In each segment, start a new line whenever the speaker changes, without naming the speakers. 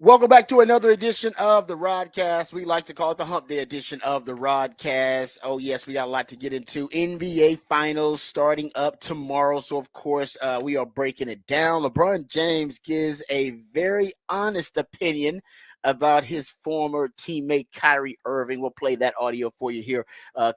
Welcome back to another edition of the Rodcast. We like to call it the Hump Day edition of the Rodcast. Oh, yes, we got a lot to get into. NBA Finals starting up tomorrow. So, of course, we are breaking it down. LeBron James gives a very honest opinion about his former teammate Kyrie Irving. We'll play that audio for you here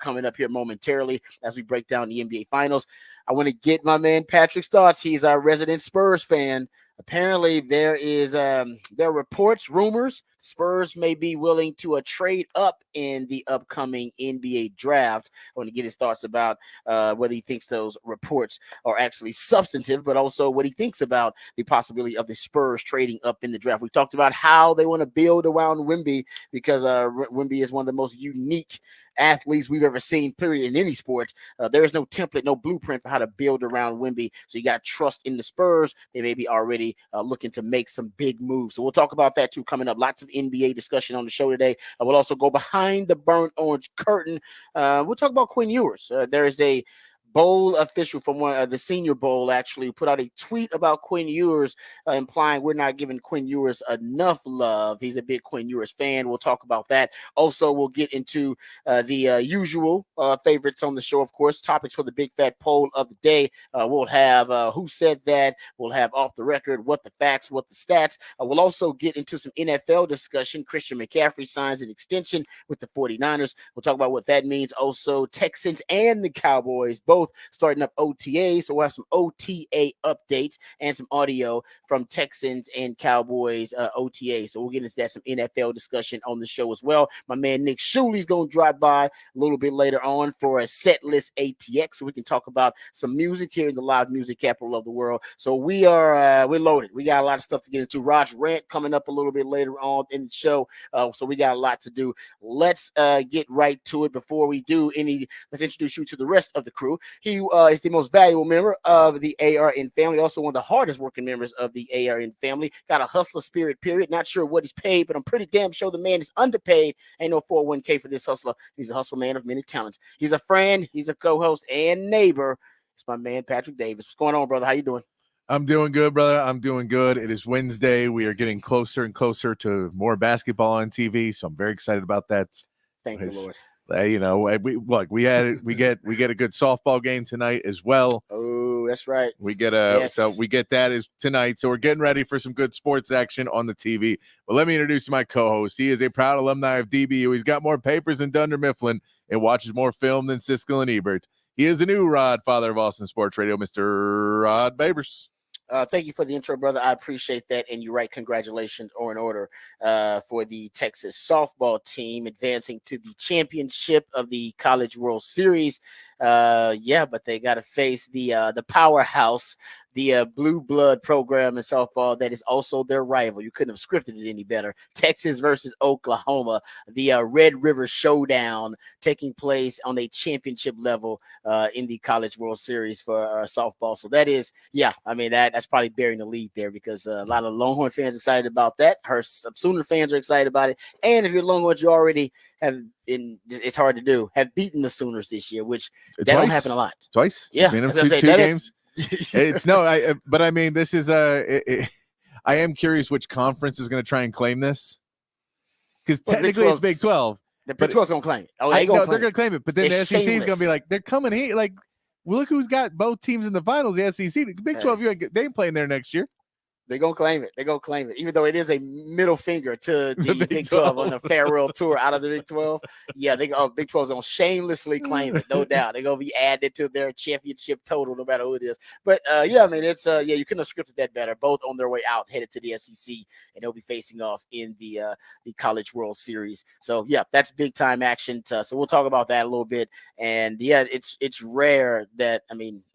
coming up here momentarily as we break down the NBA Finals. I want to get my man Patrick's thoughts. He's our resident Spurs fan. Apparently, there are reports, rumors, Spurs may be willing to trade up in the upcoming NBA draft. I want to get his thoughts about whether he thinks those reports are actually substantive, but also what he thinks about the possibility of the Spurs trading up in the draft. We talked about how they want to build around Wemby because Wemby is one of the most unique athletes we've ever seen, period, in any sport. There is no template, no blueprint for how to build around Wemby. So you got to trust in the Spurs. They may be already looking to make some big moves. So we'll talk about that too coming up. Lots of NBA discussion on the show today. We'll also go behind the burnt orange curtain. We'll talk about Quinn Ewers. There is a bowl official from the Senior Bowl actually put out a tweet about Quinn Ewers, implying we're not giving Quinn Ewers enough love. He's a big Quinn Ewers fan. We'll talk about that. Also, we'll get into the usual favorites on the show, of course, topics for the big fat poll of the day. We'll have who said that. We'll have off the record, what the facts, what the stats. We'll also get into some NFL discussion. Christian McCaffrey signs an extension with the 49ers. We'll talk about what that means. Also, Texans and the Cowboys both starting up OTA. So we'll have some OTA updates and some audio from Texans and Cowboys OTA. So we'll get into that, some NFL discussion on the show as well. My man Nick Shuley's going to drop by a little bit later on for a set list ATX, so we can talk about some music here in the live music capital of the world. So we're loaded. We got a lot of stuff to get into. Raj Rant coming up a little bit later on in the show. So we got a lot to do. Let's get right to it. Before we do let's introduce you to the rest of the crew. He is the most valuable member of the ARN family, also one of the hardest working members of the ARN family. Got a hustler spirit, period. Not sure what he's paid, but I'm pretty damn sure the man is underpaid. Ain't no 401k for this hustler. He's a hustle man of many talents. He's a friend, he's a co-host and neighbor. It's my man, Patrick Davis. What's going on, brother? How you doing?
I'm doing good, brother. I'm doing good. It is Wednesday. We are getting closer and closer to more basketball on TV, so I'm very excited about that.
Thank the Lord.
You know, we get a good softball game tonight as well.
Oh, that's right.
We get that is tonight. So we're getting ready for some good sports action on the TV. But let me introduce my co-host. He is a proud alumni of DBU. He's got more papers than Dunder Mifflin and watches more film than Siskel and Ebert. He is the new Rod, father of Austin Sports Radio, Mr. Rod Babers.
Thank you for the intro, brother. I appreciate that. And you're right. Congratulations are in order for the Texas softball team advancing to the championship of the College World Series. But they got to face the powerhouse, the blue blood program in softball that is also their rival. You couldn't have scripted it any better. Texas versus Oklahoma, the Red River Showdown taking place on a championship level in the College World Series for softball. So that is, that's probably bearing the lead there because a lot of Longhorn fans are excited about that. Some Sooner fans are excited about it. And if you're Longhorns, you already it's hard to do, have beaten the Sooners this year, which that don't happen a lot.
Twice?
Yeah.
Two games. But I mean, this is I am curious which conference is going to try and claim this. Because technically it's Big 12.
The Big 12's going to claim it. Oh,
they're going to claim it. But then the SEC is going to be like, they're coming here. Like, well, look who's got both teams in the finals, the SEC. Big 12, they ain't playing there next year.
They're going to claim it. They're going to claim it. Even though it is a middle finger to the Big 12 on the farewell tour out of the Big 12. Yeah, Big 12 is going to shamelessly claim it, no doubt. They're going to be added to their championship total, no matter who it is. But, you couldn't have scripted that better. Both on their way out, headed to the SEC, and they'll be facing off in the College World Series. So, yeah, that's big-time action. So we'll talk about that a little bit. And, yeah, it's rare that,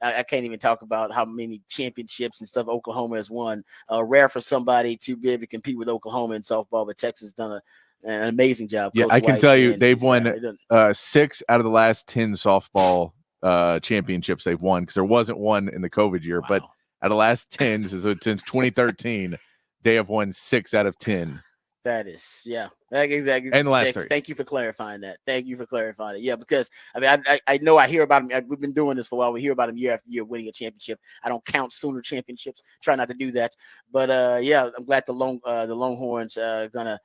I can't even talk about how many championships and stuff Oklahoma has won. Rare for somebody to be able to compete with Oklahoma in softball, but Texas has done an amazing job.
Yeah, I can tell you they've won 6 out of the last 10 softball championships they've won, because there wasn't one in the COVID year. Wow. But out of the last 10, since 2013, they have won 6 out of 10
That is, yeah, exactly.
And the last three.
Thank you for clarifying that. Thank you for clarifying it. Yeah, because I mean, I know I hear about him. We've been doing this for a while. We hear about him year after year winning a championship. I don't count Sooner championships. Try not to do that. But yeah, I'm glad the Longhorns gonna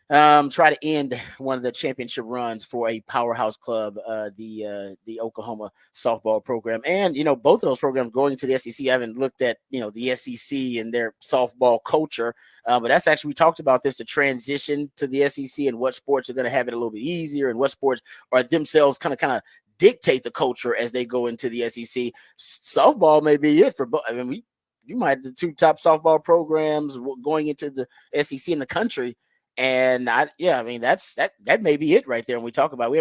try to end one of the championship runs for a powerhouse club, the Oklahoma softball program. And both of those programs going into the SEC. I haven't looked at the SEC and their softball culture, but that's actually, we talked about this, the transition to the SEC and what sports are going to have it a little bit easier and what sports are themselves kind of dictate the culture as they go into the SEC. Softball may be it for both. I mean, you might have the two top softball programs going into the SEC in the country. And I mean, that may be it right there. When we talk about, I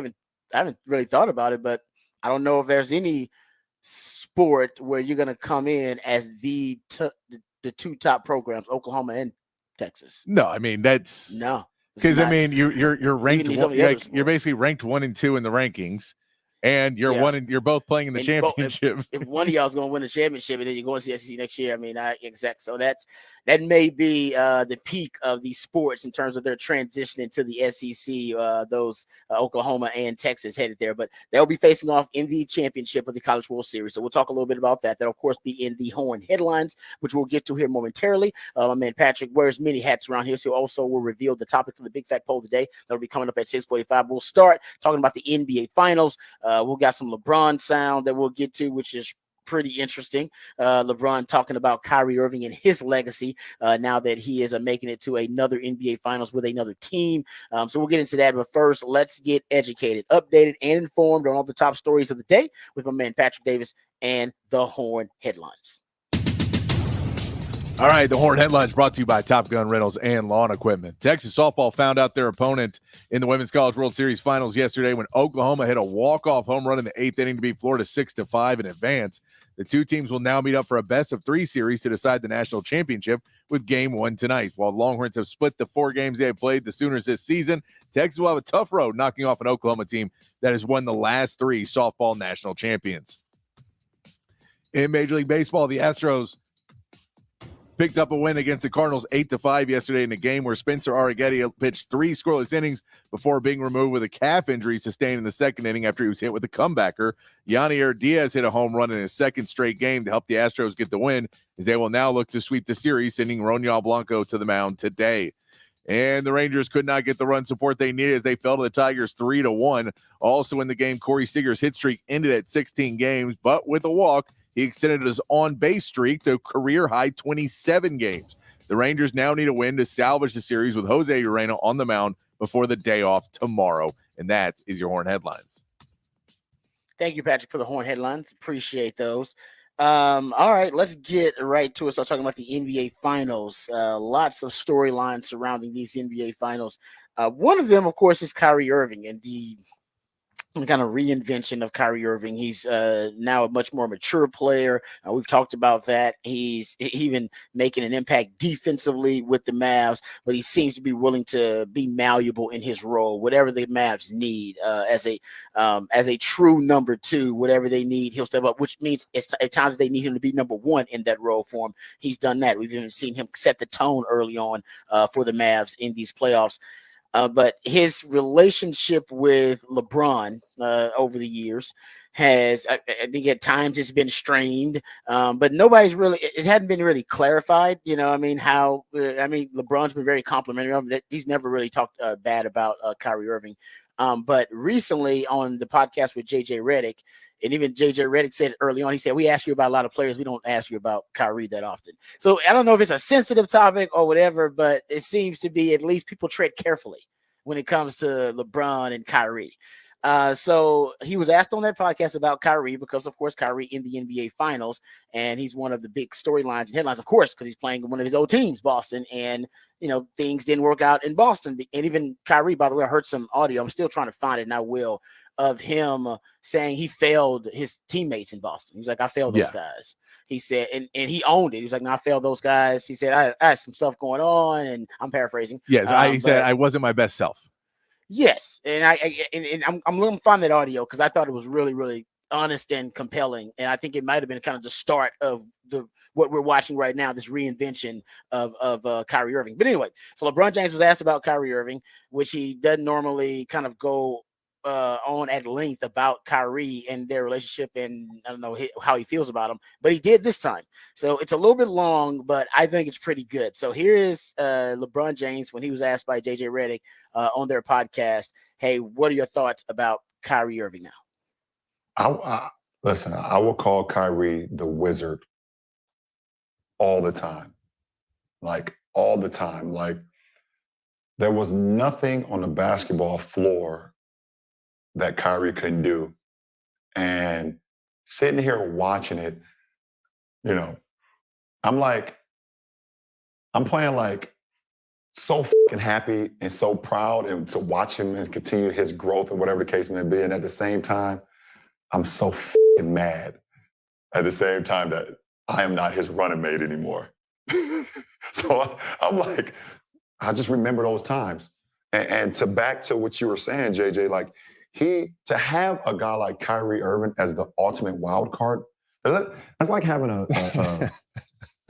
haven't really thought about it, but I don't know if there's any sport where you're going to come in as the two top programs, Oklahoma and Texas.
No, I mean, that's
no,
because I mean, you're ranked you're basically ranked 1 and 2 in the rankings. And you're both playing in the championship.
If one of y'all is going to win the championship and then you're going to the SEC next year, I mean, so that may be the peak of these sports in terms of their transitioning to the SEC. Those Oklahoma and Texas headed there, but they'll be facing off in the championship of the College World Series. So we'll talk a little bit about that. That'll of course be in the Horn headlines, which we'll get to here momentarily. My man Patrick wears many hats around here, so also will reveal the topic for the Big Fat Poll today. That'll be coming up at 6:45. We'll start talking about the NBA Finals. We'll got some LeBron sound that we'll get to, which is pretty interesting. LeBron talking about Kyrie Irving and his legacy now that he is making it to another NBA Finals with another team. So we'll get into that. But first, let's get educated, updated, and informed on all the top stories of the day with my man Patrick Davis and the Horn headlines.
All right, the Horn headlines brought to you by Top Gun Rentals and Lawn Equipment. Texas softball found out their opponent in the Women's College World Series Finals yesterday when Oklahoma hit a walk-off home run in the 8th inning to beat Florida 6-5 in advance. The two teams will now meet up for a best-of-3 series to decide the national championship with Game 1 tonight. While the Longhorns have split the 4 games they have played the Sooners this season, Texas will have a tough road knocking off an Oklahoma team that has won the last 3 softball national champions. In Major League Baseball, the Astros picked up a win against the Cardinals 8-5 yesterday in a game where Spencer Arrighetti pitched 3 scoreless innings before being removed with a calf injury sustained in the 2nd inning after he was hit with a comebacker. Yanier Diaz hit a home run in his 2nd straight game to help the Astros get the win, as they will now look to sweep the series, sending Roniel Blanco to the mound today. And the Rangers could not get the run support they needed as they fell to the Tigers 3-1. Also in the game, Corey Seager's hit streak ended at 16 games, but with a walk, he extended his on-base streak to career-high 27 games. The Rangers now need a win to salvage the series with Jose Urena on the mound before the day off tomorrow. And that is your Horn headlines.
Thank you, Patrick, for the Horn headlines. Appreciate those. All right, let's get right to it. Start talking about the NBA Finals. Lots of storylines surrounding these NBA Finals. One of them, of course, is Kyrie Irving and the kind of reinvention of Kyrie Irving. He's now a much more mature player. We've talked about that. He's even making an impact defensively with the Mavs, but he seems to be willing to be malleable in his role, whatever the Mavs need as a true number 2, whatever they need, he'll step up, which means at times they need him to be number 1 in that role for him. He's done that. We've even seen him set the tone early on for the Mavs in these playoffs. But his relationship with LeBron over the years has, I think at times it's been strained, but it hadn't been really clarified. LeBron's been very complimentary of him. He's never really talked bad about Kyrie Irving. But recently on the podcast with JJ Redick, and even JJ Redick said early on, he said, we ask you about a lot of players. We don't ask you about Kyrie that often. So I don't know if it's a sensitive topic or whatever, but it seems to be at least people tread carefully when it comes to LeBron and Kyrie. So he was asked on that podcast about Kyrie because, of course, Kyrie in the NBA Finals, and he's one of the big storylines and headlines, of course, because he's playing one of his old teams, Boston, and things didn't work out in Boston. And even Kyrie, by the way, I heard some audio. I'm still trying to find it, and I will, of him saying he failed his teammates in Boston. He was like, I failed those guys. He said, and he owned it. He was like, no, I failed those guys. He said, I had some stuff going on, and I'm paraphrasing.
Yes, he said I wasn't my best self.
Yes, and I'm going to find that audio because I thought it was really, really honest and compelling, and I think it might have been kind of the start of what we're watching right now, this reinvention of Kyrie Irving. But anyway, so LeBron James was asked about Kyrie Irving, which he doesn't normally kind of go on at length about Kyrie and their relationship, and I don't know how he feels about him, but he did this time. So it's a little bit long, but I think it's pretty good. So here is LeBron James when he was asked by JJ Redick on their podcast, hey, what are your thoughts about Kyrie Irving now?
Listen, I will call Kyrie the wizard all the time. Like, all the time. Like, there was nothing on the basketball floor that Kyrie couldn't do. And sitting here watching it, you know, I'm playing like so fucking happy and so proud and to watch him and continue his growth and whatever the case may be. And at the same time, I'm so fucking mad at the same time that I am not his running mate anymore. So I'm like, I just remember those times. And to back to what you were saying, JJ, like to have a guy like Kyrie Irving as the ultimate wild card, that's like having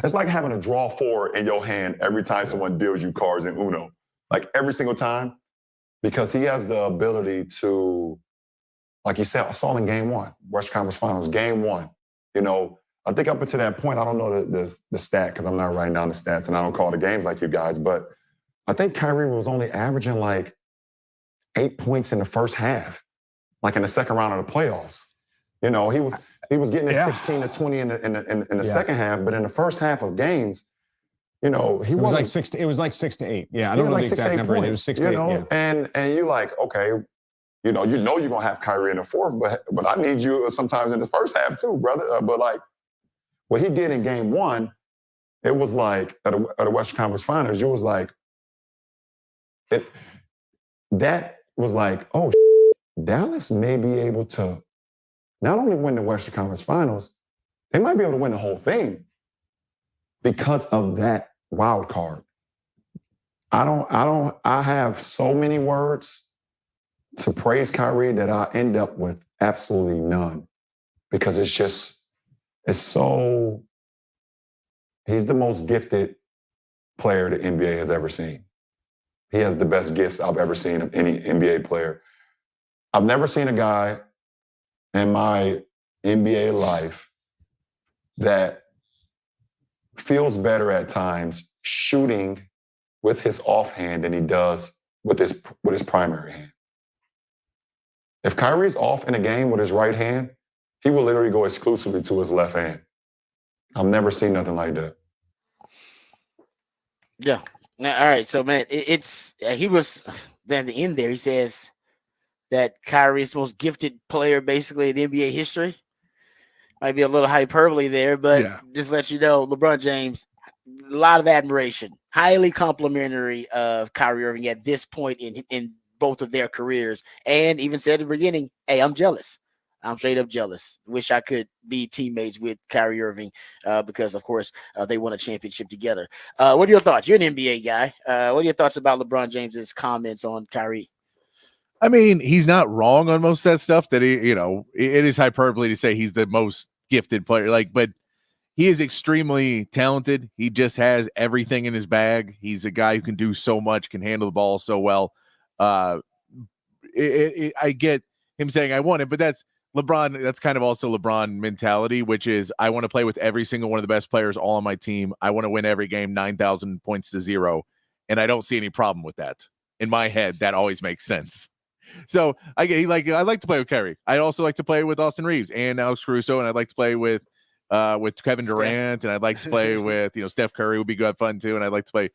that's like having a draw four in your hand every time someone deals you cards in Uno. Like every single time, because he has the ability to, like you said, I saw in game one, Western Conference Finals, game one. You know, I think up until that point, I don't know the stat because I'm not writing down the stats and I don't call the games like you guys, but I think Kyrie was only averaging like 8 points in the first half, like in the second round of the playoffs. You know, he was getting 16 to 20 in the second half, but in the first half of games, you know, it was like 6 to 8. Yeah, I don't know the exact number. It was 6 to 8. Yeah. And you're like, okay, you know you're gonna have Kyrie in the fourth, but I need you sometimes in the first half too, brother. But like what he did in game one, it was like at the Western Conference Finals, you was like, that was like, oh, Dallas may be able to not only win the Western Conference Finals, they might be able to win the whole thing because of that wild card. I have so many words to praise Kyrie that I end up with absolutely none because he's the most gifted player the NBA has ever seen. He has the best gifts I've ever seen of any NBA player. I've never seen a guy in my NBA life that feels better at times shooting with his offhand than he does with his primary hand. If Kyrie's off in a game with his right hand, he will literally go exclusively to his left hand. I've never seen nothing like that.
Yeah. All right. So, man, he was then at the end there. He says that Kyrie is the most gifted player basically in NBA history. Might be a little hyperbole there, but just let you know, LeBron James, a lot of admiration, highly complimentary of Kyrie Irving at this point in both of their careers, and even said at the beginning, hey, I'm jealous. I'm straight up jealous. Wish I could be teammates with Kyrie Irving because, of course, they won a championship together. What are your thoughts? You're an NBA guy. What are your thoughts about LeBron James's comments on Kyrie?
I mean, he's not wrong on most of that stuff that it is hyperbole to say he's the most gifted player, but he is extremely talented. He just has everything in his bag. He's a guy who can do so much, can handle the ball so well. I get him saying I want it, but that's LeBron. That's kind of also LeBron mentality, which is I want to play with every single one of the best players all on my team. I want to win every game 9,000 points to 0, and I don't see any problem with that. In my head, that always makes sense. So I like to play with Kyrie. I also like to play with Austin Reeves and Alex Caruso, and I'd like to play with Kevin Durant, and I'd like to play with Steph Curry would be good fun too, and I'd like to play,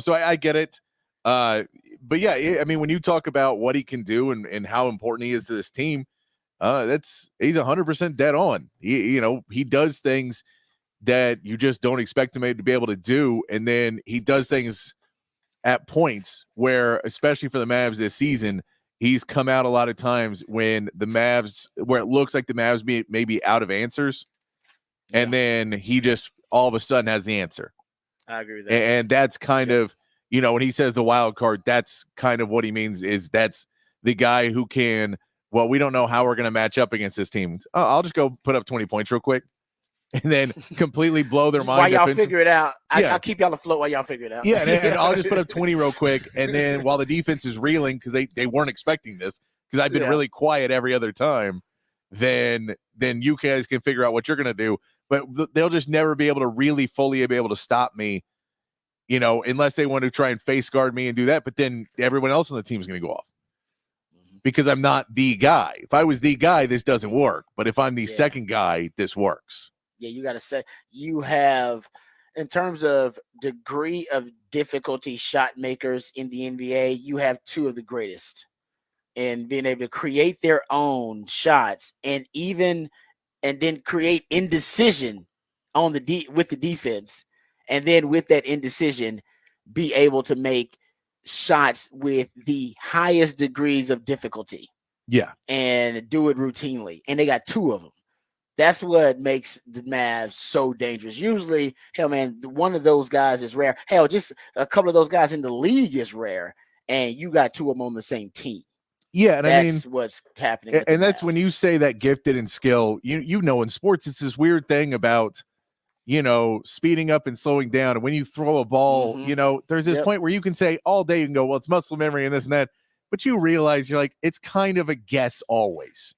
so I get it. But yeah, I mean, when you talk about what he can do and how important he is to this team, he's 100% dead on. He does things that you just don't expect him to be able to do, and then he does things at points where, especially for the Mavs this season, he's come out a lot of times when where it looks like the Mavs may be out of answers, and then he just all of a sudden has the answer.
I agree with that.
And that's kind of, when he says the wild card, that's kind of what he means is that's the guy who can, we don't know how we're going to match up against this team. I'll just go put up 20 points real quick. and then completely blow their mind.
While y'all figure it out,
Yeah.
I'll keep y'all afloat while y'all figure it out.
Yeah, and I'll just put up 20 real quick, and then while the defense is reeling because they weren't expecting this, because I've been really quiet every other time, then you guys can figure out what you're gonna do. But they'll just never be able to really fully be able to stop me, unless they want to try and face guard me and do that. But then everyone else on the team is gonna go off because I'm not the guy. If I was the guy, this doesn't work. But if I'm the second guy, this works.
Yeah, you got to say you have, in terms of degree of difficulty shot makers in the NBA, you have two of the greatest in being able to create their own shots and then create indecision on with the defense, and then with that indecision, be able to make shots with the highest degrees of difficulty.
Yeah,
and do it routinely, and they got two of them. That's what makes the Mavs so dangerous. Usually, hell, man, one of those guys is rare. Hell, just a couple of those guys in the league is rare, and you got two of them on the same team.
Yeah, and
that's what's happening.
And that's when you say that gifted in skill. In sports, it's this weird thing about speeding up and slowing down. And when you throw a ball, there's this point where you can say all day, you can go, well, it's muscle memory and this and that, but you realize you're like, it's kind of a guess always.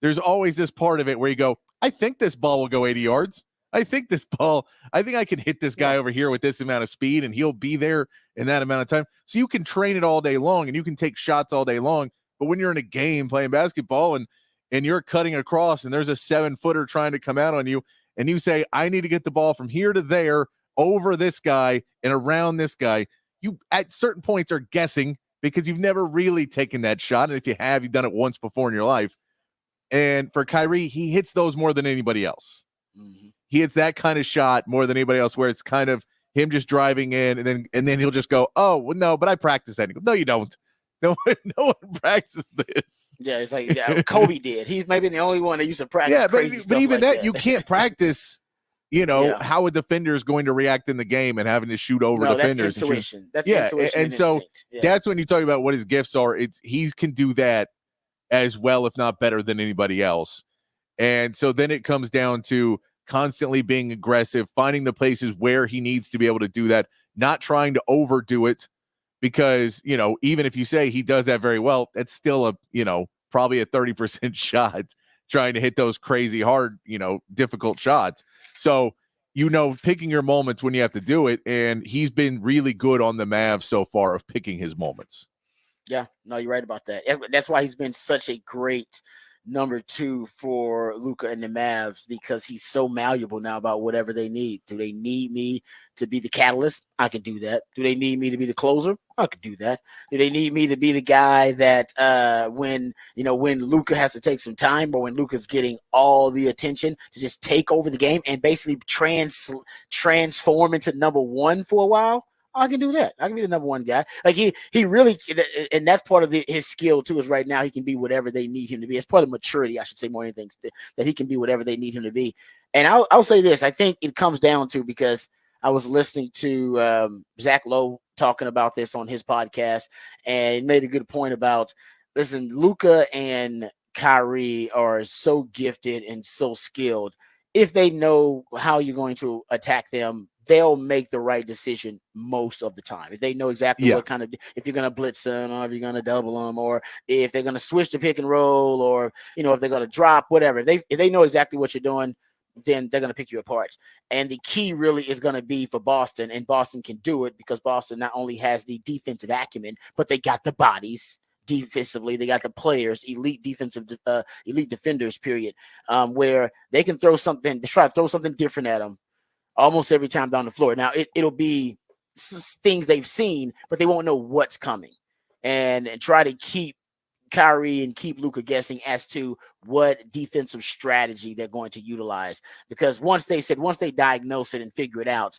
There's always this part of it where you go, I think this ball will go 80 yards. I think I can hit this guy over here with this amount of speed and he'll be there in that amount of time. So you can train it all day long and you can take shots all day long. But when you're in a game playing basketball and you're cutting across and there's a 7-footer trying to come out on you and you say, I need to get the ball from here to there over this guy and around this guy, you at certain points are guessing because you've never really taken that shot. And if you have, you've done it once before in your life. And for Kyrie, he hits those more than anybody else. Mm-hmm. He hits that kind of shot more than anybody else, where it's kind of him just driving in, and then he'll just go, "Oh, well, no, but I practice that." No, you don't. No one practices this.
Yeah, it's like Kobe did. He's maybe the only one that used to practice.
Yeah,
but
even
like
that you can't practice. How a defender is going to react in the game and having to shoot over defenders.
That's intuition. That's
intuition. And so that's when you talk about what his gifts are. He can do that as well, if not better than anybody else. And so then it comes down to constantly being aggressive, finding the places where he needs to be able to do that, not trying to overdo it, because, even if you say he does that very well, that's still probably a 30% shot trying to hit those crazy hard, difficult shots. So, picking your moments when you have to do it. And he's been really good on the Mavs so far of picking his moments.
Yeah, no, you're right about that. That's why he's been such a great number 2 for Luka and the Mavs, because he's so malleable now about whatever they need. Do they need me to be the catalyst? I can do that. Do they need me to be the closer? I can do that. Do they need me to be the guy that when Luka has to take some time, or when Luka's getting all the attention, to just take over the game and basically transform into number 1 for a while? I can do that. I can be the number 1 guy. Like he really, and that's part of his skill too, is right now he can be whatever they need him to be. It's part of maturity, I should say, more than anything, that he can be whatever they need him to be. And I'll say this, I think it comes down to, because I was listening to Zach Lowe talking about this on his podcast, and he made a good point about, listen, Luka and Kyrie are so gifted and so skilled. If they know how you're going to attack them, they'll make the right decision most of the time. If they know exactly what kind of, if you're going to blitz them, or if you're going to double them, or if they're going to switch to pick and roll, or, if they're going to drop, whatever. If they know exactly what you're doing, then they're going to pick you apart. And the key really is going to be for Boston, and Boston can do it because Boston not only has the defensive acumen, but they got the bodies. Defensively, they got the players, elite defenders, period, where they can try to throw something different at them almost every time down the floor. Now, it'll be things they've seen, but they won't know what's coming, and try to keep Kyrie and keep Luka guessing as to what defensive strategy they're going to utilize. Because once they diagnose it and figure it out,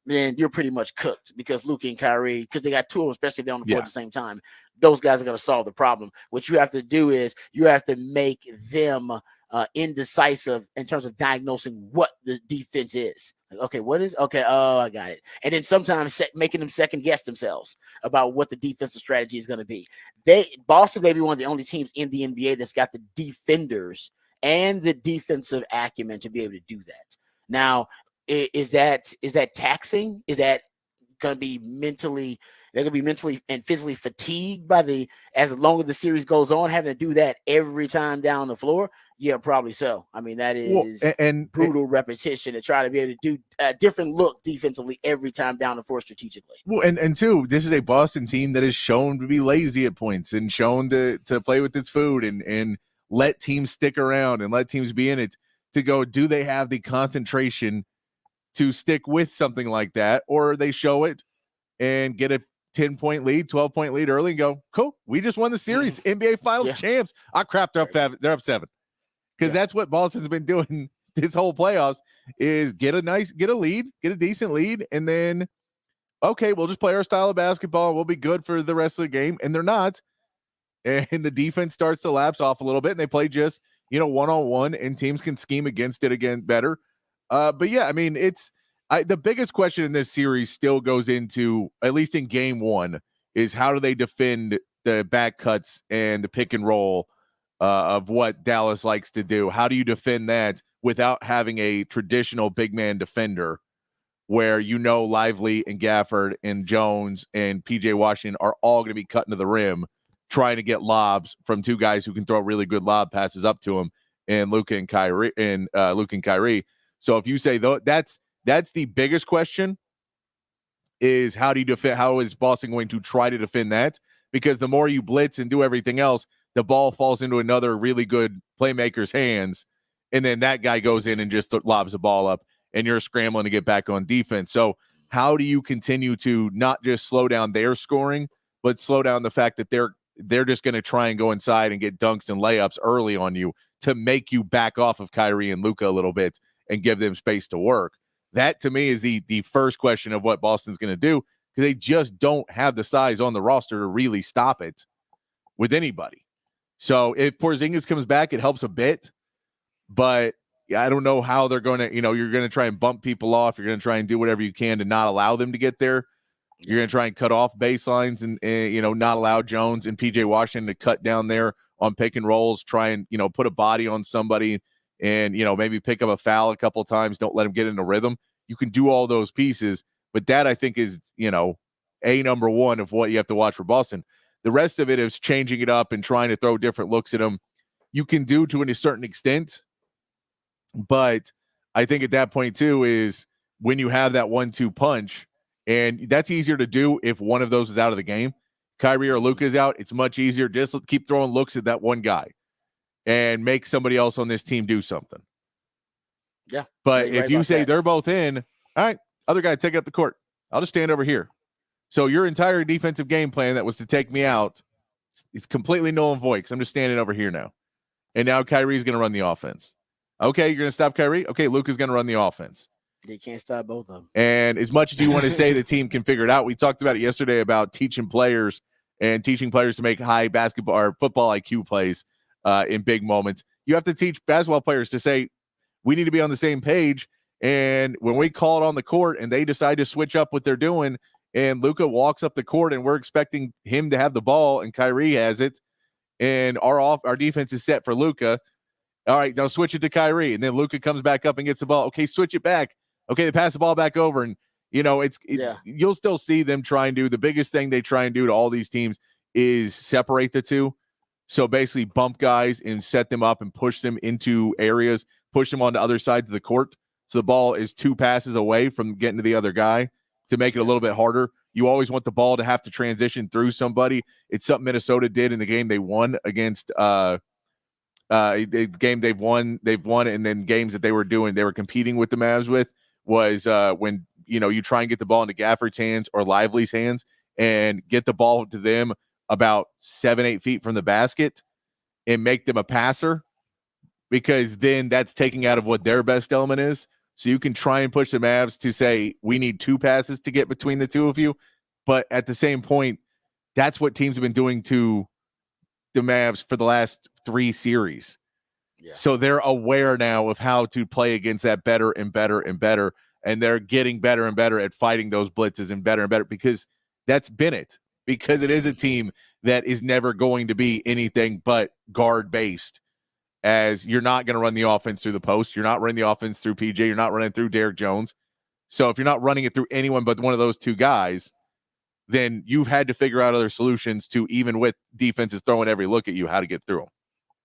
then you're pretty much cooked, because Luka and Kyrie, because they got two of them, especially if they're on the floor at the same time, those guys are going to solve the problem. What you have to do is you have to make them indecisive in terms of diagnosing what the defense is. Okay, what is? Okay, oh, I got it. And then sometimes making them second guess themselves about what the defensive strategy is going to be. Boston may be one of the only teams in the NBA that's got the defenders and the defensive acumen to be able to do that. Now, is that taxing? Is that going to be mentally? They're going to be mentally and physically fatigued as long as the series goes on, having to do that every time down the floor. Yeah, probably so. I mean, that is brutal repetition to try to be able to do a different look defensively every time down the floor strategically.
Well, and two, this is a Boston team that is shown to be lazy at points and shown to play with its food and let teams stick around and let teams be in it. To go, do they have the concentration to stick with something like that, or they show it and get a 10-point lead, 12-point lead early and go, cool, we just won the series, NBA Finals champs. Crap, they're up 7. Because that's what Boston's been doing this whole playoffs is get a lead, get a decent lead, and then, okay, we'll just play our style of basketball and we'll be good for the rest of the game. And they're not. And the defense starts to lapse off a little bit, and they play just, one-on-one, and teams can scheme against it again better. But yeah, I mean, the biggest question in this series still goes into, at least in game 1, is how do they defend the back cuts and the pick and roll of what Dallas likes to do? How do you defend that without having a traditional big man defender where Lively and Gafford and Jones and PJ Washington are all going to be cutting to the rim trying to get lobs from two guys who can throw really good lob passes up to him, and Luka and Kyrie. So if you say that's the biggest question, is how do you defend? How is Boston going to try to defend that? Because the more you blitz and do everything else, the ball falls into another really good playmaker's hands, and then that guy goes in and just lobs the ball up, and you're scrambling to get back on defense. So how do you continue to not just slow down their scoring, but slow down the fact that they're just going to try and go inside and get dunks and layups early on you to make you back off of Kyrie and Luka a little bit and give them space to work? That, to me, is the first question of what Boston's going to do, because they just don't have the size on the roster to really stop it with anybody. So if Porzingis comes back, it helps a bit, but I don't know how they're going to, you're going to try and bump people off. You're going to try and do whatever you can to not allow them to get there. You're going to try and cut off baselines and not allow Jones and PJ Washington to cut down there on pick and rolls, try and, put a body on somebody and, maybe pick up a foul a couple of times. Don't let them get into rhythm. You can do all those pieces, but that, I think, is, a number one of what you have to watch for Boston. The rest of it is changing it up and trying to throw different looks at them. You can do to a certain extent, but I think at that point too is when you have that 1-2 punch, and that's easier to do if one of those is out of the game. Kyrie or Luka is out. It's much easier. Just keep throwing looks at that one guy and make somebody else on this team do something.
Yeah.
But if you say they're both in, all right, other guy, take up the court. I'll just stand over here. So your entire defensive game plan that was to take me out is completely null and void because I'm just standing over here now. And now Kyrie's going to run the offense. Okay, you're going to stop Kyrie? Okay, Luka's going to run the offense.
They can't stop both of them.
And as much as you want to say the team can figure it out, we talked about it yesterday about teaching players to make high basketball or football IQ plays in big moments. You have to teach basketball players to say, we need to be on the same page. And when we call it on the court and they decide to switch up what they're doing and Luka walks up the court and we're expecting him to have the ball and Kyrie has it and our defense is set for Luka. All right, now switch it to Kyrie. And then Luka comes back up and gets the ball. Okay, switch it back. Okay, they pass the ball back over. And, you'll still see them try and do the biggest thing they try and do to all these teams is separate the two. So basically bump guys and set them up and push them into areas, push them on the other sides of the court. So the ball is 2 passes away from getting to the other guy to make it a little bit harder. You always want the ball to have to transition through somebody. It's something Minnesota did in the game they won against the game they've won, and then games that they were competing with the Mavs with was when you try and get the ball into Gafford's hands or Lively's hands and get the ball to them about 7-8 feet from the basket and make them a passer, because then that's taking out of what their best element is. So you can try and push the Mavs to say, we need 2 passes to get between the two of you. But at the same point, that's what teams have been doing to the Mavs for the last 3 series. Yeah. So they're aware now of how to play against that better and better and better. And they're getting better and better at fighting those blitzes and better because that's been it. Because it is a team that is never going to be anything but guard based. as you're not going to run the offense through the post. You're not running the offense through PJ. You're not running through Derrick Jones. So if you're not running it through anyone but one of those two guys, then you've had to figure out other solutions to, even with defenses throwing every look at you, how to get through them.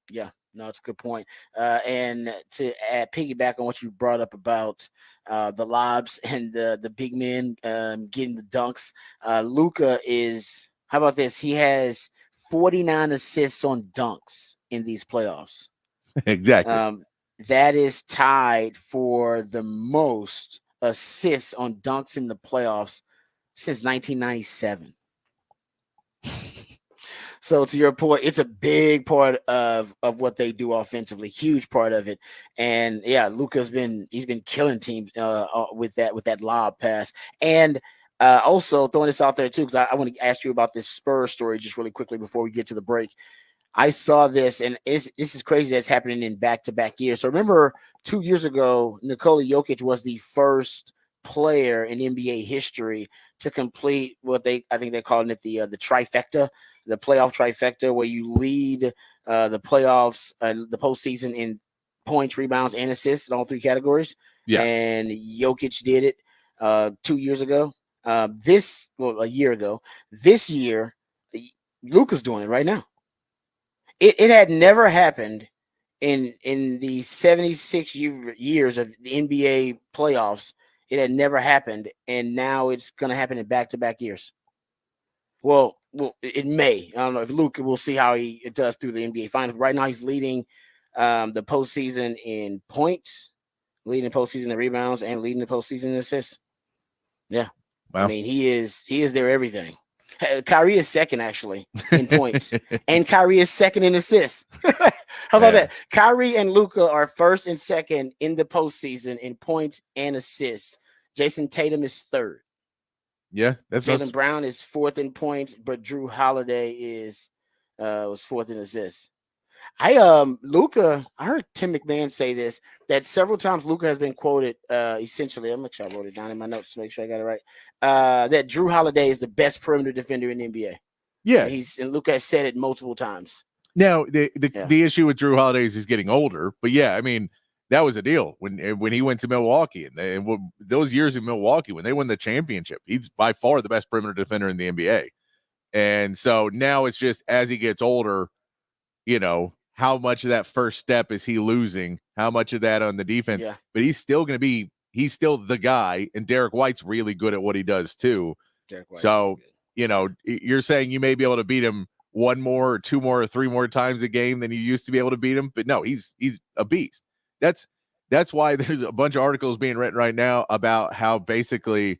Yeah, no, it's a good point. And to piggyback on what you brought up about the lobs and the big men getting the dunks, Luka is, how about this? He has 49 assists on dunks in these playoffs.
Exactly.
That is tied for the most assists on dunks in the playoffs since 1997. So to your point, it's a big part of what they do offensively, huge part of it. And yeah, Luka's been killing teams with that lob pass. And also throwing this out there too, because I want to ask you about this Spurs story just really quickly before we get to the break. I saw this, and this is crazy that's happening in back-to-back years. So remember 2 years ago, Nikola Jokic was the first player in NBA history to complete what I think they're calling it the trifecta, the playoff trifecta, where you lead the playoffs, the postseason in points, rebounds, and assists in all three categories.
Yeah.
And Jokic did it 2 years ago. A year ago. This year, Luka's doing it right now. It had never happened in the 76 years of the NBA playoffs. It had never happened, and now it's going to happen in back-to-back years. Well, it may. I don't know if Luka. We'll see how it does through the NBA Finals. Right now, he's leading the postseason in points, leading the postseason in rebounds, and leading the postseason in assists. Yeah, wow. I mean, he is their everything. Kyrie is second actually in points, and Kyrie is second in assists. How about that? Kyrie and Luka are first and second in the postseason in points and assists. Jason Tatum is third.
Yeah, that's
Jaylen Brown is fourth in points, but Drew Holiday was fourth in assists. Luka, I heard Tim McMahon say this, that several times Luka has been quoted essentially. I'm make sure I wrote it down in my notes to make sure I got it right. That Drew Holiday is the best perimeter defender in the NBA.
Yeah.
And Luka has said it multiple times.
Now, the issue with Drew Holiday is he's getting older, but yeah, I mean, that was a deal when he went to Milwaukee, and those years in Milwaukee when they won the championship, he's by far the best perimeter defender in the NBA. And so now it's just as he gets older, how much of that first step is he losing? How much of that on the defense? Yeah. But he's still the guy, and Derek White's really good at what he does too. So, you're saying you may be able to beat him one more or two more or three more times a game than you used to be able to beat him. But no, he's a beast. That's why there's a bunch of articles being written right now about how basically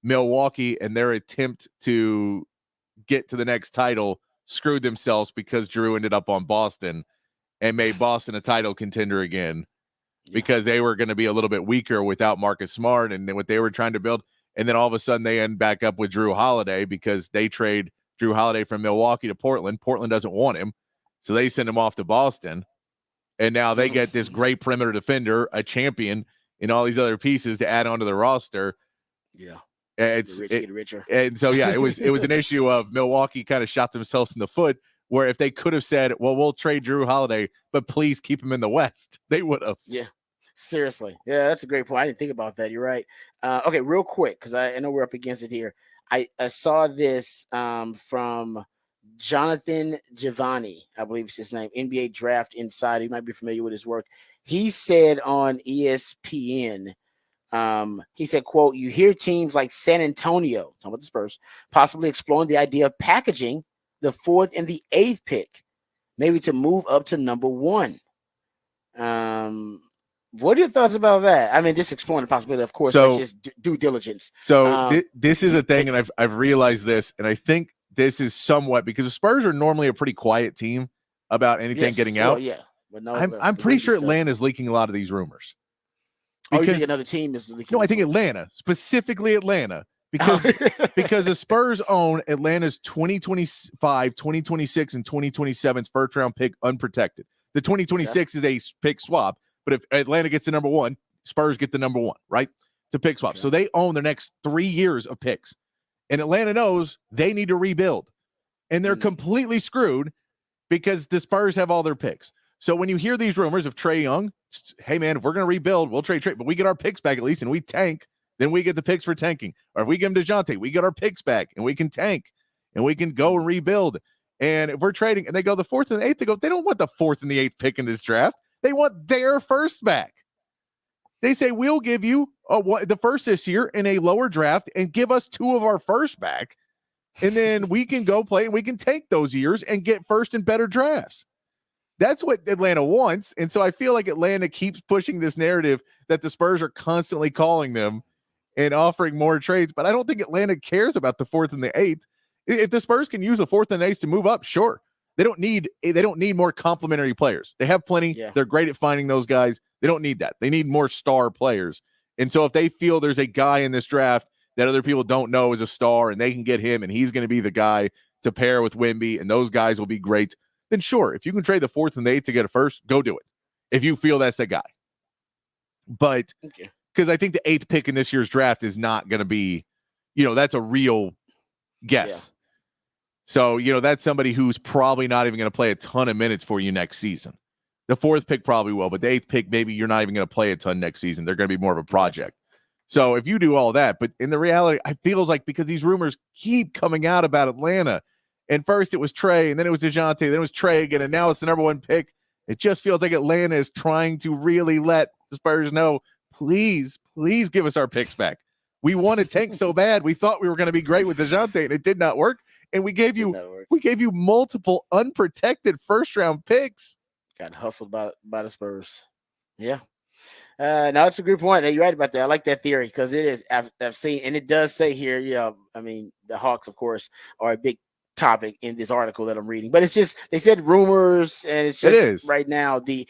Milwaukee and their attempt to get to the next title screwed themselves because Drew ended up on Boston and made Boston a title contender again because they were going to be a little bit weaker without Marcus Smart and what they were trying to build. And then all of a sudden they end back up with Drew Holiday because they trade Drew Holiday from Milwaukee to Portland. Portland doesn't want him, so they send him off to Boston. And now they get this great perimeter defender, a champion, and all these other pieces to add onto the roster.
Yeah.
Get
richer.
And so, yeah, it was an issue of Milwaukee kind of shot themselves in the foot, where if they could have said, well, we'll trade Drew Holiday, but please keep him in the West, they would have.
Yeah, seriously. Yeah, that's a great point. I didn't think about that. You're right. Okay, real quick, because I know we're up against it here. I saw this from Jonathan Giovanni, I believe is his name, NBA Draft Insider. You might be familiar with his work. He said on ESPN, he said, quote, you hear teams like San Antonio, talking about the Spurs, possibly exploring the idea of packaging the 4th and the 8th pick, maybe to move up to number 1. What are your thoughts about that? I mean, just exploring the possibility, of course, that's just due diligence.
So this is a thing, and I've realized this, and I think this is somewhat because the Spurs are normally a pretty quiet team about anything getting out.
Well, yeah. But no,
I'm pretty sure Atlanta's leaking a lot of these rumors.
Because, you think another team is leaking?
No, I think Atlanta, specifically Atlanta, because the Spurs own Atlanta's 2025, 2026, and 2027's first round pick unprotected. The 2026 is a pick swap, but if Atlanta gets the number 1, Spurs get the number 1, right? It's a pick swap. Okay. So they own the next 3 years of picks. And Atlanta knows they need to rebuild. And they're completely screwed because the Spurs have all their picks. So when you hear these rumors of Trae Young, hey man, if we're going to rebuild, we'll trade, but we get our picks back at least and we tank, then we get the picks for tanking. Or if we give them DeJounte, we get our picks back and we can tank and we can go and rebuild. And if we're trading and they go the 4th and the 8th, they don't want the 4th and the 8th pick in this draft. They want their first back. They say, we'll give you the first this year in a lower draft and give us 2 of our first back. And then we can go play and we can take those years and get first and better drafts. That's what Atlanta wants. And so I feel like Atlanta keeps pushing this narrative that the Spurs are constantly calling them and offering more trades. But I don't think Atlanta cares about the 4th and the 8th. If the Spurs can use the 4th and 8th to move up, sure. They don't need more complementary players. They have plenty. Yeah. They're great at finding those guys. They don't need that. They need more star players. And so if they feel there's a guy in this draft that other people don't know is a star and they can get him and he's going to be the guy to pair with Wemby and those guys will be great, then sure, if you can trade the 4th and the 8th to get a first, go do it. If you feel that's a guy. But because I think the 8th pick in this year's draft is not going to be, that's a real guess. Yeah. So, that's somebody who's probably not even going to play a ton of minutes for you next season. The 4th pick probably will, but the 8th pick, maybe you're not even going to play a ton next season. They're going to be more of a project. So if you do all that, but in the reality, I feels like because these rumors keep coming out about Atlanta, and first it was Trae, and then it was DeJounte, then it was Trae again, and now it's the number 1 pick. It just feels like Atlanta is trying to really let the Spurs know, please give us our picks back. We want to tank so bad. We thought we were going to be great with DeJounte, and it did not work. And we gave you multiple unprotected first-round picks.
Got hustled by the Spurs. Yeah. No, it's a good point. You're right about that. I like that theory because it is. I've seen, and it does say here. The Hawks, of course, are a big topic in this article that I'm reading. But it's just they said rumors, and it's just right now the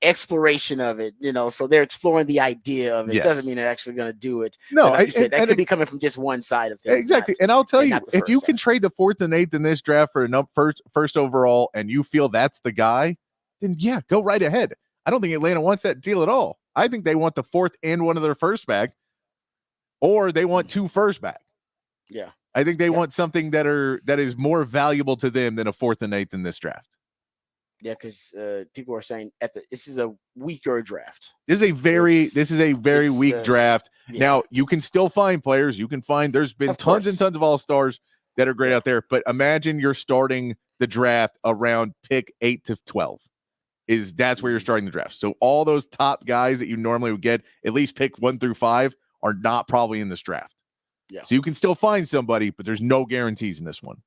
exploration of it. So they're exploring the idea of it. Yes. It doesn't mean they're actually going to do it.
No,
like you said, that could be coming from just one side of things.
Exactly. And I'll tell you, if you can trade the 4th and 8th in this draft for a first overall, and you feel that's the guy, then yeah, go right ahead. I don't think Atlanta wants that deal at all. I think they want the 4th and one of their first back, or they want 2 first back.
Yeah.
I think they want something that is more valuable to them than a 4th and 8th in this draft.
Yeah, because people are saying this is a weaker draft.
This is a very weak draft. Yeah. Now you can still find players. You can find there's been tons and tons of all-stars that are great out there. But imagine you're starting the draft around pick 8 to 12. That's where you're starting the draft. So all those top guys that you normally would get, at least pick 1 through 5, are not probably in this draft.
Yeah.
So you can still find somebody, but there's no guarantees in this one.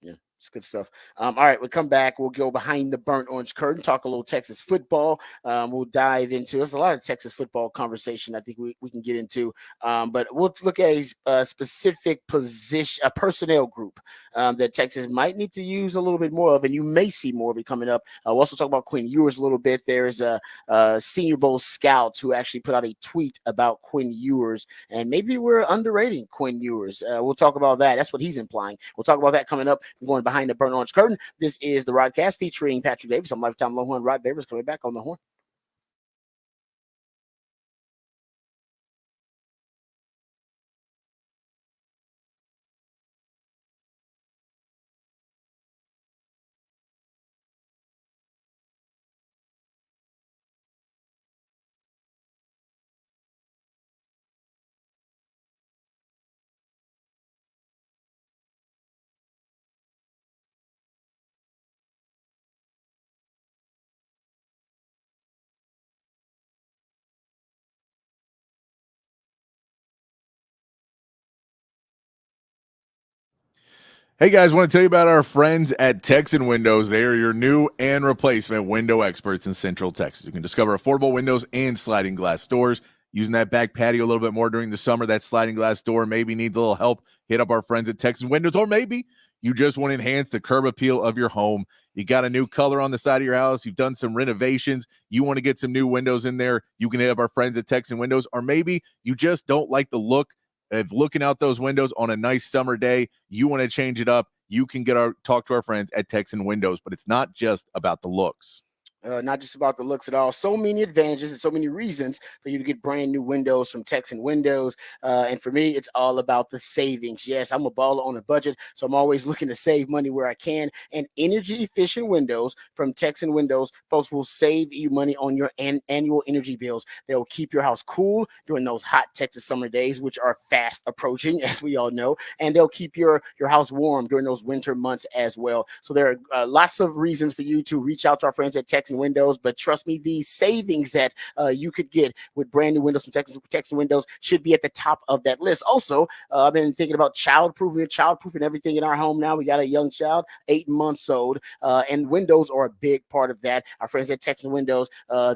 Yeah, it's good stuff. All right, we'll come back. We'll go behind the burnt orange curtain, talk a little Texas football. We'll dive into there's a lot of Texas football conversation I think we can get into. But we'll look at a specific position, a personnel group that Texas might need to use a little bit more of, and you may see more of it coming up. We'll also talk about Quinn Ewers a little bit. There's a Senior Bowl scout who actually put out a tweet about Quinn Ewers, and maybe we're underrating Quinn Ewers. We'll talk about that. That's what he's implying. We'll talk about that coming up. We're going behind the burnt orange curtain. This is the Rodcast featuring Patrick Davis. I'm Lifetime Longhorn Rod Babers coming back on the horn.
Hey guys, want to tell you about our friends at Texan Windows. They are your new and replacement window experts in Central Texas. You can discover affordable windows and sliding glass doors. Using that back patio a little bit more during the summer, that sliding glass door maybe needs a little help. Hit up our friends at Texan Windows, or maybe you just want to enhance the curb appeal of your home. You got a new color on the side of your house. You've done some renovations. You want to get some new windows in there. You can hit up our friends at Texan Windows, or maybe you just don't like the look of looking out those windows on a nice summer day. You want to change it up. You can talk to our friends at Texan Windows, but it's not just about the looks.
Not just about the looks at all. So many advantages and so many reasons for you to get brand new windows from Texan Windows. And for me, it's all about the savings. Yes, I'm a baller on a budget, so I'm always looking to save money where I can. And energy efficient windows from Texan Windows, folks, will save you money on your annual energy bills. They'll keep your house cool during those hot Texas summer days, which are fast approaching, as we all know. And they'll keep your house warm during those winter months as well. So there are lots of reasons for you to reach out to our friends at Texan Windows. But trust me, these savings that you could get with brand new windows from Texan Windows should be at the top of that list. Also, I've been thinking about childproofing everything in our home now. We got a young child, 8 months old, and windows are a big part of that. Our friends at Texan Windows,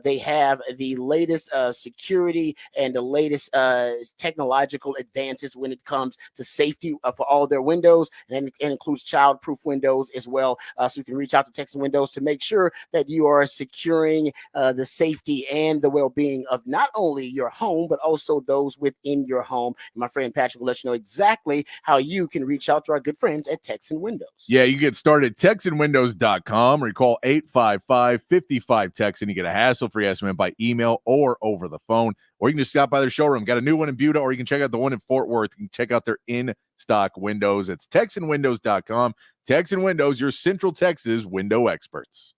they have the latest security and the latest technological advances when it comes to safety for all their windows, and it includes childproof windows as well. So you can reach out to Texan Windows to make sure that you are securing the safety and the well-being of not only your home, but also those within your home. And my friend Patrick will let you know exactly how you can reach out to our good friends at Texan Windows.
Yeah, you get started at TexanWindows.com or call 855-55-TEXAN. You get a hassle-free estimate by email or over the phone, or you can just stop by their showroom. Got a new one in Buda, or you can check out the one in Fort Worth. You can check out their in-stock windows. It's TexanWindows.com. Texan Windows, your Central Texas window experts.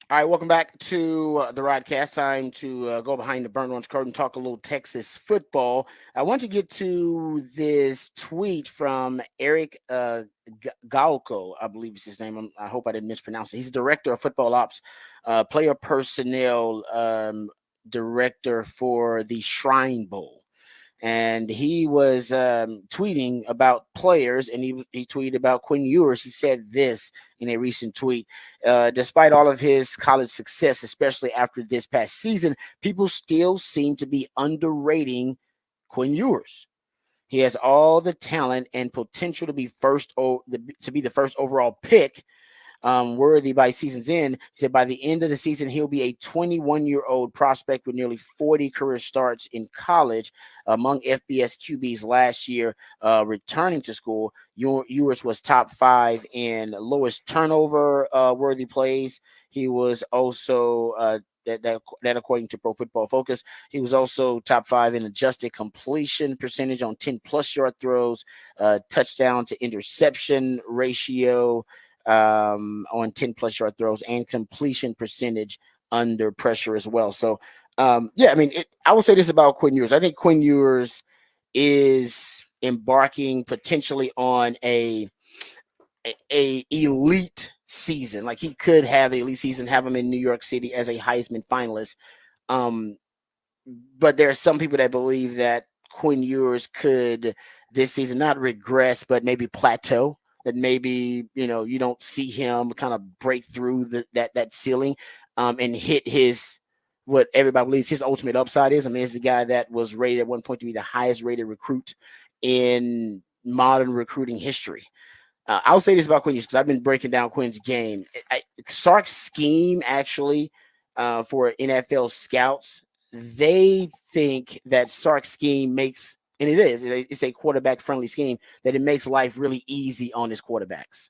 All right, welcome back to the Rodcast. Time to go behind the burnt orange curtain, talk a little Texas football. I want to get to this tweet from Eric Galco, I believe is his name. I hope I didn't mispronounce it. He's director of football ops, player personnel director for the Shrine Bowl. And he was tweeting about players, and he tweeted about Quinn Ewers. He said this in a recent tweet: despite all of his college success, especially after this past season, people still seem to be underrating Quinn Ewers. He has all the talent and potential to be the first overall pick, worthy by season's end. He said by the end of the season, he'll be a 21-year-old prospect with nearly 40 career starts in college. Among FBS QBs last year, returning to school, Ewers was top 5 in lowest turnover worthy plays. He was also That according to Pro Football Focus. He was also top 5 in adjusted completion percentage on 10+ yard throws, touchdown to interception ratio on 10+ yard throws, and completion percentage under pressure as well. So, yeah, I mean, I would say this about Quinn Ewers. I think Quinn Ewers is embarking potentially on a elite season. Like, he could have an elite season, have him in New York City as a Heisman finalist. But there are some people that believe that Quinn Ewers could this season not regress, but maybe plateau. That maybe you don't see him kind of break through that ceiling and hit his what everybody believes his ultimate upside is. I mean, it's a guy that was rated at one point to be the highest rated recruit in modern recruiting history. I'll say this about Quinn because I've been breaking down Quinn's game. Sark's scheme actually for NFL scouts, they think that Sark's scheme makes, and it's a quarterback friendly scheme, that it makes life really easy on his quarterbacks,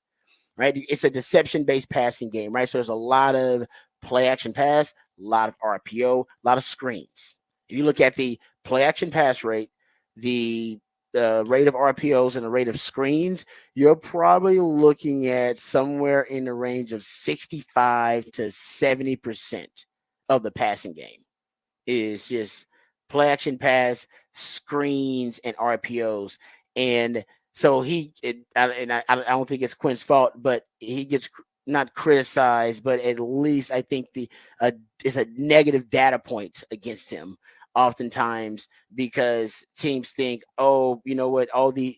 right? It's a deception based passing game, right? So there's a lot of play action pass, a lot of RPO, a lot of screens. If you look at the play action pass rate, the rate of RPOs and the rate of screens, you're probably looking at somewhere in the range of 65 to 70% of the passing game is just play action pass, screens, and RPOs. And so I don't think it's Quinn's fault, but he gets not criticized, but at least I think it's a negative data point against him oftentimes, because teams think, oh, you know what, all the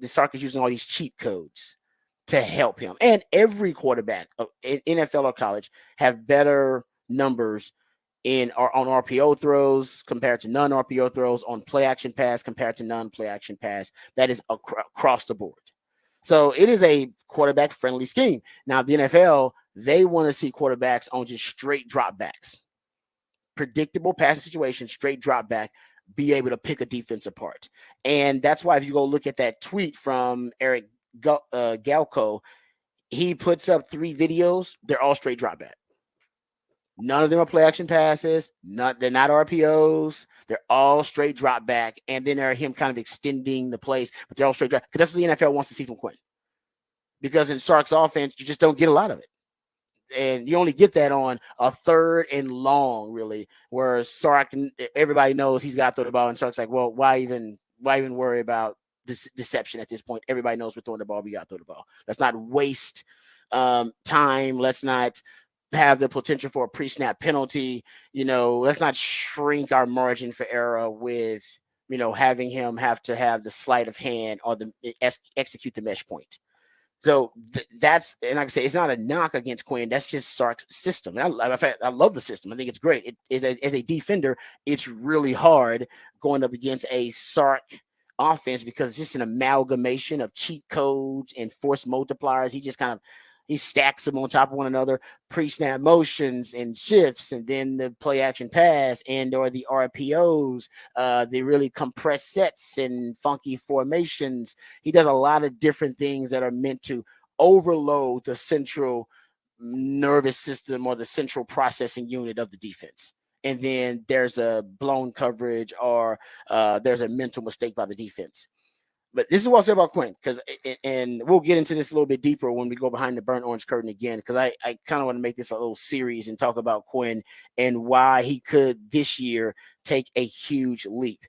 Sark is using all these cheat codes to help him. And every quarterback in NFL or college have better numbers on RPO throws compared to non-RPO throws, on play action pass compared to non-play action pass. That is across the board. So it is a quarterback friendly scheme. Now the NFL, they want to see quarterbacks on just straight dropbacks. Predictable passing situation, straight drop back, be able to pick a defense apart. And that's why if you go look at that tweet from Eric Galco, he puts up 3 videos. They're all straight drop back. None of them are play action passes. They're not RPOs. They're all straight drop back. And then they're him kind of extending the plays, but they're all straight drop. Because that's what the NFL wants to see from Quinn. Because in Sark's offense, you just don't get a lot of it. And you only get that on a 3rd and long, really, where Sark, everybody knows he's got to throw the ball, and Sark's like, well, why even worry about this deception at this point? Everybody knows we're throwing the ball. We got to throw the ball. Let's not waste time. Let's not have the potential for a pre-snap penalty. Let's not shrink our margin for error with, having him have to have the sleight of hand or execute the mesh point. So that's, and like I say, it's not a knock against Quinn. That's just Sark's system. And I love the system. I think it's great. As a defender, it's really hard going up against a Sark offense because it's just an amalgamation of cheat codes and force multipliers. He stacks them on top of one another, pre-snap motions and shifts, and then the play action pass and or the RPOs, the really compressed sets and funky formations. He does a lot of different things that are meant to overload the central nervous system or the central processing unit of the defense. And then there's a blown coverage or there's a mental mistake by the defense. But this is what I'll say about Quinn, and we'll get into this a little bit deeper when we go behind the burnt orange curtain again, because I kind of want to make this a little series and talk about Quinn and why he could this year take a huge leap.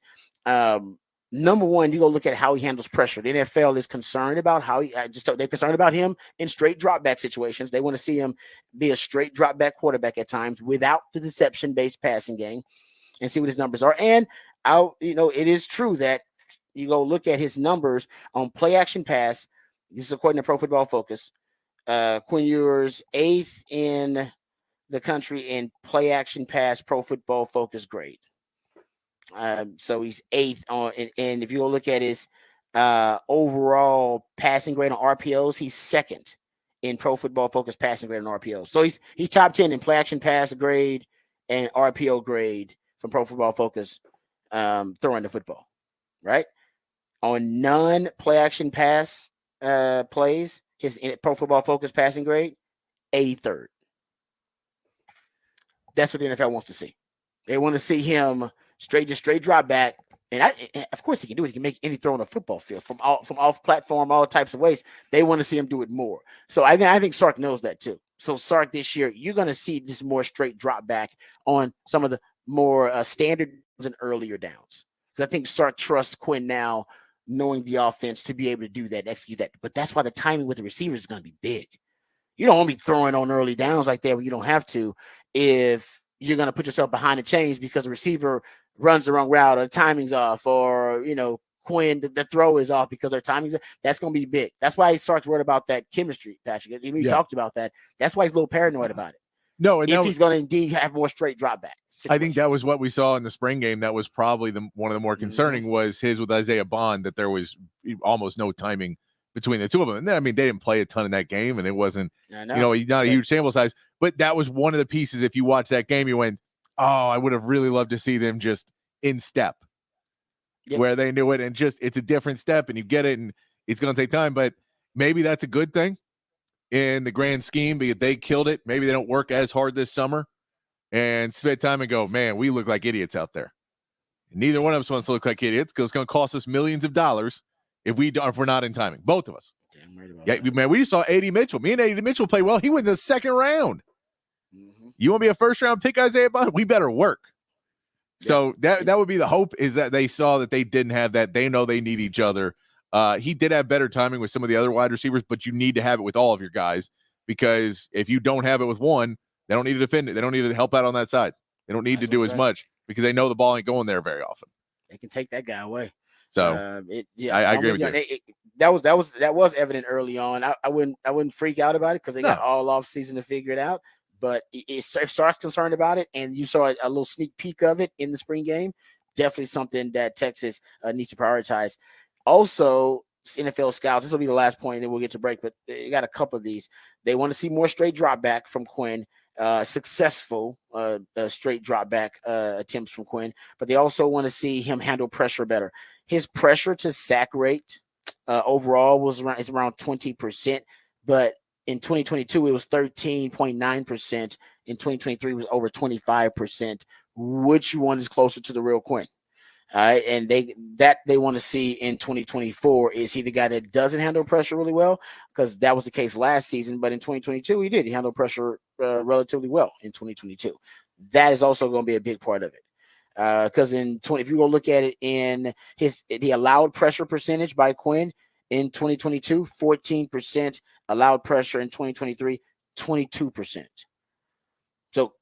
Number one, you go look at how he handles pressure. The NFL is concerned about they're concerned about him in straight drop back situations. They want to see him be a straight drop back quarterback at times without the deception-based passing game and see what his numbers are. And it is true that you go look at his numbers on play action pass. This is according to Pro Football Focus. Quinn Ewers 8th in the country in play action pass Pro Football Focus grade. So he's 8th on, and if you go look at his overall passing grade on RPOs, he's 2nd in Pro Football Focus passing grade on RPOs. So he's top 10 in play action pass grade and RPO grade from Pro Football Focus throwing the football, right? On non-play action pass plays, his Pro Football Focus passing grade, 83rd. That's what the NFL wants to see. They want to see him straight drop back. And of course he can do it. He can make any throw on a football field from off platform, all types of ways. They want to see him do it more. So I think Sark knows that too. So Sark this year, you're going to see this more straight drop back on some of the more standard and earlier downs. Because I think Sark trusts Quinn now, knowing the offense to be able to do that, execute that. But that's why the timing with the receivers is going to be big. You don't want to be throwing on early downs like that when you don't have to. If you're going to put yourself behind the chains because the receiver runs the wrong route or the timing's off, or Quinn, the throw is off because their timing's off, that's going to be big. That's why he starts worried about that chemistry, Patrick. We talked about that. That's why he's a little paranoid about it.
No, and
if he's going to indeed have more straight drop back situations.
I think that was what we saw in the spring game. That was probably one of the more concerning was his with Isaiah Bond, that there was almost no timing between the two of them. And then, I mean, they didn't play a ton in that game, and it wasn't, not a huge sample size. But that was one of the pieces. If you watch that game, you went, oh, I would have really loved to see them just in step where they knew it. And just, it's a different step, and you get it, and it's going to take time. But maybe that's a good thing in the grand scheme, because they killed it. Maybe they don't work as hard this summer and spend time and go, man, we look like idiots out there. Neither one of us wants to look like idiots because it's going to cost us millions of dollars if we're not in timing. Both of us.
Damn right about that.
Man, we saw A.D. Mitchell. Me and A.D. Mitchell play well. He went in the second round. Mm-hmm. You want to be a first round pick, Isaiah Bond? We better work. Yeah. So that would be the hope, is that they saw that they didn't have that. They know they need each other. He did have better timing with some of the other wide receivers, but you need to have it with all of your guys, because if you don't have it with one, they don't need to defend it. They don't need to help out on that side. They don't need to do as much, because they know the ball ain't going there very often.
They can take that guy away.
So I agree with you.
That was evident early on. I wouldn't freak out about it, because they got all off season to figure it out. But if Sark's concerned about it, and you saw a little sneak peek of it in the spring game, definitely something that Texas needs to prioritize. Also, NFL scouts, this will be the last point, and then we'll get to break, but you got a couple of these. They want to see more straight drop back from Quinn, successful straight drop back attempts from Quinn, but they also want to see him handle pressure better. His pressure to sack rate overall is around 20%, but in 2022 it was 13.9%. In 2023 it was over 25%. Which one is closer to the real Quinn? All right, and they want to see in 2024, is he the guy that doesn't handle pressure really well? Because that was the case last season, but in 2022 he did. He handled pressure relatively well in 2022. That is also going to be a big part of it. Because if you go look at it in the allowed pressure percentage by Quinn in 2022, 14% allowed pressure. In 2023, 22%. So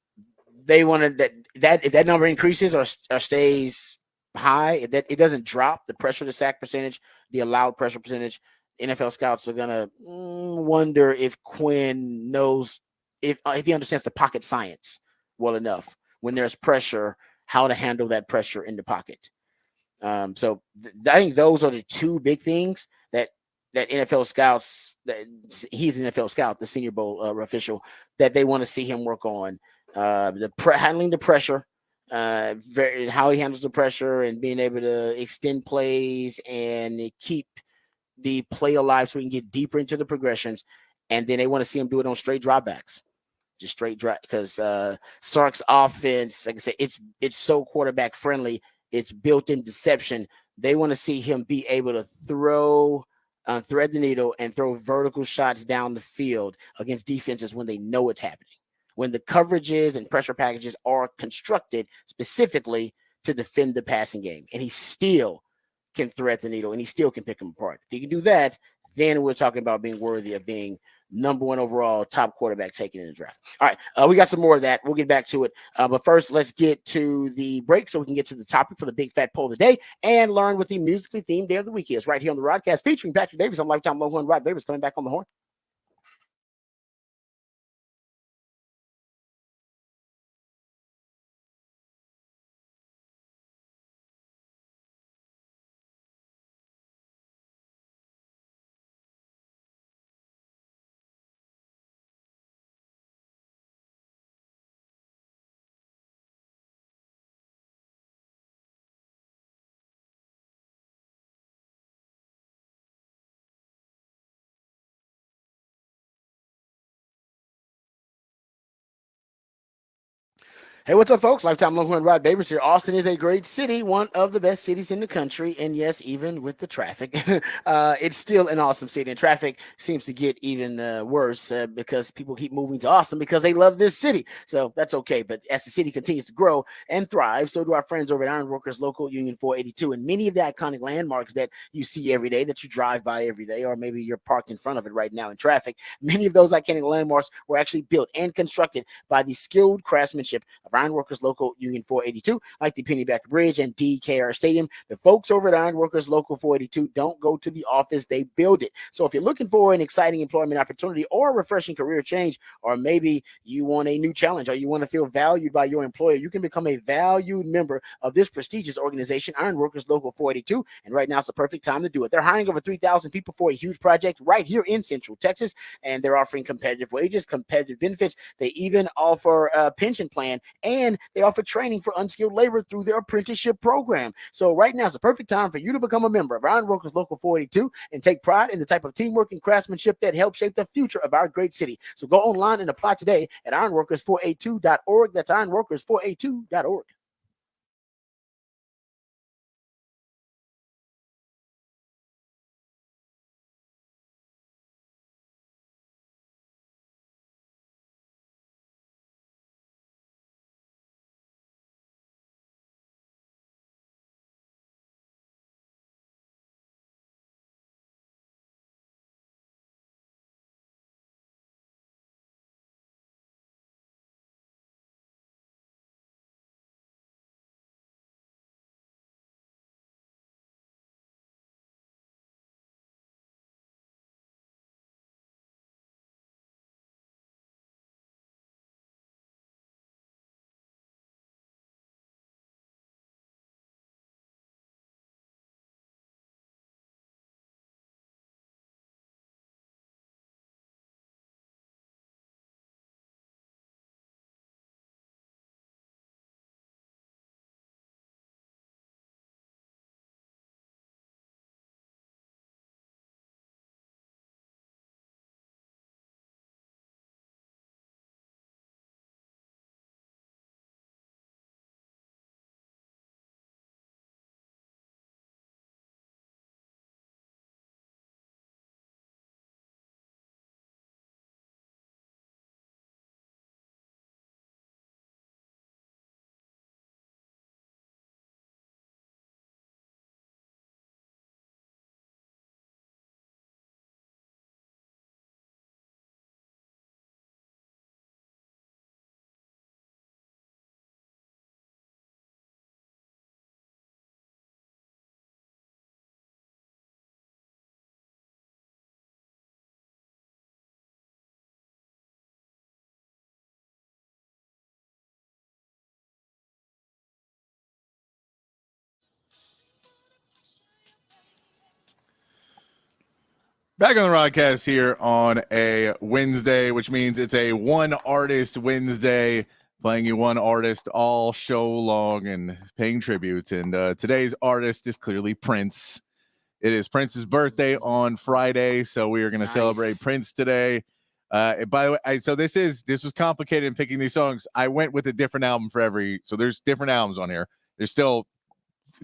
they wanted that if that number increases or stays high, if that it doesn't drop, the pressure to sack percentage, the allowed pressure percentage, NFL scouts are gonna wonder if Quinn knows, if he understands the pocket science well enough when there's pressure, how to handle that pressure in the pocket. So I think those are the two big things that NFL scouts, that he's an NFL scout, the Senior Bowl official, that they want to see him work on. Handling the pressure, how he handles the pressure, and being able to extend plays and keep the play alive so we can get deeper into the progressions. And then they want to see him do it on straight dropbacks, just straight drop, because Sark's offense, like I said, it's so quarterback friendly. It's built-in deception. They want to see him be able to throw, thread the needle, and throw vertical shots down the field against defenses when they know it's happening, when the coverages and pressure packages are constructed specifically to defend the passing game, and he still can thread the needle and he still can pick them apart. If he can do that, then we're talking about being worthy of being number one overall top quarterback taken in the draft. All right, we got some more of that. We'll get back to it. But first, let's get to the break so we can get to the topic for the big fat poll of the day and learn what the musically themed day of the week is right here on the Rodcast, featuring Patrick Davis on Lifetime Longhorn. Rod Davis coming back on the horn. Hey, what's up, folks? Lifetime Longhorn Rod Babers here. Austin is a great city, one of the best cities in the country. And yes, even with the traffic, it's still an awesome city. And traffic seems to get even worse because people keep moving to Austin because they love this city. So that's okay. But as the city continues to grow and thrive, so do our friends over at Ironworkers Local Union 482. And many of the iconic landmarks that you see every day, that you drive by every day, or maybe you're parked in front of it right now in traffic, many of those iconic landmarks were actually built and constructed by the skilled craftsmanship of Ironworkers Local Union 482, like the Pennybacker Bridge and DKR Stadium. The folks over at Ironworkers Local 482 don't go to the office, they build it. So if you're looking for an exciting employment opportunity or a refreshing career change, or maybe you want a new challenge or you want to feel valued by your employer, you can become a valued member of this prestigious organization, Ironworkers Local 482. And right now it's the perfect time to do it. They're hiring over 3,000 people for a huge project right here in Central Texas, and they're offering competitive wages, competitive benefits. They even offer a pension plan, and they offer training for unskilled labor through their apprenticeship program. So right now is the perfect time for you to become a member of Ironworkers Local 482 and take pride in the type of teamwork and craftsmanship that helps shape the future of our great city. So go online and apply today at ironworkers482.org. That's ironworkers482.org.
Back on the Rodcast here on a Wednesday, which means it's a one artist Wednesday, playing you one artist all show long and paying tribute. And today's artist is clearly Prince. It is Prince's birthday on Friday, so we are going to celebrate Prince today. By the way, so this was complicated in picking these songs. I went with a different album for so there's different albums on here. There's still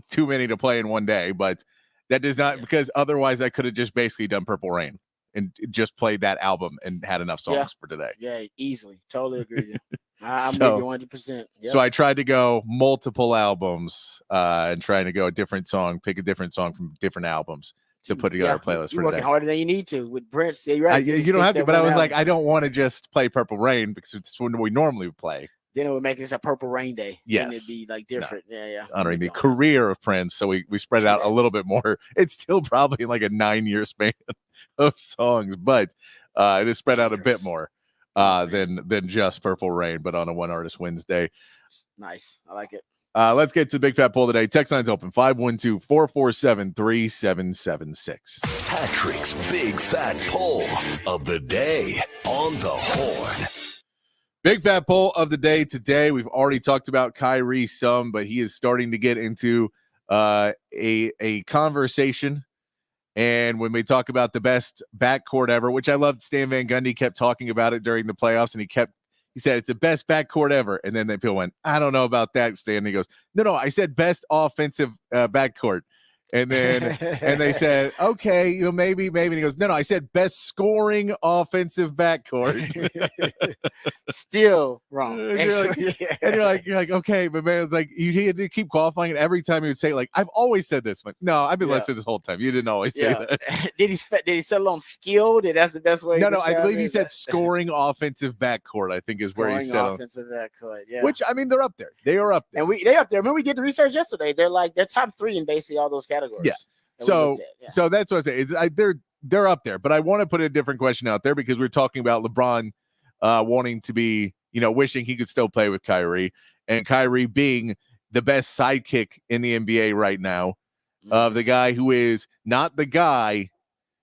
too many to play in one day, but that does not, because otherwise I could have just basically done Purple Rain and just played that album and had enough songs for today.
Yeah, easily. Totally agree with you. I'm with you 100%. Yep.
So I tried to go multiple albums and trying to go a different song, pick a different song from different albums to put together a playlist for
You're working harder than you need to with Prince. Yeah, you're right.
You don't have to, but I was like, I don't want to just play Purple Rain because it's when we normally play.
Then it would make this a Purple Rain Day.
Yes.
And it'd be like different. No. Yeah.
Honoring the career of Prince. So we spread it out a little bit more. It's still probably like a 9-year span of songs, but it is spread out a bit more than just Purple Rain, but on a one artist Wednesday.
Nice. I like it.
Let's get to the big fat poll today. Text line's open 512-447-3776.
Patrick's big fat poll of the day on the Horn.
Big fat poll of the day today. We've already talked about Kyrie some, but he is starting to get into a conversation. And when we talk about the best backcourt ever, which I loved, Stan Van Gundy kept talking about it during the playoffs, and he He said it's the best backcourt ever. And then people went, I don't know about that, Stan. And he goes, no, I said best offensive backcourt. And then and they said, okay, maybe. And he goes, no, I said best scoring offensive backcourt.
Still wrong.
And you're like, okay, but man, it's like you had to keep qualifying, and every time he would say, like, I've always said this. Like, no, I've been listening this whole time. You didn't always say that.
Did he settle on skill? That's the best way?
No, I believe he said scoring offensive backcourt, I think is where he said
offensive backcourt. Yeah.
Which, I mean, they're up there. They are up there.
And they up there. Remember, we did the research yesterday. They're top 3 in basically all those categories.
Yeah. So that's what I say. They're up there. But I want to put a different question out there because we're talking about LeBron wanting to be, wishing he could still play with Kyrie, and Kyrie being the best sidekick in the NBA right now, of the guy who is not the guy,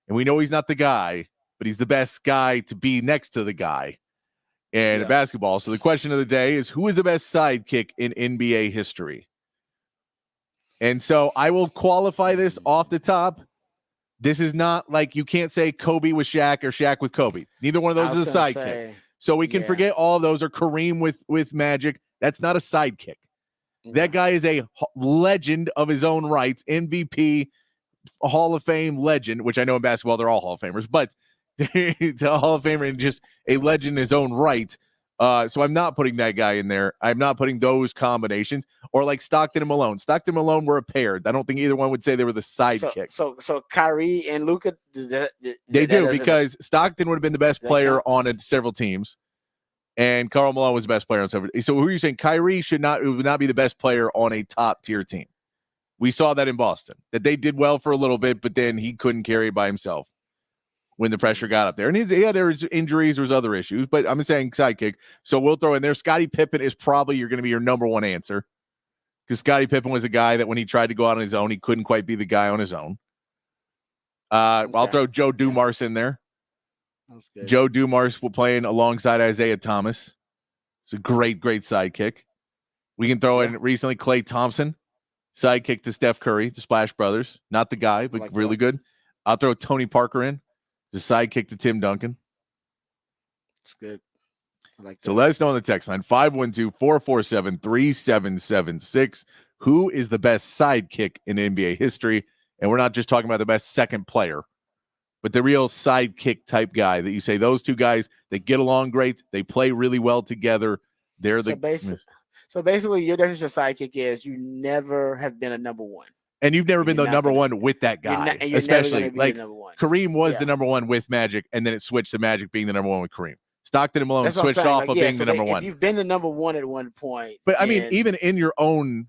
and we know he's not the guy, but he's the best guy to be next to the guy in basketball. So the question of the day is, who is the best sidekick in NBA history? And so I will qualify this off the top. This is not like, you can't say Kobe with Shaq or Shaq with Kobe. Neither one of those is a sidekick. So we can forget all of those, or Kareem with Magic. That's not a sidekick. That guy is a legend of his own rights, MVP, Hall of Fame legend, which I know in basketball they're all Hall of Famers, but it's a Hall of Famer and just a legend in his own right. So I'm not putting that guy in there. I'm not putting those combinations, or like Stockton and Malone. Stockton and Malone were a pair. I don't think either one would say they were the sidekick.
So Kyrie and Luka,
they do, because Stockton would have been the best player on several teams, and Karl Malone was the best player on several. So who are you saying? Kyrie would not be the best player on a top tier team. We saw that in Boston, that they did well for a little bit, but then he couldn't carry it by himself when the pressure got up there. And there was injuries, there was other issues, but I'm saying sidekick. So we'll throw in there. Scottie Pippen is probably going to be your number one answer, because Scottie Pippen was a guy that when he tried to go out on his own, he couldn't quite be the guy on his own. I'll throw Joe Dumars in there.
That's good.
Joe Dumars playing alongside Isaiah Thomas. It's a great sidekick. We can throw in recently Klay Thompson, sidekick to Steph Curry, the Splash Brothers. Not the guy, but really good. I'll throw Tony Parker in, the sidekick to Tim Duncan.
That's good. I like that.
So let us know on the text line, 512-447-3776. Who is the best sidekick in NBA history? And we're not just talking about the best second player, but the real sidekick type guy that you say, those two guys, they get along great. They play really well together. They're
so basically, your definition of sidekick is you never have been a number one.
And you've never been the number one with that guy, especially like Kareem was the number one with Magic, and then it switched to Magic being the number one with Kareem. Stockton and Malone switched off of being the number one.
You've been the number one at one point.
But I mean, even in your own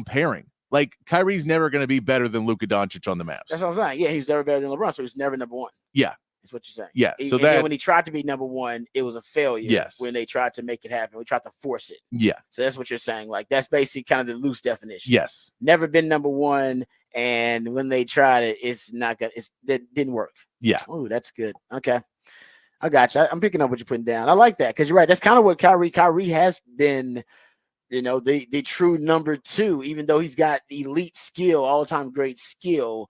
pairing, like Kyrie's never going to be better than Luka Doncic on the Mavs.
That's what I'm saying. Yeah, he's never better than LeBron, so he's never number one.
Yeah.
That's what you're saying.
Yeah. So
then when he tried to be number one, it was a failure.
Yes.
When they tried to make it happen, we tried to force it.
Yeah.
So that's what you're saying. Like, that's basically kind of the loose definition.
Yes.
Never been number one, and when they tried it, that didn't work.
Yeah.
Oh, that's good. Okay. I got you. I'm picking up what you're putting down. I like that, because you're right. That's kind of what Kyrie has been, the true number two, even though he's got elite skill, all-time great skill.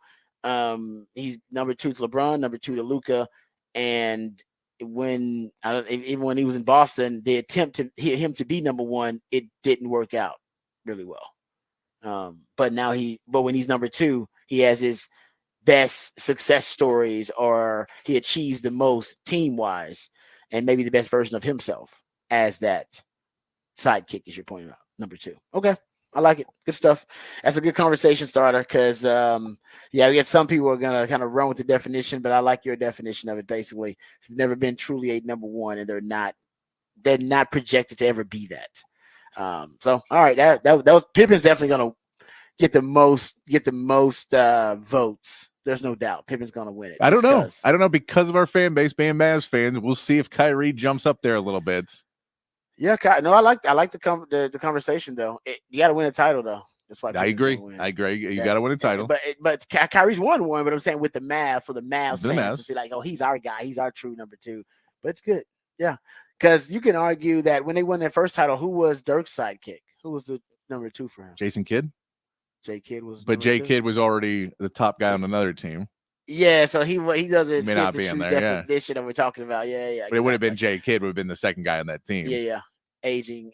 He's number two to LeBron, number two to Luka, and even when he was in Boston, the attempt to hit him to be number one, it didn't work out really well. But when he's number two, he has his best success stories, or he achieves the most team-wise, and maybe the best version of himself as that sidekick, as you're pointing out, number two. Okay. I like it. Good stuff. That's a good conversation starter, because, we got some people are going to kind of run with the definition, but I like your definition of it. Basically, you've never been truly a number one, and they're not projected to ever be that. So, all right, that was Pippen's definitely going to get the most votes. There's no doubt Pippen's going to win it.
I don't know because of our fan base being Mavs fans. We'll see if Kyrie jumps up there a little bit.
Yeah, no, I like the conversation though. You got to win a title though. That's why
I agree. You got to win a title.
But Kyrie's won one. But I'm saying with the Mavs, for the Mavs fans to be like, oh, he's our guy. He's our true number two. But it's good. Yeah, because you can argue that when they won their first title, who was Dirk's sidekick? Who was the number two for him?
Jason Kidd.
Jay Kidd was.
But Jay Kidd was already the top guy on another team.
Yeah, so he doesn't
may
fit
not
the
be in
true
there, yeah.
definition that we're talking about. Yeah.
But it would have
Exactly.
been Jay Kidd would have been the second guy on that team.
Yeah. Aging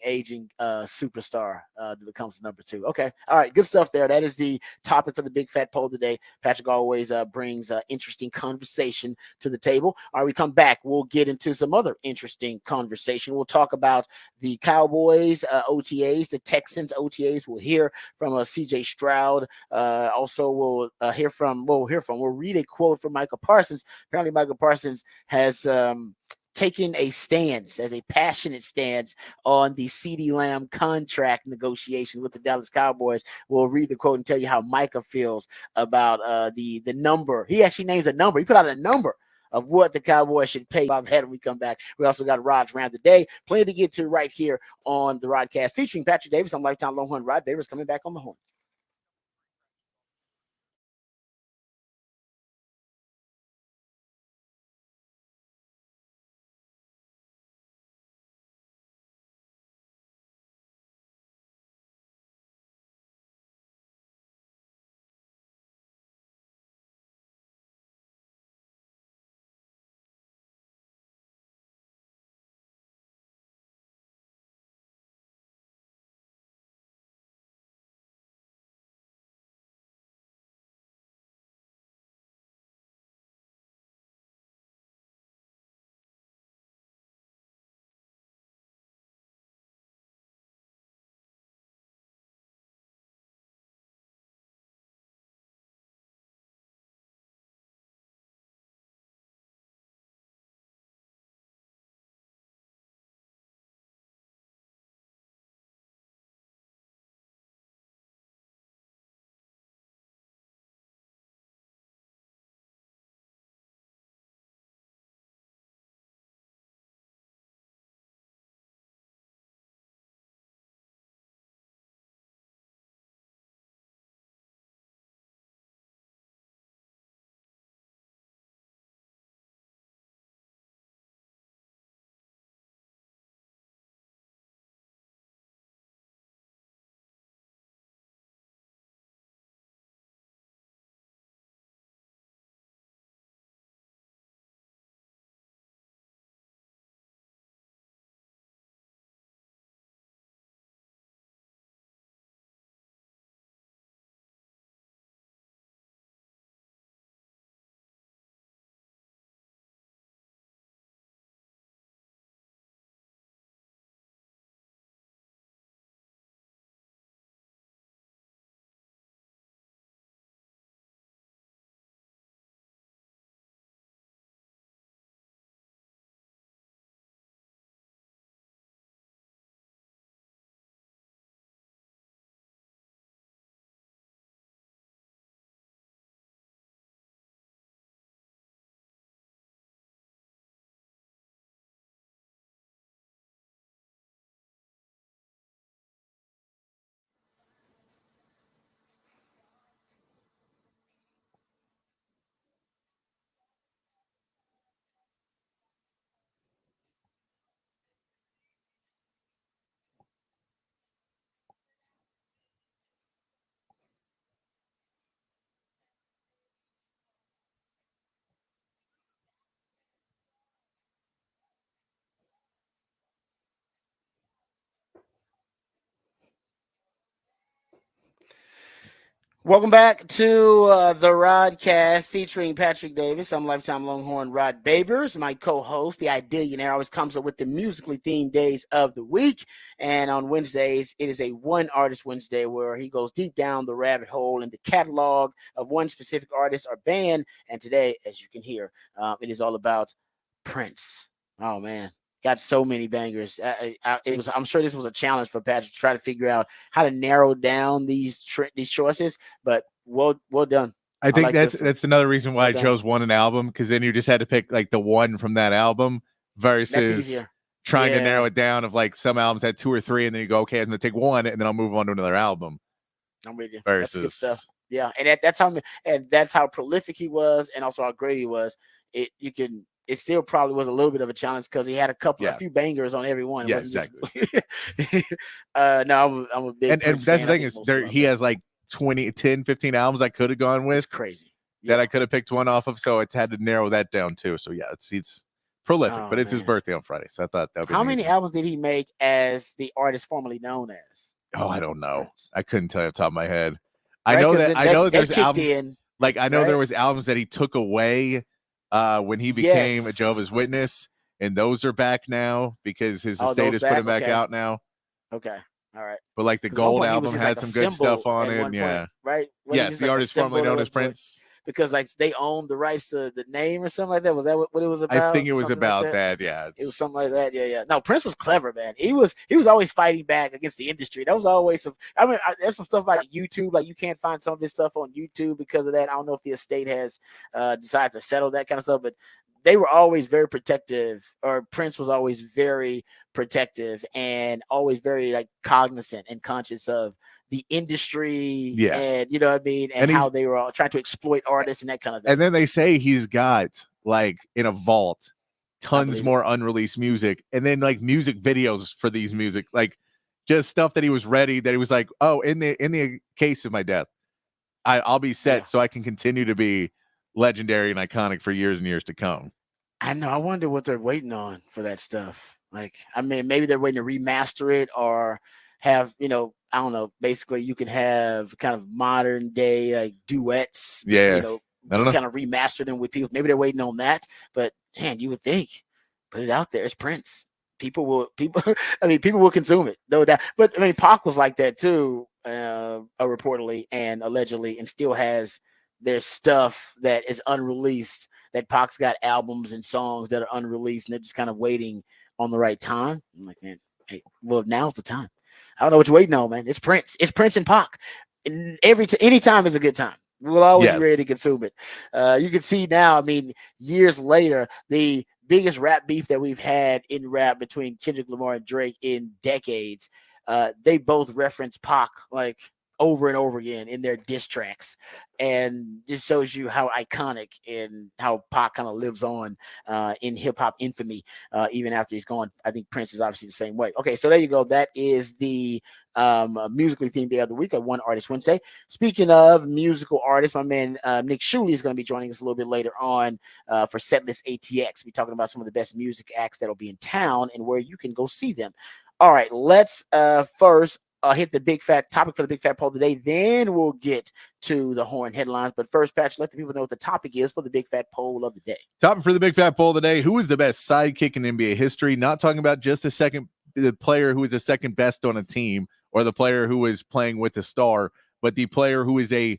superstar that becomes number 2. Okay. All right. Good stuff there. That is the topic for the big fat poll today. Patrick always brings interesting conversation to the table. All right. We come back. We'll get into some other interesting conversation. We'll talk about the Cowboys OTAs, the Texans OTAs. We'll hear from CJ Stroud. Also, we'll read a quote from Michael Parsons. Apparently, Michael Parsons has taking a stance, as a passionate stance on the CeeDee Lamb contract negotiation with the Dallas Cowboys. We'll read the quote and tell you how Micah feels about the number. He actually names a number. He put out a number of what the Cowboys should pay about that when we come back. We also got Rod's Round the Day. Plenty to get to right here on the Rodcast, featuring Patrick Davis. I'm lifetime Longhorn Rod Davis coming back on the horn. Welcome back to the Rodcast, featuring Patrick Davis. I'm lifetime Longhorn Rod Babers, my co-host. The Ideallionaire always comes up with the musically themed days of the week. And on Wednesdays, it is a One Artist Wednesday where he goes deep down the rabbit hole in the catalog of one specific artist or band. And today, as you can hear, it is all about Prince. Oh, man. Got so many bangers. I'm sure this was a challenge for Patrick to try to figure out how to narrow down these choices, but well done.
I think
like
that's another reason why I
done.
chose an album, because then you just had to pick like the one from that album versus trying to narrow it down of like some albums had 2 or 3, and then you go, okay, I'm gonna take one and then I'll move on to another album.
I'm with you.
Versus
that's good stuff. Yeah, and that's how prolific he was, and also how great he was. It still probably was a little bit of a challenge because he had a few bangers on every one.
Yeah, exactly.
No, I'm a big
and that's the thing is he has like 10, 15 albums I could have gone with.
It's crazy.
that I could have picked one off of, so it's had to narrow that down too. So yeah, it's prolific,
Oh,
but it's his
man.
birthday on Friday, so I thought that would be
How
amazing.
many albums did he make as the artist formerly known as?
Oh, I don't know.
Prince?
I couldn't tell you off the top of my head. I
Right,
know
'cause
that
then
I know that there's
kicked
albums
in,
like I know
right?
there was albums that he took away when he became a
Yes.
Jehovah's Witness, and those are back now because his
Oh,
estate
those
has put him
back?
back
Okay.
out now.
Okay. All right.
But like the
'Cause at one
Gold
point he was
album
just
had
like a
some good stuff
symbol
on
at
it.
one
Yeah.
point, right? Wasn't he
Yes,
just
the
like a
artist formerly
symbol at
known
one
as
point?
Prince.
Because like they owned the rights to the name or something like that. Was that what it was
I
about?
think it was
Something like
about that. Yeah.
It was
It's,
something like that. Yeah, yeah. No, Prince was clever, man. He was always fighting back against the industry. That was always some. I mean, there's some stuff about YouTube. Like you can't find some of this stuff on YouTube because of that. I don't know if the estate has decided to settle that kind of stuff, but they were always very protective, or Prince was always very protective and always very like cognizant and conscious of the industry,
Yeah.
and you know what I mean, and
And
how they were all trying to exploit artists and that kind of thing.
and then they say he's got like in a vault tons
believe it.
more unreleased music, and then like music videos for these music, like just stuff that he was ready, that he was like, oh, in the case of my death, I'll be set
Yeah.
so I can continue to be legendary and iconic for years and years to come.
I know. I wonder what they're waiting on for that stuff. Like, I mean, maybe they're waiting to remaster it or have, I don't know. Basically, you can have kind of modern day like duets.
Yeah. I don't know.
Kind of remaster them with people. Maybe they're waiting on that. But man, you would think, put it out there. It's Prince. People will consume it, no doubt. But I mean, Pac was like that too, reportedly and allegedly, and still has their stuff that is unreleased. That Pac's got albums and songs that are unreleased, and they're just kind of waiting on the right time. I'm like, man, hey, well, now's the time. I don't know what you're waiting on, man. It's Prince. It's Prince and Pac. And any time is a good time. We'll always be ready to consume it. You can see now, I mean, years later, the biggest rap beef that we've had in rap between Kendrick Lamar and Drake in decades, they both reference Pac like over and over again in their diss tracks, and it shows you how iconic and how Pac kind of lives on in hip hop infamy even after he's gone. I think Prince is obviously the same way. Okay, so there you go. That is the musically themed day of the week, a One Artist Wednesday. Speaking of musical artists, my man Nick Shuley is going to be joining us a little bit later on for Setlist ATX. We're talking about some of the best music acts that'll be in town and where you can go see them. All right, let's first hit the big fat topic for the big fat poll today. Then we'll get to the Horn headlines. But first, Patch, let the people know what the topic is for the big fat poll of the day.
Topic for the big fat poll of the day: who is the best sidekick in NBA history? Not talking about just the player who is the second best on a team or the player who is playing with a star, but the player who is a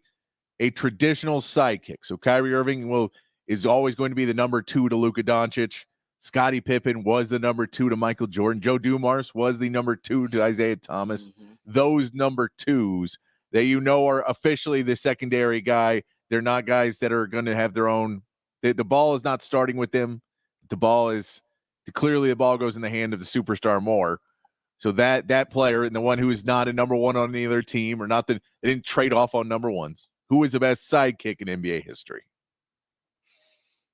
traditional sidekick. So Kyrie Irving is always going to be the number 2 to Luka Doncic. Scottie Pippen was the number 2 to Michael Jordan. Joe Dumars was the number 2 to Isaiah Thomas.
Mm-hmm.
Those number 2s that are officially the secondary guy. They're not guys that are going to have their own. The ball is not starting with them. The ball goes in the hand of the superstar more. So that player and the one who is not a number 1 on any other team, or they didn't trade off on number 1s. Who is the best sidekick in NBA history?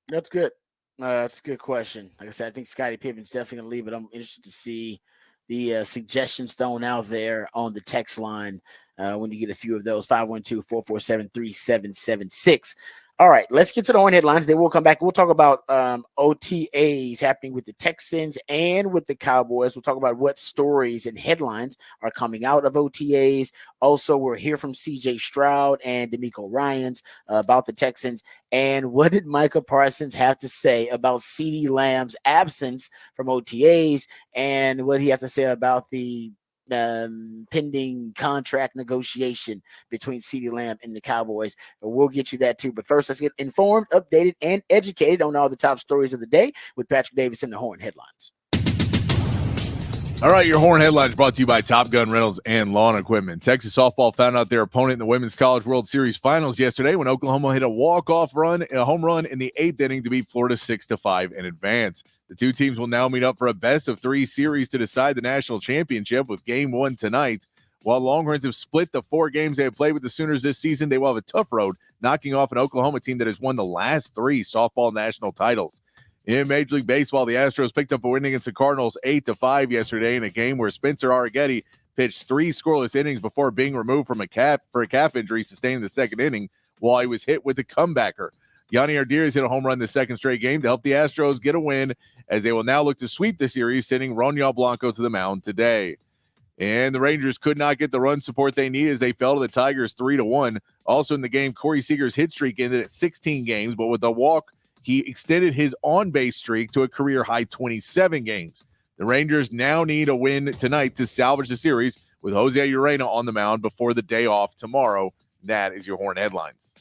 That's good. That's a good question. Like I said, I think Scottie Pippen's definitely going to leave it. I'm interested to see the suggestions thrown out there on the text line when you get a few of those. 512-447-3776. All right, let's get to the Horn headlines. Then we'll come back. We'll talk about OTAs happening with the Texans and with the Cowboys. We'll talk about what stories and headlines are coming out of OTAs. Also, we'll hear from CJ Stroud and DeMeco Ryans about the Texans. And what did Micah Parsons have to say about CeeDee Lamb's absence from OTAs, and what he has to say about the pending contract negotiation between CeeDee Lamb and the Cowboys? We'll get you that too. But first, let's get informed, updated, and educated on all the top stories of the day with Patrick Davis and the Horn headlines.
All right, your Horn headlines brought to you by Top Gun Rentals and Lawn Equipment. Texas softball found out their opponent in the Women's College World Series Finals yesterday when Oklahoma hit a walk-off home run in the 8th inning to beat Florida 6-5 in advance. The two teams will now meet up for a best-of-3 series to decide the national championship, with Game 1 tonight. While Longhorns have split the 4 games they have played with the Sooners this season, they will have a tough road, knocking off an Oklahoma team that has won the last 3 softball national titles. In Major League Baseball, the Astros picked up a win against the Cardinals 8-5 yesterday in a game where Spencer Arrighetti pitched 3 scoreless innings before being removed from for a calf injury sustained in the 2nd inning. while he was hit with the comebacker. Yanni Ardires hit a home run the second straight game to help the Astros get a win, as they will now look to sweep the series, sending Ronald Blanco to the mound today. And the Rangers could not get the run support they need as they fell to the Tigers 3-1. Also in the game, Corey Seager's hit streak ended at 16 games, but with a walk, he extended his on-base streak to a career-high 27 games. The Rangers now need a win tonight to salvage the series with Jose Urena on the mound before the day off tomorrow. That is your Horn headlines.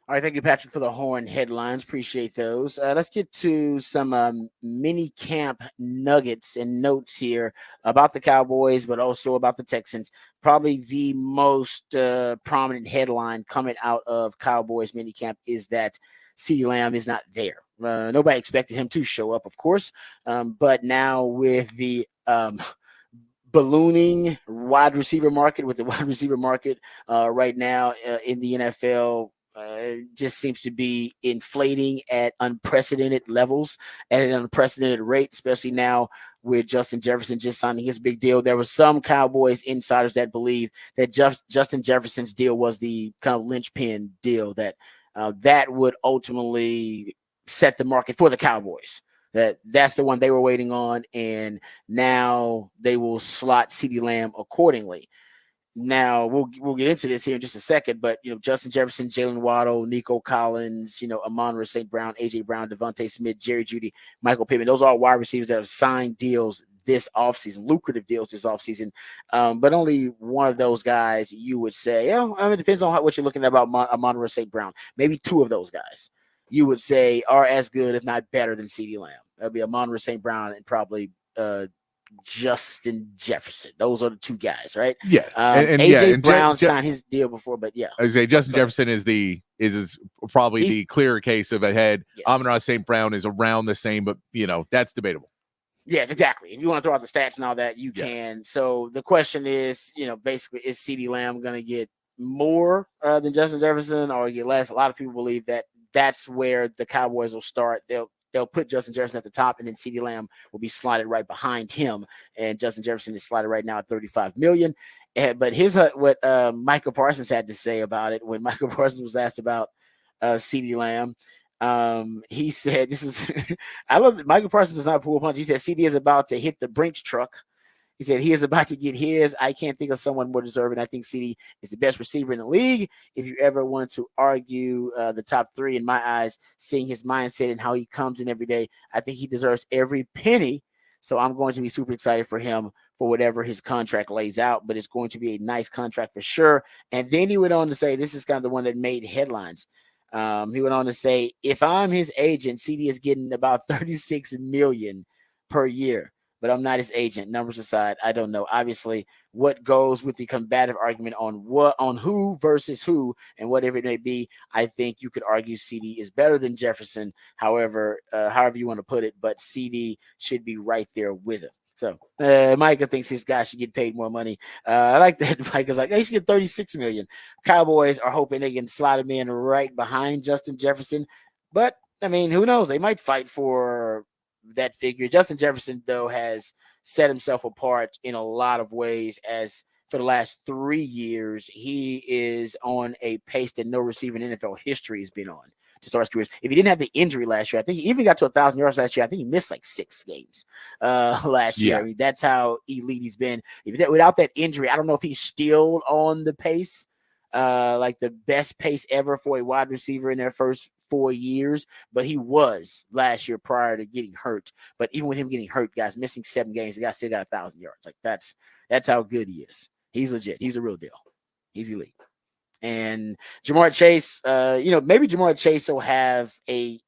All right, thank you, Patrick, for the Horn headlines. Appreciate those. Let's get to some mini camp nuggets and notes here about the Cowboys, but also about the Texans. Probably the most prominent headline coming out of Cowboys mini camp is that CeeDee Lamb is not there. Nobody expected him to show up, of course, but now with the ballooning wide receiver market, right now in the NFL, just seems to be inflating at unprecedented levels, at an unprecedented rate, especially now with Justin Jefferson just signing his big deal. There were some Cowboys insiders that believe that Justin Jefferson's deal was the kind of linchpin deal that would ultimately set the market for the Cowboys. That's the one they were waiting on, and now they will slot CeeDee Lamb accordingly. Now we'll get into this here in just a second, but Justin Jefferson, Jalen Waddle, Nico Collins, Amon-Ra St. Brown, AJ Brown, Devontae Smith, Jerry Jeudy, Michael Pittman. Those are all wide receivers that have signed deals this offseason, lucrative deals this offseason. But only one of those guys you would say, it depends on what you're looking at about Amon-Ra St. Brown. Maybe two of those guys you would say are as good, if not better, than CeeDee Lamb. That'd be Amon-Ra St. Brown and probably Justin Jefferson. Those are the two guys, right?
Yeah.
AJ Brown signed his deal before, but yeah.
I would say Justin Jefferson is probably the clearer case of ahead. Yes. Amon-Ra St. Brown is around the same, but that's debatable.
Yes, exactly. If you want to throw out the stats and all that, you can. So the question is, basically, is CeeDee Lamb going to get more than Justin Jefferson or get less? A lot of people believe that that's where the Cowboys will start. They'll put Justin Jefferson at the top, and then CeeDee Lamb will be slotted right behind him. And Justin Jefferson is slotted right now at $35 million. But here's what Michael Parsons had to say about it when Michael Parsons was asked about CeeDee Lamb. He said, "This is I love that Michael Parsons does not pull a punch." He said, "CD is about to hit the Brinks truck." He said he is about to get his. I can't think of someone more deserving. I think CD is the best receiver in the league. If you ever want to argue the top three, in my eyes, seeing his mindset and how he comes in every day, I think he deserves every penny. So I'm going to be super excited for him for whatever his contract lays out, but it's going to be a nice contract for sure. And then he went on to say, this is kind of the one that made headlines. He went on to say, if I'm his agent, CD is getting about $36 million per year. But I'm not his agent. Numbers aside, I don't know. Obviously, what goes with the combative argument on who versus who and whatever it may be, I think you could argue CD is better than Jefferson. However you want to put it, but CD should be right there with him. So Micah thinks his guy should get paid more money. I like that. Micah's like, he should get $36 million. Cowboys are hoping they can slot him in right behind Justin Jefferson. But I mean, who knows? They might fight for that figure. Justin Jefferson, though, has set himself apart in a lot of ways, as for the last 3 years, he is on a pace that no receiver in NFL history has been on to start his career. If he didn't have the injury last year, I think he even got to 1,000 yards last year. I think he missed like 6 games last year. I mean, that's how elite he's been. Without that injury, I don't know if he's still on the pace, like the best pace ever for a wide receiver in their first 4 years, but he was last year prior to getting hurt. But even with him getting hurt, guys, missing 7 games, the guy still got 1,000 yards. Like that's how good he is. He's legit. He's the real deal. He's elite. And Jamar Chase, maybe Jamar Chase will have a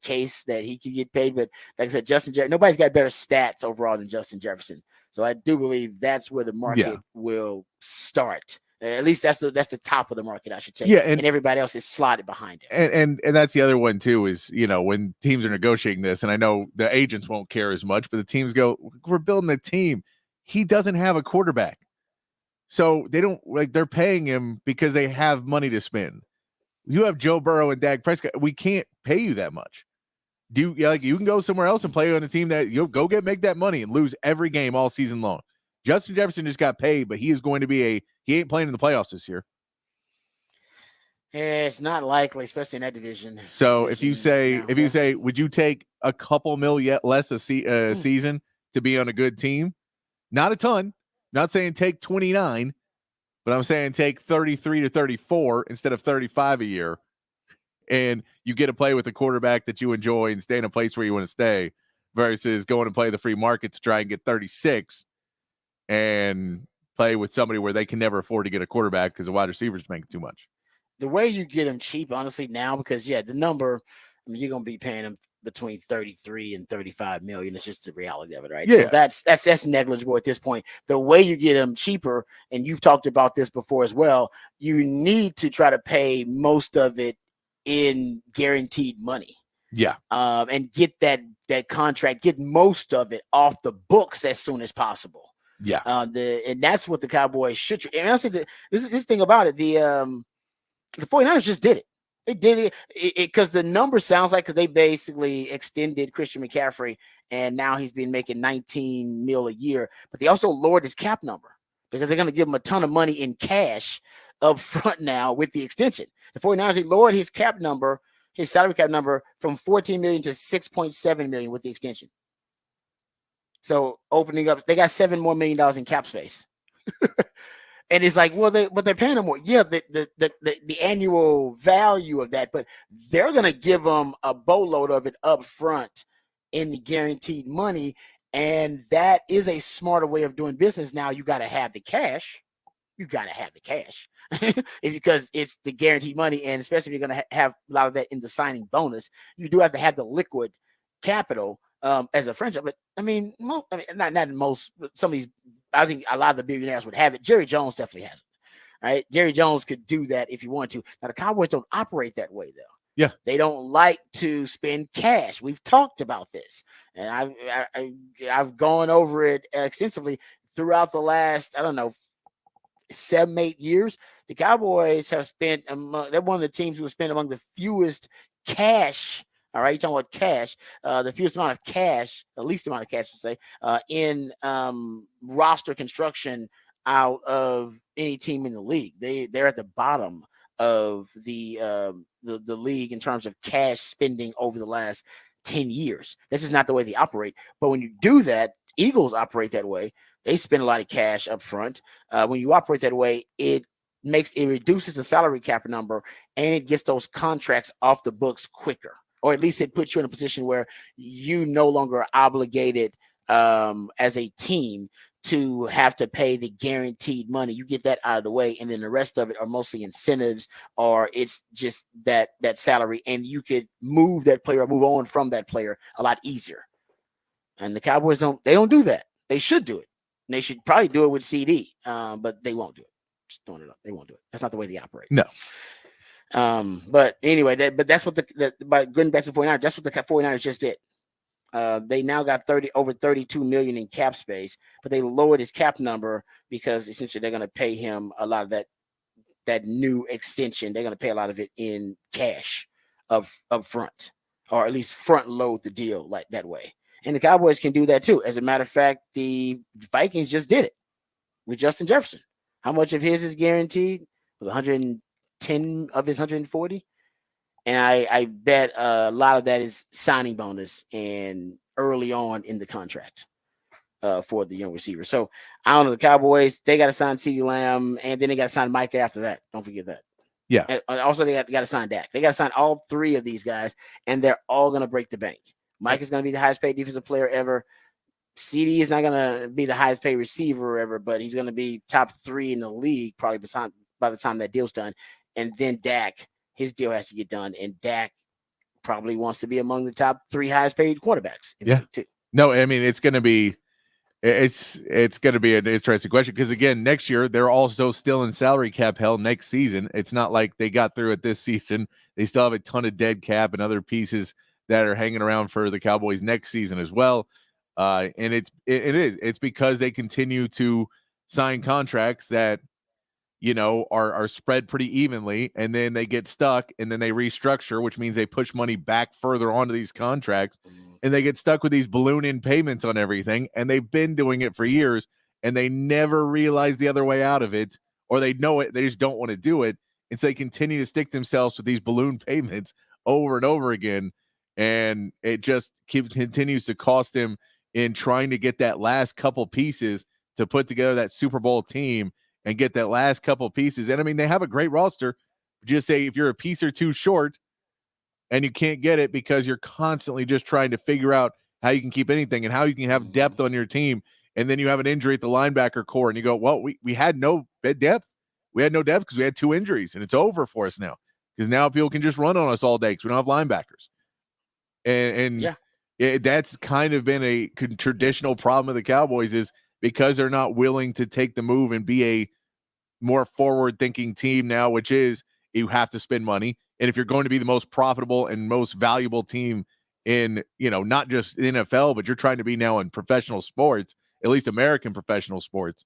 case that he could get paid. But like I said, Justin Jefferson, nobody's got better stats overall than Justin Jefferson. So I do believe that's where the market will start. At least that's the top of the market, I should say. Yeah, and everybody else is slotted behind it.
And that's the other one too, is when teams are negotiating this, and I know the agents won't care as much, but the teams go, we're building a team. He doesn't have a quarterback. So they don't they're paying him because they have money to spend. You have Joe Burrow and Dak Prescott. We can't pay you that much. You can go somewhere else and play on a team that you'll make that money and lose every game all season long. Justin Jefferson just got paid, but he is going to be he ain't playing in the playoffs this year.
It's not likely, especially in that division.
So if you say,
Yeah.
would you take a couple mil yet less a season to be on a good team? Not a ton. Not saying take 29, but I'm saying take 33 to 34 instead of 35 a year. And you get to play with a quarterback that you enjoy and stay in a place where you want to stay versus going to play the free market to try and get 36 and play with somebody where they can never afford to get a quarterback because the wide receivers make too much.
The way you get him cheap, honestly, now, because the number, I mean, you're gonna be paying him between 33 and 35 million. It's just the reality of it, right?
Yeah.
So that's negligible at this point. The way you get him cheaper, and you've talked about this before as well, you need to try to pay most of it in guaranteed money.
Yeah.
And get that contract, get most of it off the books as soon as possible.
Yeah.
And that's what the Cowboys should. And honestly, this thing about it, the 49ers just did it. They did it because the number sounds like, because they basically extended Christian McCaffrey and now he's been making 19 mil a year, but they also lowered his cap number because they're going to give him a ton of money in cash up front now with the extension. The 49ers, they lowered his cap number, his salary cap number, from 14 million to 6.7 million with the extension. So opening up, they got $7 more million in cap space. And it's like, well, they're paying them more. Yeah, the annual value of that, but they're gonna give them a boatload of it up front in the guaranteed money, and that is a smarter way of doing business. Now you got to have the cash. You got to have the cash because it's the guaranteed money, and especially if you're gonna have a lot of that in the signing bonus, you do have to have the liquid capital as a franchise. But I mean, not most. Some of these. I think a lot of the billionaires would have it. Jerry Jones definitely has it, right? Jerry Jones could do that if he wanted to. Now, the Cowboys don't operate that way, though.
Yeah.
They don't like to spend cash. We've talked about this, and I've gone over it extensively throughout the last, 7-8 years. The Cowboys have spent, they're one of the teams who have spent among the fewest cash. All right, you're talking about cash, the fewest amount of cash, the least amount of cash to say, in roster construction out of any team in the league. They're at the bottom of the league in terms of cash spending over the last 10 years. That's just not the way they operate. But when you do that, Eagles operate that way. They spend a lot of cash up front. When you operate that way, it reduces the salary cap number and it gets those contracts off the books quicker. Or at least it puts you in a position where you no longer are obligated as a team to have to pay the guaranteed money. You get that out of the way, and then the rest of it are mostly incentives, or it's just that salary, and you could move that player or move on from that player a lot easier. And the Cowboys don't do that. They should do it. And they should probably do it with CD, but they won't do it. Just throwing it up. They won't do it. That's not the way they operate.
No.
But anyway, that's what by going back to the 49ers, that's what the 49ers just did. They now got over 32 million in cap space, but they lowered his cap number because essentially they're going to pay him a lot of that new extension. They're going to pay a lot of it in cash up front, or at least front load the deal like that way. And the Cowboys can do that too. As a matter of fact, the Vikings just did it with Justin Jefferson. How much of his is guaranteed? It was 110 of his 140. And I bet a lot of that is signing bonus and early on in the contract for the young receiver. So I don't know, the Cowboys, they got to sign CeeDee Lamb, and then they got to sign Micah after that. Don't forget that.
Yeah.
And also, they got to sign Dak. They got to sign all three of these guys, and they're all going to break the bank. Micah's going to be the highest paid defensive player ever. CD is not going to be the highest paid receiver ever, but he's going to be top 3 in the league probably by the time that deal's done. And then Dak, his deal has to get done, and Dak probably wants to be among the top 3 highest paid quarterbacks in the league too.
No, I mean, it's going to be an interesting question because, again, next year they're also still in salary cap hell next season. It's not like they got through it this season. They still have a ton of dead cap and other pieces that are hanging around for the Cowboys next season as well. And it's because they continue to sign contracts that, you know, are spread pretty evenly, and then they get stuck, and then they restructure, which means they push money back further onto these contracts, and they get stuck with these balloon-in payments on everything, and they've been doing it for years, and they never realize the other way out of it, or they know it, they just don't want to do it, And so they continue to stick themselves with these balloon payments over and over again. And it just continues to cost them in trying to get that last couple pieces to put together that Super Bowl team and get that last couple pieces. And I mean, they have a great roster. Just say if you're a piece or two short and you can't get it because you're constantly just trying to figure out how you can keep anything and how you can have depth on your team. And then you have an injury at the linebacker core and you go, well, we had no depth. We had no depth because we had 2 injuries and it's over for us now because now people can just run on us all day because we don't have linebackers. And that's kind of been a traditional problem of the Cowboys is because they're not willing to take the move and be a more forward-thinking team now, which is you have to spend money. And if you're going to be the most profitable and most valuable team in, not just the NFL, but you're trying to be now in professional sports, at least American professional sports,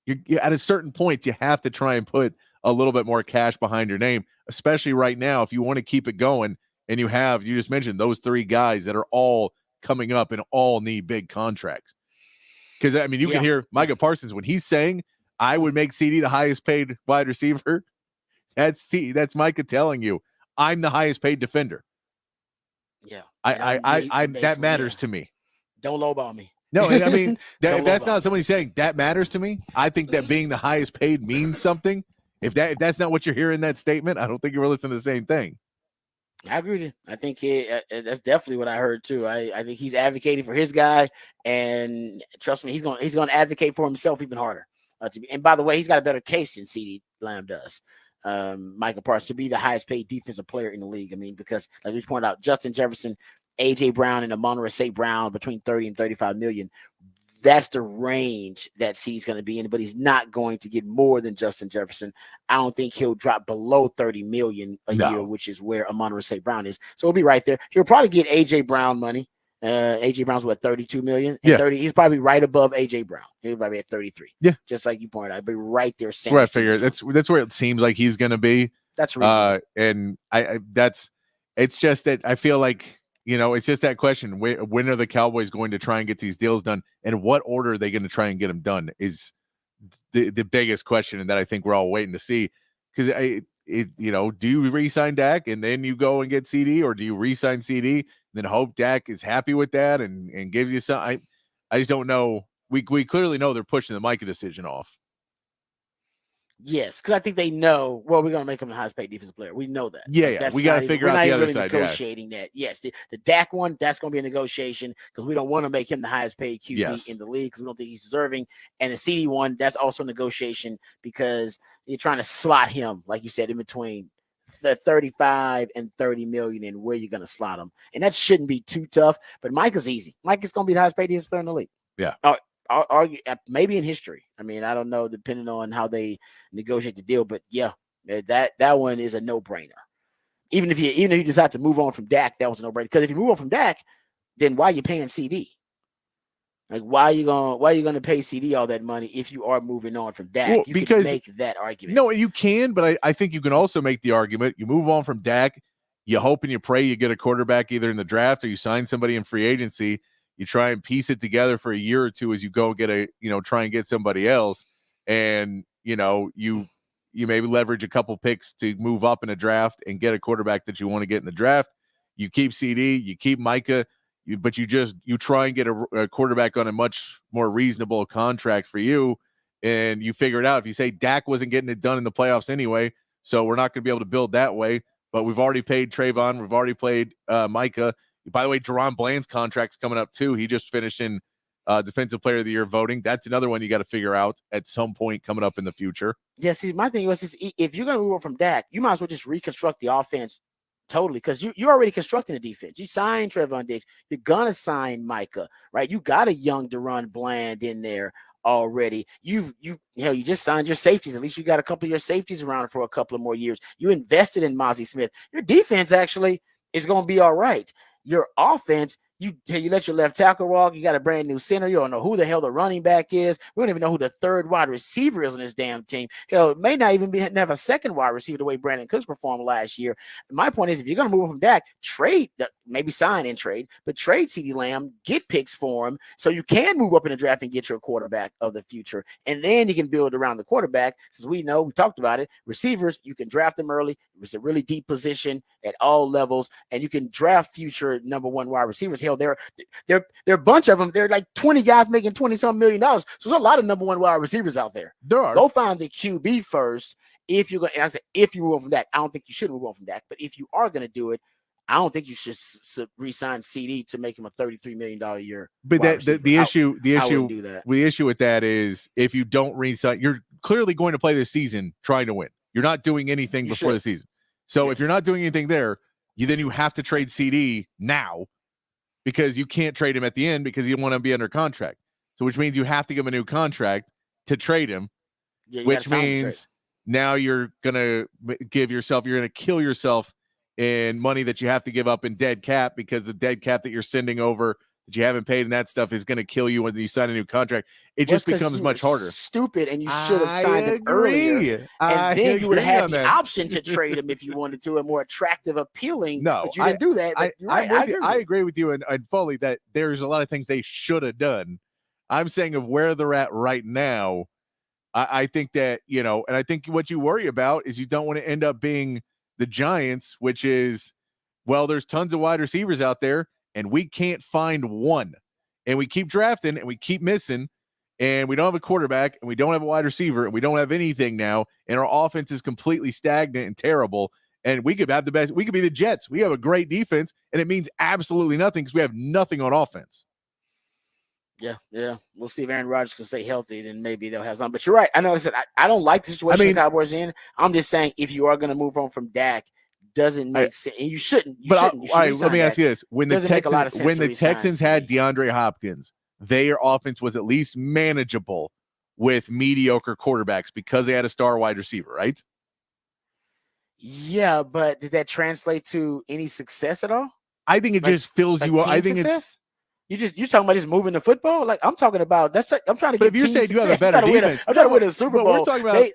you at a certain point, you have to try and put a little bit more cash behind your name, especially right now if you want to keep it going. And you just mentioned those 3 guys that are all coming up and all need big contracts. Because, I mean, you can hear Micah Parsons when he's saying, I would make CD the highest paid wide receiver. That's Micah telling you, I'm the highest paid defender.
Yeah.
That matters to me.
Don't lowball me.
No, I mean, that's not somebody saying that matters to me. I think that being the highest paid means something. If that's not what you're hearing in that statement, I don't think you were listening to the same thing.
I agree with you. I think that's definitely what I heard too. I think he's advocating for his guy, and trust me, he's going to advocate for himself even harder. And by the way, he's got a better case than CeeDee Lamb does. Michael Parsons to be the highest paid defensive player in the league. I mean, because like we pointed out, Justin Jefferson, AJ Brown, and Amon-Ra St. Brown between 30 and 35 million. That's the range that he's going to be in, but he's not going to get more than Justin Jefferson. I don't think he'll drop below 30 million a year, which is where Amon-Ra St. Brown is. So he'll be right there. He'll probably get AJ Brown money. AJ Brown's what, 32 million? And 30. He's probably right above AJ Brown. He'll probably at 33. Yeah, just like you pointed out, I'd be right there.
That's where I figured. That's where it seems like he's going to be.
That's reasonable.
And it's just that I feel like. It's just that question. When are the Cowboys going to try and get these deals done? And what order are they going to try and get them done is the biggest question. And that I think we're all waiting to see. Because, do you re-sign Dak and then you go and get CD? Or do you re-sign CD and then hope Dak is happy with that and gives you some? I just don't know. We clearly know they're pushing the Micah decision off.
Yes, because I think they know, well, we're going to make him the highest paid defensive player. We know that.
Yeah. We got to figure out the other side.
Negotiating that. Yes, the Dak one, that's going to be a negotiation because we don't want to make him the highest paid QB in the league because we don't think he's deserving. And the CD one, that's also a negotiation because you're trying to slot him, like you said, in between the 35 and 30 million and where you're going to slot him. And that shouldn't be too tough, but Micah's easy. Micah's going to be the highest paid defensive player in the league.
Yeah.
Argue maybe in history. I mean, I don't know, depending on how they negotiate the deal, but that one is a no-brainer. Even if you decide to move on from Dak, that was a no-brainer. Because if you move on from Dak, then why are you paying CD? Like, why are you gonna pay CD all that money if you are moving on from Dak?
Well,
you can make that argument.
No, you can, but I think you can also make the argument. You move on from Dak, you hope and you pray you get a quarterback either in the draft or you sign somebody in free agency. You try and piece it together for a year or two as you go get try and get somebody else. And, you maybe leverage a couple picks to move up in a draft and get a quarterback that you want to get in the draft. You keep CD, you keep Micah, but you try and get a quarterback on a much more reasonable contract for you. And you figure it out. If you say Dak wasn't getting it done in the playoffs anyway, so we're not going to be able to build that way, but we've already paid Trayvon. We've already played Micah. By the way, Deron Bland's contract's coming up too. He just finished in Defensive Player of the Year voting. That's another one you got to figure out at some point coming up in the future.
Yeah, see, my thing was if you're going to move on from Dak, you might as well just reconstruct the offense totally because you're already constructing the defense. You signed Trevon Diggs. You're going to sign Micah, right? You got a young Deron Bland in there already. You just signed your safeties. At least you got a couple of your safeties around for a couple of more years. You invested in Mozzie Smith. Your defense actually is going to be all right. Your offense, You let your left tackle walk. You got a brand new center. You don't know who the hell the running back is. We don't even know who the third wide receiver is on this damn team. Hell, it may not even have a second wide receiver the way Brandon Cooks performed last year. My point is, if you're going to move from Dak, trade, maybe sign and trade, but trade CeeDee Lamb, get picks for him so you can move up in the draft and get your quarterback of the future. And then you can build around the quarterback. Since we know, we talked about it, receivers, you can draft them early. It's a really deep position at all levels, and you can draft future number one wide receivers. Hell, there are a bunch of them. There are like 20 guys making $20-some million. So there's a lot of number one wide receivers out there.
There are.
Go find the QB first. If you're going to, if you move on from Dak, I don't think you should move on from Dak. But if you are going to do it, I don't think you should re-sign CD to make him a $33 million a year.
But the issue with that is if you don't re-sign, you're clearly going to play this season trying to win. You're not doing anything before the season. So if you're not doing anything there, you have to trade CD now because you can't trade him at the end because you want to be under contract. So which means you have to give him a new contract to trade him, which means now you're going to kill yourself in money that you have to give up in dead cap because the dead cap that you're sending over that you haven't paid and that stuff is going to kill you when you sign a new contract. It just becomes much harder.
Stupid, and you should have signed him earlier. And then you would have had the option to trade him if you wanted to, a more attractive, appealing.
No,
but you didn't do that.
I agree with you and fully that there's a lot of things they should have done. I'm saying of where they're at right now. I think that, and I think what you worry about is you don't want to end up being the Giants, which is, well, there's tons of wide receivers out there and we can't find one, and we keep drafting and we keep missing, and we don't have a quarterback and we don't have a wide receiver and we don't have anything now. And our offense is completely stagnant and terrible. And we could have the best. We could be the Jets. We have a great defense and it means absolutely nothing because we have nothing on offense.
Yeah. We'll see if Aaron Rodgers can stay healthy, then maybe they'll have something. But you're right. I know I don't like the situation the Cowboys in. I'm just saying if you are going to move on from Dak, doesn't make sense, and you shouldn't. All right,
let me ask you this: when the Texans had DeAndre Hopkins, their offense was at least manageable with mediocre quarterbacks because they had a star wide receiver, right?
Yeah, but did that translate to any success at all?
I think it just fills you up. I think
success? You're talking about just moving the football. Like I'm talking about I'm trying to.
But if you're saying you have a better defense,
I'm trying to win a Super Bowl.
We're talking about.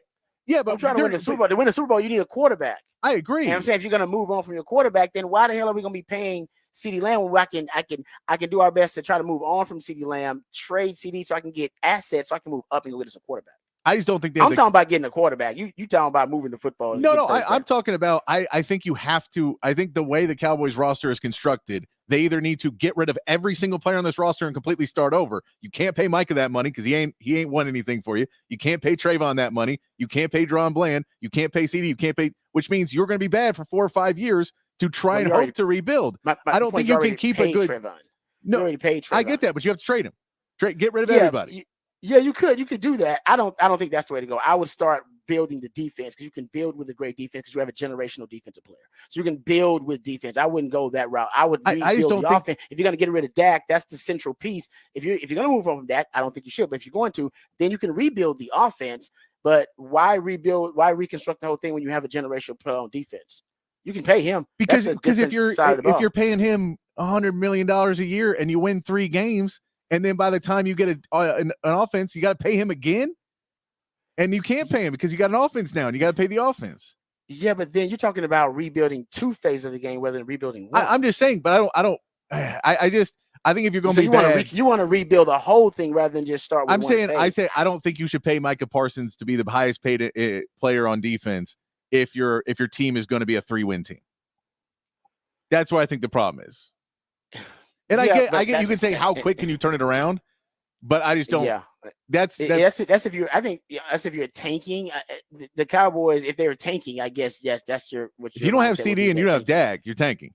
But
I'm trying to win the Super Bowl. To win the Super Bowl, you need a quarterback.
I agree.
And I'm saying if you're going to move on from your quarterback, then why the hell are we going to be paying CeeDee Lamb when I can do our best to try to move on from CeeDee Lamb, trade CD so I can get assets so I can move up and go get us a quarterback.
I just don't think
I'm talking about getting a quarterback. You talking about moving the football.
I'm talking about I think you have to. I think the way the Cowboys roster is constructed, they either need to get rid of every single player on this roster and completely start over. You can't pay Micah that money because he ain't won anything for you. You can't pay Trayvon that money. You can't pay Dron Bland. You can't pay CD. You can't pay, which means you're going to be bad for 4 or 5 years to try and hope to rebuild. I don't think you can keep a good.
Trayvon. No, already paid Trayvon.
I get that, but you have to trade him. Get rid of everybody.
Yeah, you could do that. I don't think that's the way to go. I would start building the defense because you can build with a great defense because you have a generational defensive player. So you can build with defense. I wouldn't go that route. I would rebuild the offense. If you're going to get rid of Dak, that's the central piece. If you're going to move on from Dak, I don't think you should. But if you're going to, then you can rebuild the offense. But why rebuild? Why reconstruct the whole thing when you have a generational player on defense? You can pay him
because if you're paying him $100 million a year and you win 3 games. And then by the time you get an offense, you got to pay him again. And you can't pay him because you got an offense now and you got to pay the offense.
Yeah, but then you're talking about rebuilding 2 phases of the game rather than rebuilding 1.
I'm just saying, but I think if you're going to be bad,
you want to rebuild the whole thing rather than just start with
I don't think you should pay Micah Parsons to be the highest paid player on defense if your team is going to be a 3-win team. That's what I think the problem is. And I get you can say how quick can you turn it around, but I just don't. Yeah, that's
if you're. I think that's if you're tanking. The Cowboys, if they were tanking, I guess yes, that's your.
If you don't have CD and you don't have Dak, you're tanking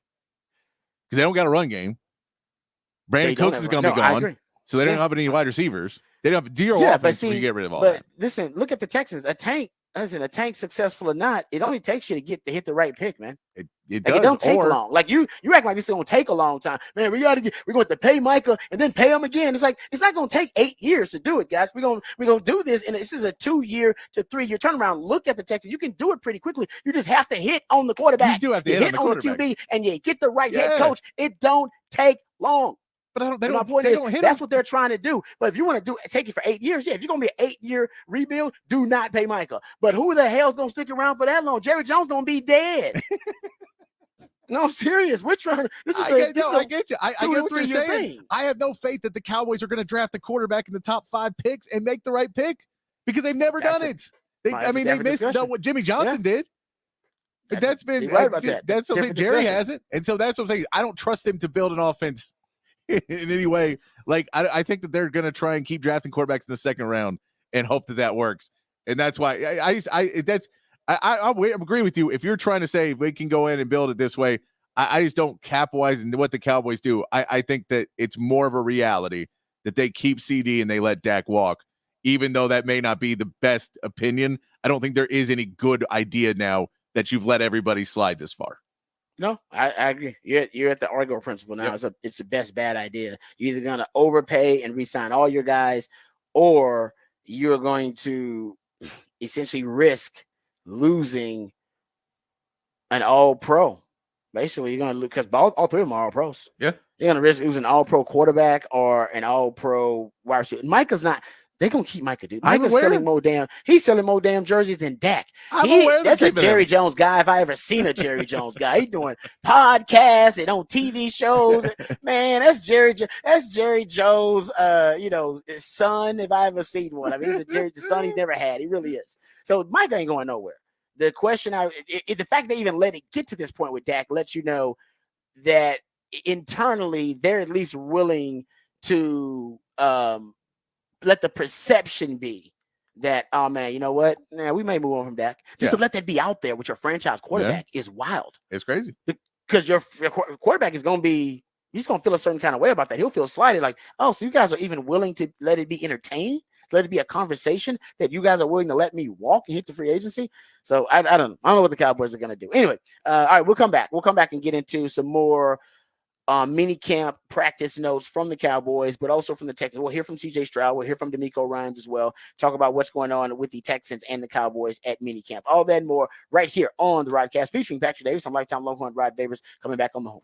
because they don't got a run game. Brandon Cooks is going to be gone, so they don't have any wide receivers. They don't have zero offense. You get rid of all that. But
listen, look at the Texans. A tank successful or not, it only takes you to hit the right pick, man.
It does.
It don't take long. Like you act like this is gonna take a long time, man. We're going to have to pay Micah and then pay him again. It's like it's not gonna take 8 years to do it, guys. We're gonna do this, and this is a 2-year to 3-year turnaround. Look at the Texans. You can do it pretty quickly. You just have to hit on the quarterback.
You do have to hit on the
QB, and you get the right head coach. It don't take long.
But I don't. They
And my
don't.
point
They
is,
don't hit
that's
him.
what they're trying to do. But if you want to take it for 8 years, yeah, if you're going to be an 8-year rebuild, do not pay Micah. But who the hell's going to stick around for that long? Jerry Jones going to be dead. No, I'm serious. We're trying.
I get you. I
2
get
to
what
3
you're
year
saying.
thing.
I have no faith that the Cowboys are going to draft a quarterback in the top 5 picks and make the right pick because they've never done it. They missed what Jimmy Johnson did. But that's been
right about that.
That's what I'm saying. Jerry hasn't, and so that's what I'm saying. I don't trust him to build an offense in any way. Like I think that they're going to try and keep drafting quarterbacks in the second round and hope that works. And that's why I agree with you. If you're trying to say we can go in and build it this way, I just don't capitalize into what the Cowboys do. I think that it's more of a reality that they keep CD and they let Dak walk, even though that may not be the best opinion. I don't think there is any good idea now that you've let everybody slide this far.
No, I agree. You're at the Argo principle now. Yep. It's the best bad idea. You're either going to overpay and re-sign all your guys, or you're going to essentially risk losing an all-pro. Basically, you're going to lose because all three of them are all-pros.
Yeah.
You're going to risk losing an all-pro quarterback or an all-pro wide receiver. Micah's not. They're going to keep Micah, dude. Micah's selling more damn. He's selling more damn jerseys than Dak. That's a Jerry Jones guy if I ever seen a Jerry Jones guy. He's doing podcasts and on TV shows. Man, that's Jerry Jones, his son, if I ever seen one. I mean, he's the son he's never had. He really is. So Micah ain't going nowhere. The question, the fact they even let it get to this point with Dak lets you know that internally they're at least willing to let the perception be that, oh man, you know what? Nah, we may move on from Dak. Just to let that be out there with your franchise quarterback is wild.
It's crazy.
Because your quarterback is going to be, he's going to feel a certain kind of way about that. He'll feel slighted, like, oh, so you guys are even willing to let it be entertained, let it be a conversation that you guys are willing to let me walk and hit the free agency. So I don't know. I don't know what the Cowboys are going to do. Anyway, all right, we'll come back. We'll come back and get into some more mini camp practice notes from the Cowboys, but also from the Texans. We'll hear from CJ Stroud. We'll hear from D'Amico Ryans as well. Talk about what's going on with the Texans and the Cowboys at mini camp. All that and more right here on the Rodcast, featuring Patrick Davis. I'm Lifetime Longhorn Rod Davis coming back on the home.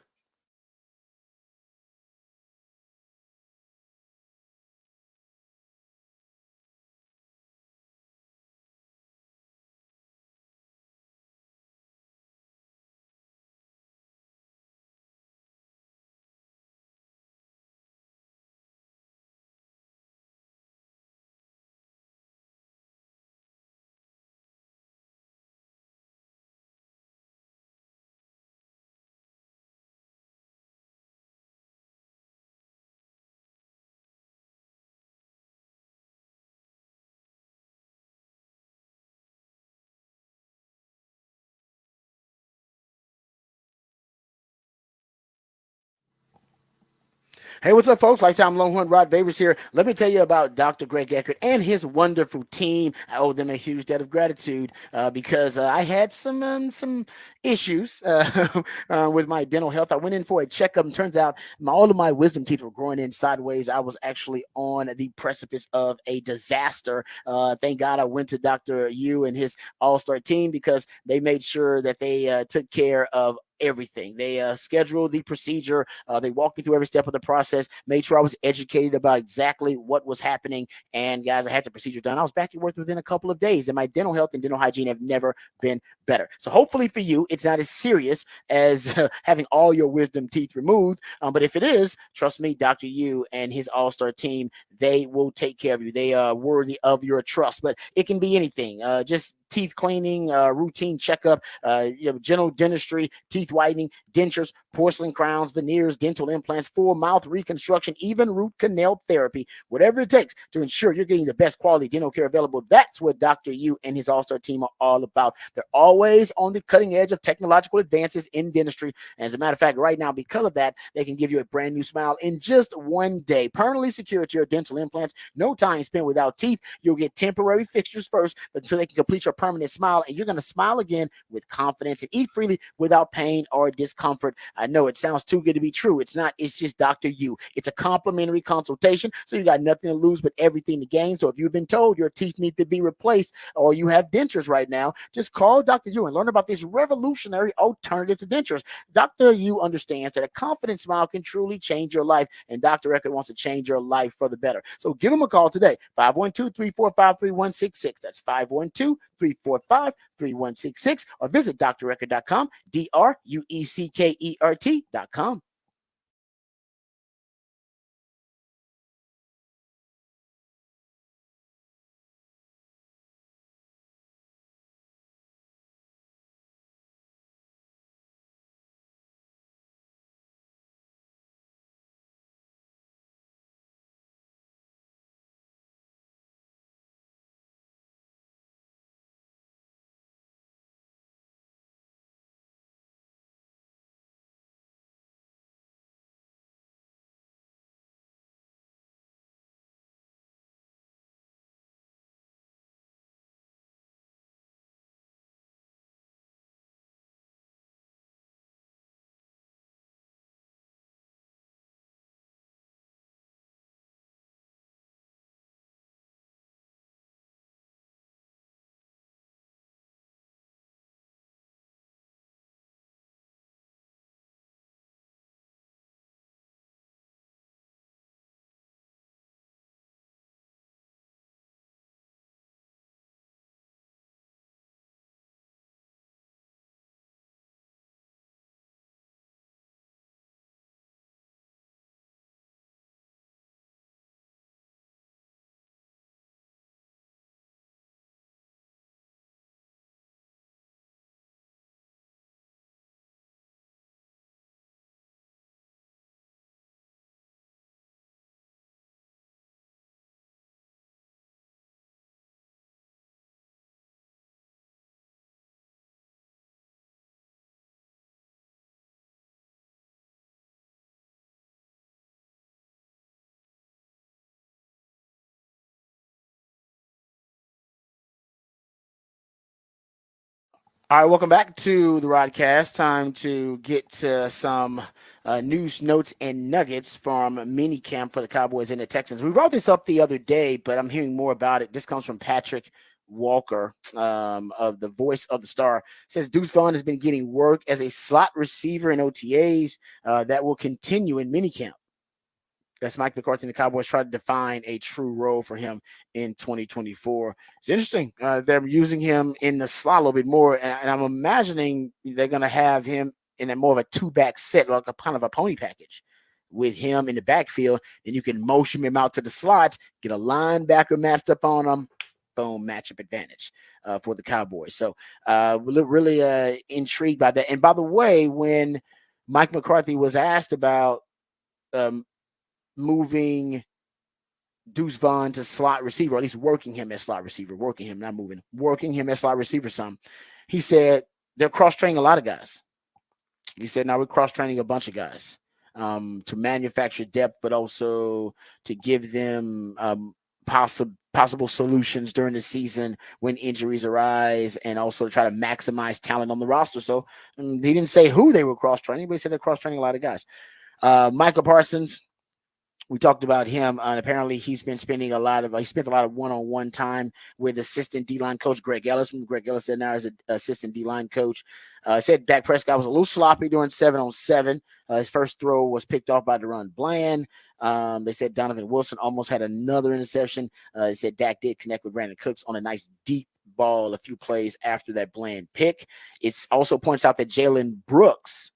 Hey, what's up, folks? Lifetime Longhorn Rod Davis here. Let me tell you about Dr. Greg Eckert and his wonderful team. I owe them a huge debt of gratitude because I had some issues with my dental health. I went in for a checkup, and turns out all of my wisdom teeth were growing in sideways. I was actually on the precipice of a disaster. Thank God I went to Dr. Yu and his all-star team because they made sure that they took care of everything. They scheduled the procedure. They walked me through every step of the process, made sure I was educated about exactly what was happening. And guys, I had the procedure done. I was back to work within a couple of days, and my dental health and dental hygiene have never been better. So hopefully for you, it's not as serious as having all your wisdom teeth removed. But if it is, trust me, Dr. Yu and his all-star team, they will take care of you. They are worthy of your trust, but it can be anything. Just teeth cleaning, routine checkup, general dentistry, teeth whitening, dentures, porcelain crowns, veneers, dental implants, full mouth reconstruction, even root canal therapy, whatever it takes to ensure you're getting the best quality dental care available. That's what Dr. Yu and his all-star team are all about. They're always on the cutting edge of technological advances in dentistry. And as a matter of fact, right now, because of that, they can give you a brand new smile in just one day. Permanently secured to your dental implants. No time spent without teeth. You'll get temporary fixtures first until they can complete your permanent smile, and you're going to smile again with confidence and eat freely without pain or discomfort. I know it sounds too good to be true. It's not. It's just Dr. U. It's a complimentary consultation, so you got nothing to lose but everything to gain. So if you've been told your teeth need to be replaced or you have dentures right now, just call Dr. U and learn about this revolutionary alternative to dentures. Dr. U understands that a confident smile can truly change your life, and Dr. Record wants to change your life for the better. So give him a call today, 512-345-3166. That's 512-345-3166, or visit drrecord.com, drueckert.com. All right, welcome back to the Rodcast. Time to get to some news, notes, and nuggets from minicamp for the Cowboys and the Texans. We brought this up the other day, but I'm hearing more about it. This comes from Patrick Walker of the Voice of the Star. It says Deuce Vaughn has been getting work as a slot receiver in OTAs that will continue in minicamp. That's Mike McCarthy and the Cowboys try to define a true role for him in 2024. It's interesting. They're using him in the slot a little bit more, and I'm imagining they're going to have him in a more of a two-back set, like a kind of a pony package with him in the backfield. Then you can motion him out to the slot, get a linebacker matched up on him. Boom, matchup advantage for the Cowboys. So really intrigued by that. And by the way, when Mike McCarthy was asked about moving Deuce Vaughn to slot receiver, or at least working him as slot receiver, working him as slot receiver some. He said they're cross-training a lot of guys. He said, now we're cross-training a bunch of guys to manufacture depth, but also to give them possible solutions during the season when injuries arise, and also to try to maximize talent on the roster. So he didn't say who they were cross-training, but he said they're cross-training a lot of guys. Michael Parsons, we talked about him, and apparently he spent a lot of one-on-one time with assistant D-line coach Greg Ellis. Greg Ellis there now is an assistant D-line coach. Said Dak Prescott was a little sloppy during 7-on-7. His first throw was picked off by Deron Bland. They said Donovan Wilson almost had another interception. They said Dak did connect with Brandon Cooks on a nice deep ball a few plays after that Bland pick. It also points out that Jalen Brooks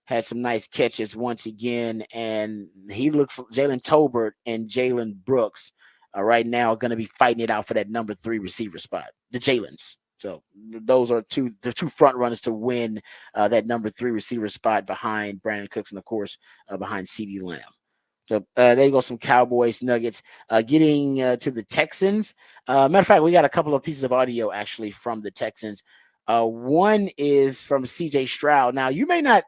had some nice catches once again, and Jalen Tolbert and Jalen Brooks right now are going to be fighting it out for that number 3 receiver spot, the Jalens. So those are the two front runners to win that number 3 receiver spot behind Brandon Cooks and, of course, behind CeeDee Lamb. So there you go, some Cowboys nuggets. Getting to the Texans. Matter of fact, we got a couple of pieces of audio actually from the Texans. One is from C.J. Stroud. Now, you may not,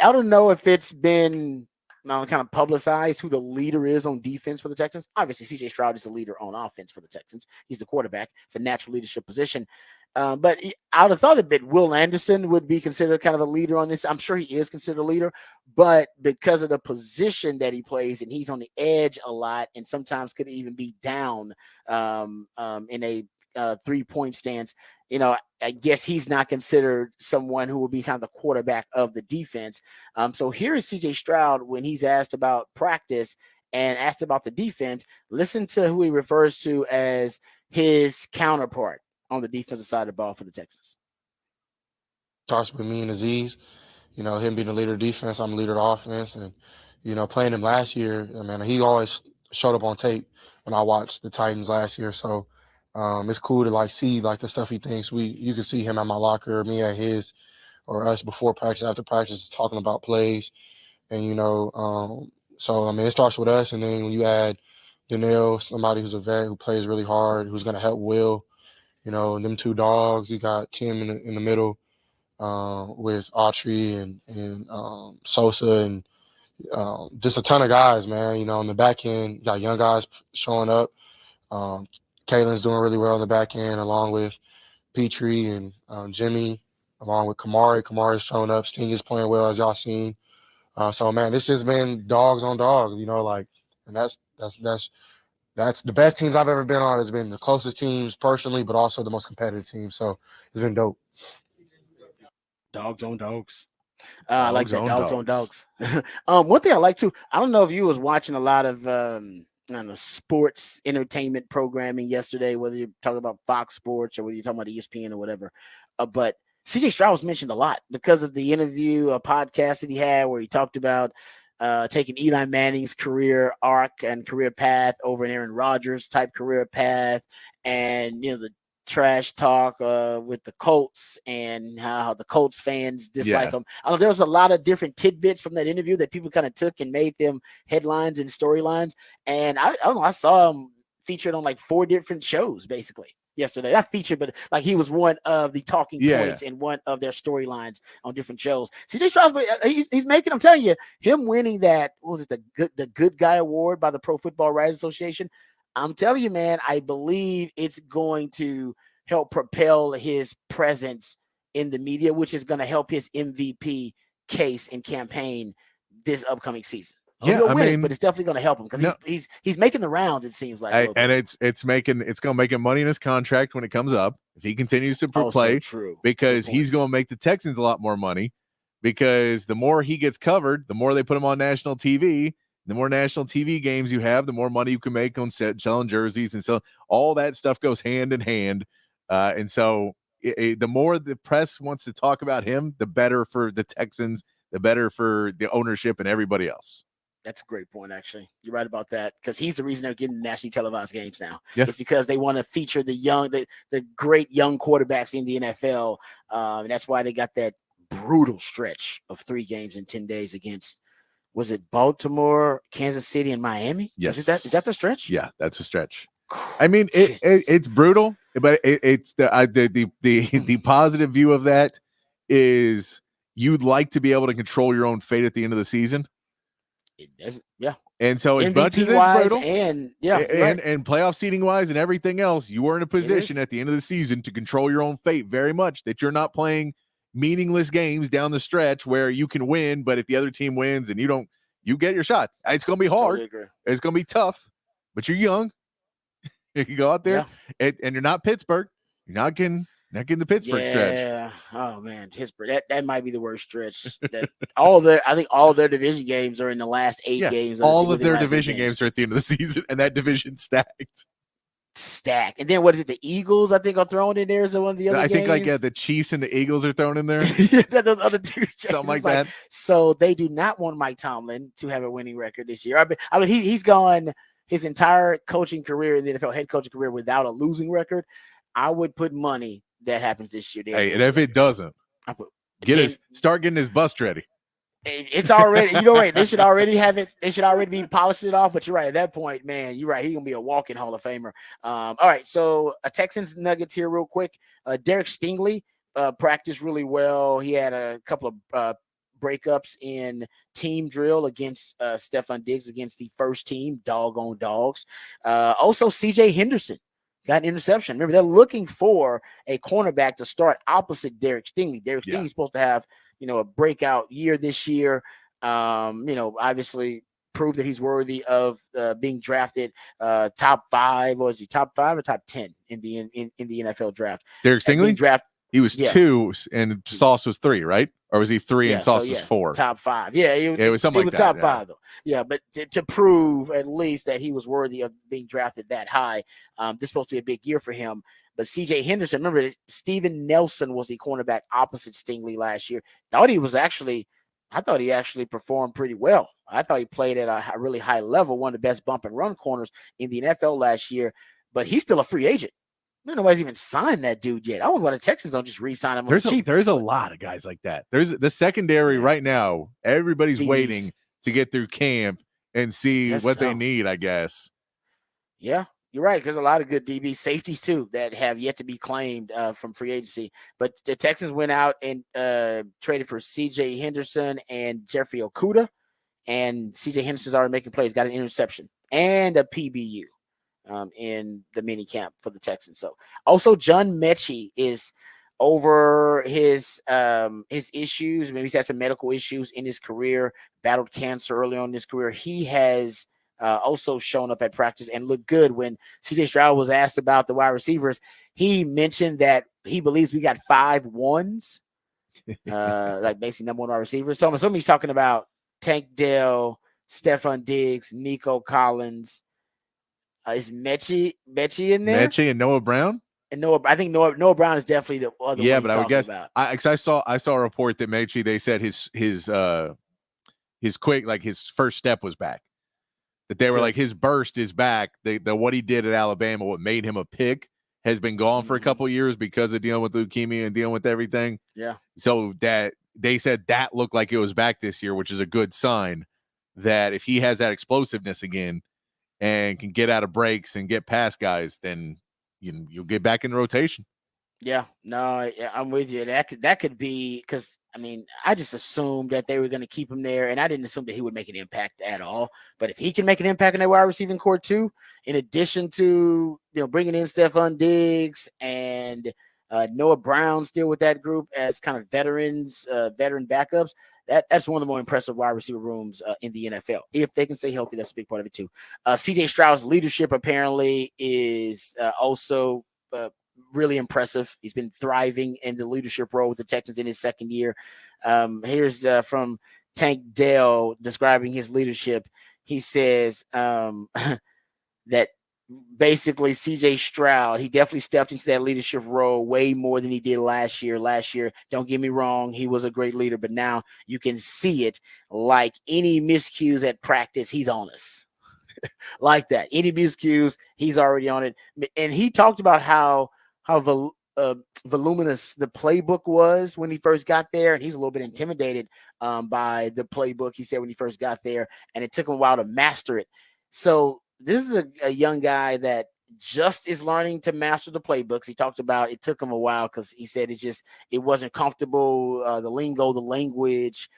I don't know if it's been kind of publicized who the leader is on defense for the Texans. Obviously, CJ Stroud is the leader on offense for the Texans. He's the quarterback. It's a natural leadership position. But I would have thought that Will Anderson would be considered kind of a leader on this. I'm sure he is considered a leader, but because of the position that he plays and he's on the edge a lot and sometimes could even be down in a 3-point stance, I guess he's not considered someone who will be kind of the quarterback of the defense. So here is CJ Stroud when he's asked about practice and asked about the defense. Listen to who he refers to as his counterpart on the defensive side of the ball for the Texans.
Starts with me and Aziz, him being the leader of defense, I'm the leader of offense. And, playing him last year, he always showed up on tape when I watched the Titans last year. So it's cool to see the stuff he thinks. You can see him at my locker, me at his, or us before practice, after practice, talking about plays. And, so it starts with us. And then when you add Danielle, somebody who's a vet who plays really hard, who's going to help Will, and them two dogs, you got Tim in the middle with Autry and Sosa and just a ton of guys, man. On the back end, you got young guys showing up. Kalen's doing really well on the back end, along with Petrie and Jimmy, along with Kamari. Kamari's showing up. Sting is playing well, as y'all seen. So, man, it's just been dogs on dogs, and that's the best teams I've ever been on. Has been the closest teams personally, but also the most competitive teams. So it's been dope.
Dogs on dogs. I like that. Dogs on dogs.
dogs.
One thing I like too, I don't know if you was watching a lot of sports entertainment programming yesterday, whether you're talking about Fox Sports or whether you're talking about ESPN or whatever. But CJ Stroud was mentioned a lot because of the interview, a podcast that he had where he talked about taking Eli Manning's career arc and career path over an Aaron Rodgers type career path, and the trash talk with the Colts and how the Colts fans dislike them. I know there was a lot of different tidbits from that interview that people kind of took and made them headlines and storylines. And I don't know, I saw him featured on 4 different shows basically yesterday. Not featured, but he was one of the talking points in one of their storylines on different shows. CJ Stroud, he's making, I'm telling you, him winning that, what was it, the Good Guy Award by the Pro Football Writers Association. I'm telling you, man, I believe it's going to help propel his presence in the media, which is going to help his MVP case and campaign this upcoming season. He'll win it, but it's definitely going to help him because he's making the rounds. It seems like,
and it's going to make him money in his contract when it comes up if he continues to play.
True,
because he's going to make the Texans a lot more money because the more he gets covered, the more they put him on national TV. The more national TV games you have, the more money you can make on selling jerseys. And so all that stuff goes hand in hand. And so the more the press wants to talk about him, the better for the Texans, the better for the ownership and everybody else.
That's a great point, actually. You're right about that because he's the reason they're getting nationally televised games now.
Yes.
It's because they want to feature the great young quarterbacks in the NFL. And that's why they got that brutal stretch of 3 games in 10 days against, was it Baltimore, Kansas City, and Miami?
Yes.
Is that the stretch?
Yeah, that's a stretch. I mean, it's brutal, but it's the positive view of that is you'd like to be able to control your own fate at the end of the season.
Yeah.
And so as
MVP
much as it's brutal and playoff seating wise and everything else, you are in a position at the end of the season to control your own fate very much, that you're not playing meaningless games down the stretch where you can win, but if the other team wins and you get your shot. It's going to be hard.
Totally,
it's going to be tough, but you're young. You can go out there and you're not Pittsburgh. You're not getting the Pittsburgh stretch.
Yeah. Oh man, Pittsburgh. That might be the worst stretch. I think all their division games are in the last 8 games.
All of their division games are at the end of the season, and that division stacked.
And then what is it? The Eagles, I think, are thrown in there as one of the other games.
I think the Chiefs and the Eagles are thrown in there.
Those other 2 games.
Something like that.
So they do not want Mike Tomlin to have a winning record this year. I mean he's gone his entire coaching career in the NFL, head coaching career, without a losing record. I would put money that happens this year.
Hey, and if it doesn't, start getting his bust ready.
It's already, right. They should already have it. They should already be polishing it off. But you're right. At that point, man, you're right. He's going to be a walking Hall of Famer. All right. So Texans Nuggets here real quick. Derek Stingley practiced really well. He had a couple of breakups in team drill against Stephon Diggs against the first team, doggone dogs. Also, CJ Henderson got an interception. Remember, they're looking for a cornerback to start opposite Derek Stingley. Derek Stingley's supposed to have, a breakout year this year. Obviously prove that he's worthy of being drafted top 5, or is he top 5 or top 10 in the NFL draft?
Derek Stingley? He was 2 and Sauce was 3, right? Or was he 3 and Sauce was 4?
Top 5. Yeah,
it was something like that.
Top 5 though. Yeah, but to prove at least that he was worthy of being drafted that high, this is supposed to be a big year for him. But CJ Henderson, remember, Steven Nelson was the cornerback opposite Stingley last year. I thought he actually performed pretty well. I thought he played at a really high level, one of the best bump and run corners in the NFL last year, but he's still a free agent. Nobody's even signed that dude yet. I wonder why the Texans don't just re-sign him.
There's a lot of guys like that. There's the secondary right now. Everybody's waiting to get through camp and see what they need, I guess.
Yeah, you're right, because a lot of good DB safeties too that have yet to be claimed from free agency. But the Texans went out and traded for CJ Henderson and Jeffrey Okudah, and CJ Henderson's already making plays, got an interception and a PBU in the mini camp for the Texans. So also John Mechie is over his issues. Maybe he's had some medical issues in his career, battled cancer early on in his career. He has also shown up at practice and looked good. When CJ Stroud was asked about the wide receivers, he mentioned that he believes we got 5 ones, like basically number 1 wide receivers. So I'm assuming he's talking about Tank Dell, Stephon Diggs, Nico Collins. Is Mechie in there?
Mechie and Noah Brown?
And I think Noah Brown is definitely the other one.
Yeah, but I would guess
about.
I saw a report that Mechie, they said his quick, like his first step was back. That they were like, his burst is back. The what he did at Alabama, what made him a pick, has been gone for a couple of years because of dealing with leukemia and dealing with everything.
Yeah.
So that they said that looked like it was back this year, which is a good sign that if he has that explosiveness again and can get out of breaks and get past guys, then you'll get back in the rotation.
Yeah, no, I'm with you. That could be, because I just assumed that they were going to keep him there, and I didn't assume that he would make an impact at all. But if he can make an impact in that wide receiving core too, in addition to bringing in Stephon Diggs and Noah Brown still with that group as kind of veteran backups, that's one of the more impressive wide receiver rooms in the NFL. If they can stay healthy, that's a big part of it too. CJ Stroud's leadership apparently is also really impressive. He's been thriving in the leadership role with the Texans in his second year. Here's from Tank Dell describing his leadership. He says that basically CJ Stroud, he definitely stepped into that leadership role way more than he did last year. Last year, don't get me wrong, he was a great leader, but now you can see it. Like any miscues at practice, he's on us. Like that. Any miscues, he's already on it. And he talked about how voluminous the playbook was when he first got there, and he's a little bit intimidated by the playbook, he said, when he first got there, and it took him a while to master it. So this is a young guy that just is learning to master the playbooks. He talked about it took him a while because he said it wasn't comfortable, the lingo, the language,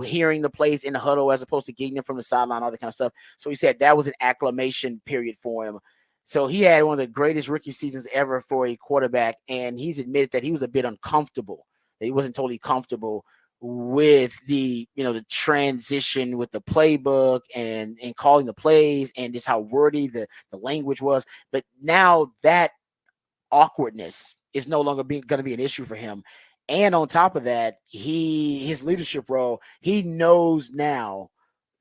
hearing the plays in the huddle as opposed to getting them from the sideline, all that kind of stuff. So he said that was an acclimation period for him. So he had one of the greatest rookie seasons ever for a quarterback, and he's admitted that he was a bit uncomfortable, that he wasn't totally comfortable with the transition with the playbook and calling the plays and just how wordy the language was. But now that awkwardness is no longer going to be an issue for him. And on top of that, his leadership role, he knows now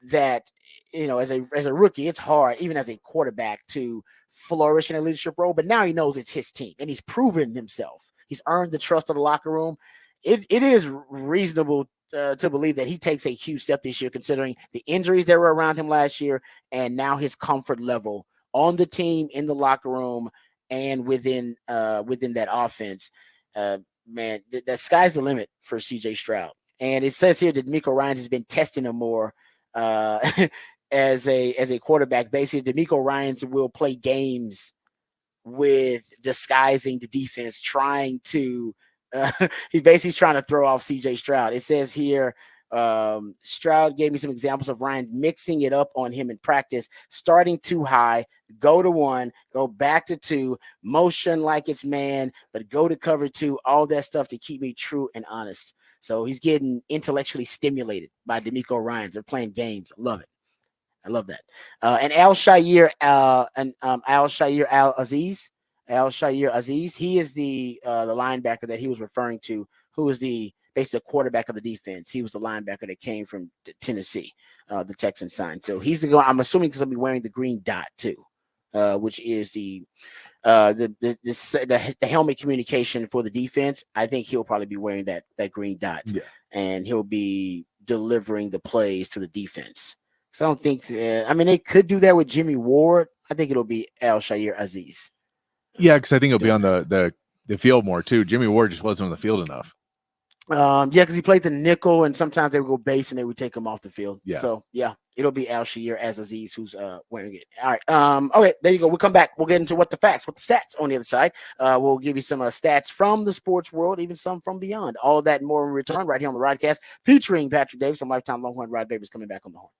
that, as a rookie, it's hard, even as a quarterback, to flourish in a leadership role. But now he knows it's his team, and he's proven himself. He's earned the trust of the locker room. It is reasonable to believe that he takes a huge step this year, considering the injuries that were around him last year, and now his comfort level on the team, in the locker room, and within that offense. Man, the sky's the limit for CJ Stroud. And it says here that DeMeco Ryans has been testing him more as a quarterback. Basically, DeMeco Ryans will play games with disguising the defense, trying to He's basically trying to throw off CJ Stroud. It says here, Stroud gave me some examples of Ryan mixing it up on him in practice, starting too high, go to 1, go back to 2, motion like it's man, but go to cover 2, all that stuff to keep me true and honest. So he's getting intellectually stimulated by D'Amico Ryans. They're playing games. I love it. I love that. And Al Shair Aziz, he is the linebacker that he was referring to, who was the basically the quarterback of the defense. He was the linebacker that came from Tennessee, the Texans signed. So he's the guy. I'm assuming because he'll be wearing the green dot too, which is the helmet communication for the defense. I think he'll probably be wearing that green dot, and he'll be delivering the plays to the defense. So I don't think. I mean, they could do that with Jimmy Ward. I think it'll be Al Shair Aziz.
Yeah, because I think he'll be on the field more too. Jimmy Ward just wasn't on the field enough.
Yeah, because he played the nickel, and sometimes they would go base and they would take him off the field.
Yeah.
So yeah, it'll be Al Shair Aziz who's wearing it. All right. Okay, there you go. We'll come back. We'll get into what the stats on the other side. We'll give you some stats from the sports world, even some from beyond. All of that and more in return right here on the Rodcast, featuring Patrick Davis and lifetime Longhorn Rod Babers coming back on the horn.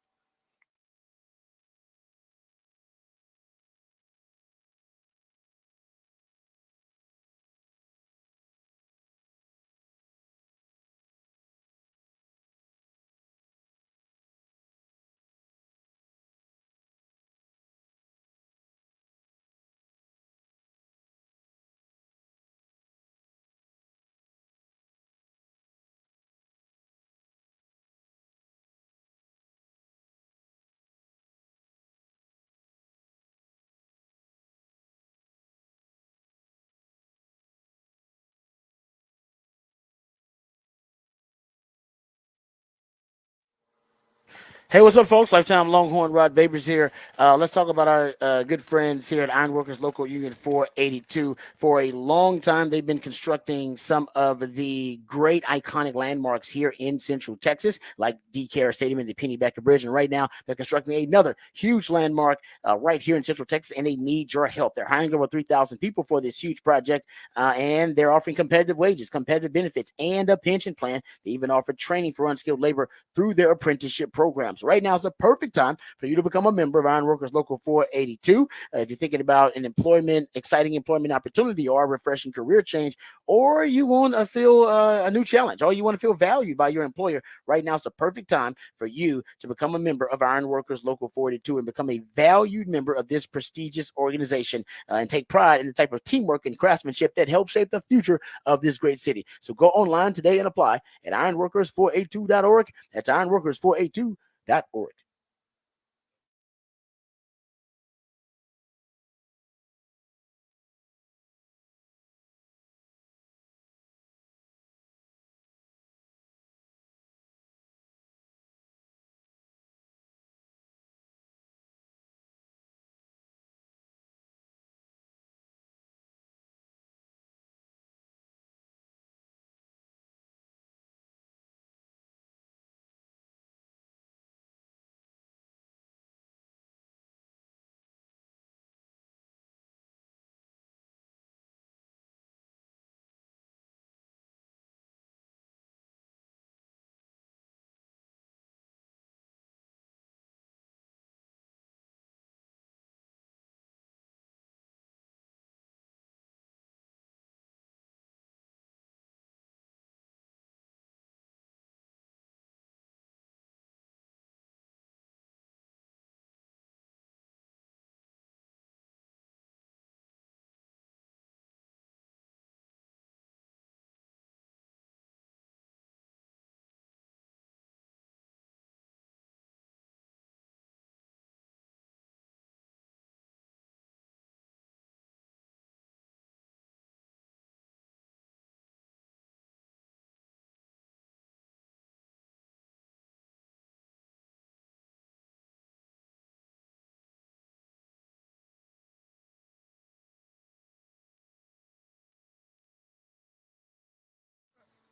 Hey, what's up, folks? Lifetime Longhorn Rod Babers here. Let's talk about our good friends here at Ironworkers Local Union 482. For a long time, they've been constructing some of the great iconic landmarks here in Central Texas, like DeCare Stadium and the Pennybacker Bridge. And right now, they're constructing another huge landmark right here in Central Texas, and they need your help. They're hiring over 3,000 people for this huge project, and they're offering competitive wages, competitive benefits, and a pension plan. They even offer training for unskilled labor through their apprenticeship programs. Right now is the perfect time for you to become a member of Ironworkers Local 482. If you're thinking about an exciting employment opportunity or a refreshing career change, or you want to feel a new challenge, or you want to feel valued by your employer, right now is the perfect time for you to become a member of Ironworkers Local 482 and become a valued member of this prestigious organization and take pride in the type of teamwork and craftsmanship that helps shape the future of this great city. So go online today and apply at ironworkers482.org. That's ironworkers482.org.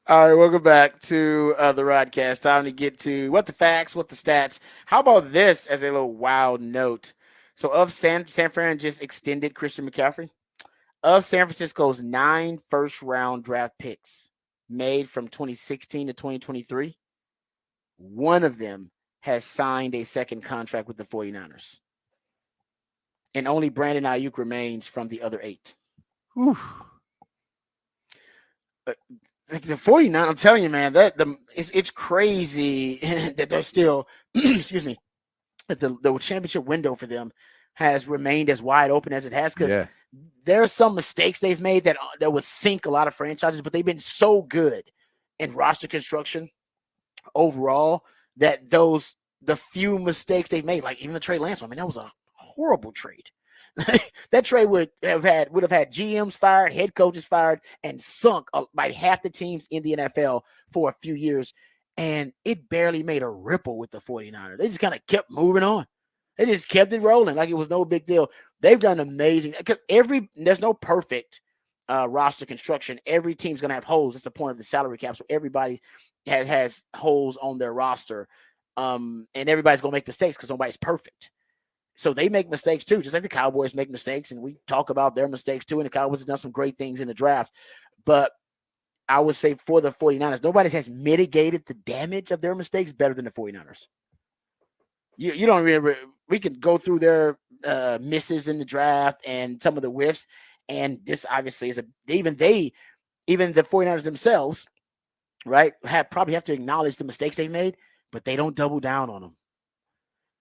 All right, welcome back to the Rodcast. Time to get to what the facts, what the stats. How about this as a little wild note? So, San Fran just extended Christian McCaffrey of San Francisco's 9 first-round draft picks made from 2016 to 2023, one of them has signed a second contract with the 49ers. And only Brandon Ayuk remains from the other 8.
Whew.
The 49, I'm telling you, man, it's crazy that they're still, excuse me, that the championship window for them has remained as wide open as it has, because there are some mistakes they've made that would sink a lot of franchises, but they've been so good in roster construction overall that the few mistakes they've made, like even the Trey Lance, I mean, that was a horrible trade. That trade would have had GMs fired, head coaches fired, and sunk by half the teams in the NFL for a few years. And it barely made a ripple with the 49ers. They just kind of kept moving on. They just kept it rolling like it was no big deal. They've done amazing, because there's no perfect roster construction. Every team's going to have holes. That's the point of the salary cap. So everybody has holes on their roster. And everybody's going to make mistakes because nobody's perfect. So they make mistakes too, just like the Cowboys make mistakes, and we talk about their mistakes too. And the Cowboys have done some great things in the draft. But I would say for the 49ers, nobody has mitigated the damage of their mistakes better than the 49ers. You don't really, we can go through their misses in the draft and some of the whiffs. And this obviously is even the 49ers themselves, right, probably have to acknowledge the mistakes they made, but they don't double down on them.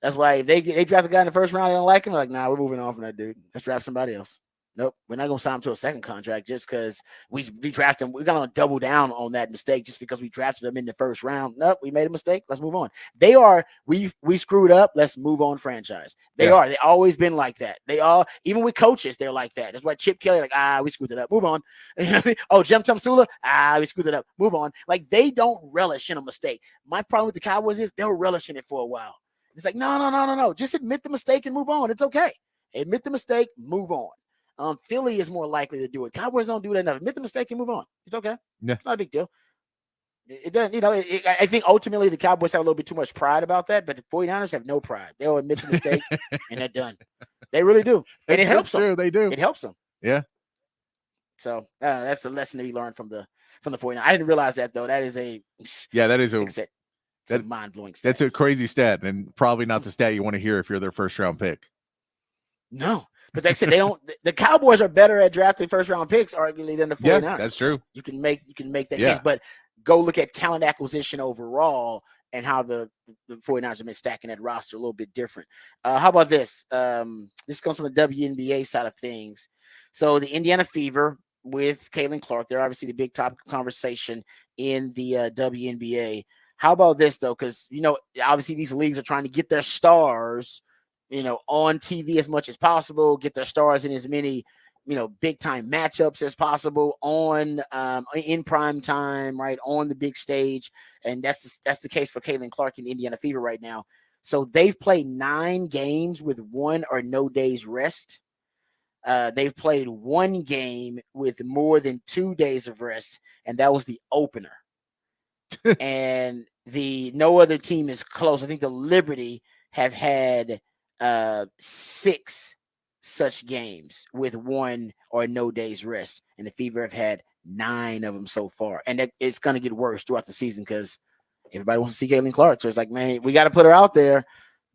That's why if they draft a guy in the first round, they don't like him, like, nah, we're moving on from that dude. Let's draft somebody else. Nope, we're not going to sign him to a second contract just because we drafted him. We're going to double down on that mistake just because we drafted him in the first round. Nope, we made a mistake. Let's move on. They are, we screwed up. Let's move on franchise. They are. They always been like that. They are, even with coaches, they're like that. That's why Chip Kelly, like, we screwed it up. Move on. Oh, Jim Tomsula, we screwed it up. Move on. Like, they don't relish in a mistake. My problem with the Cowboys is they'll relish in it for a while. It's like, no. Just admit the mistake and move on. It's okay. Admit the mistake, move on. Philly is more likely to do it. Cowboys don't do that enough. Admit the mistake and move on. It's okay.
Yeah.
It's not a big deal. It doesn't, I think ultimately the Cowboys have a little bit too much pride about that, but the 49ers have no pride. They'll admit the mistake and they're done. They really do. And it helps them.
They do.
It helps them.
Yeah.
So that's a lesson to be learned from the 49ers. I didn't realize that though. That is a mind-blowing stat.
That's a crazy stat, and probably not the stat you want to hear if you're their first round pick.
No. But they said they don't. The Cowboys are better at drafting first round picks, arguably, than the 49ers.
Yeah, that's true.
You can make that case, but go look at talent acquisition overall and how the 49ers have been stacking that roster a little bit different. How about this? This comes from the WNBA side of things. So the Indiana Fever with Caitlin Clark, they're obviously the big topic of conversation in the WNBA. How about this though? Because obviously these leagues are trying to get their stars on TV as much as possible, get their stars in as many, big time matchups as possible in prime time, right, on the big stage. And that's the case for Caitlin Clark in Indiana Fever right now. So they've played 9 games with 1 or no days rest. They've played 1 game with more than 2 days of rest, and that was the opener. And no other team is close. I think the Liberty have had 6 such games with 1 or no days rest, and the Fever have had 9 of them so far, and it's going to get worse throughout the season because everybody wants to see Caitlin Clark. So it's like, man, we got to put her out there.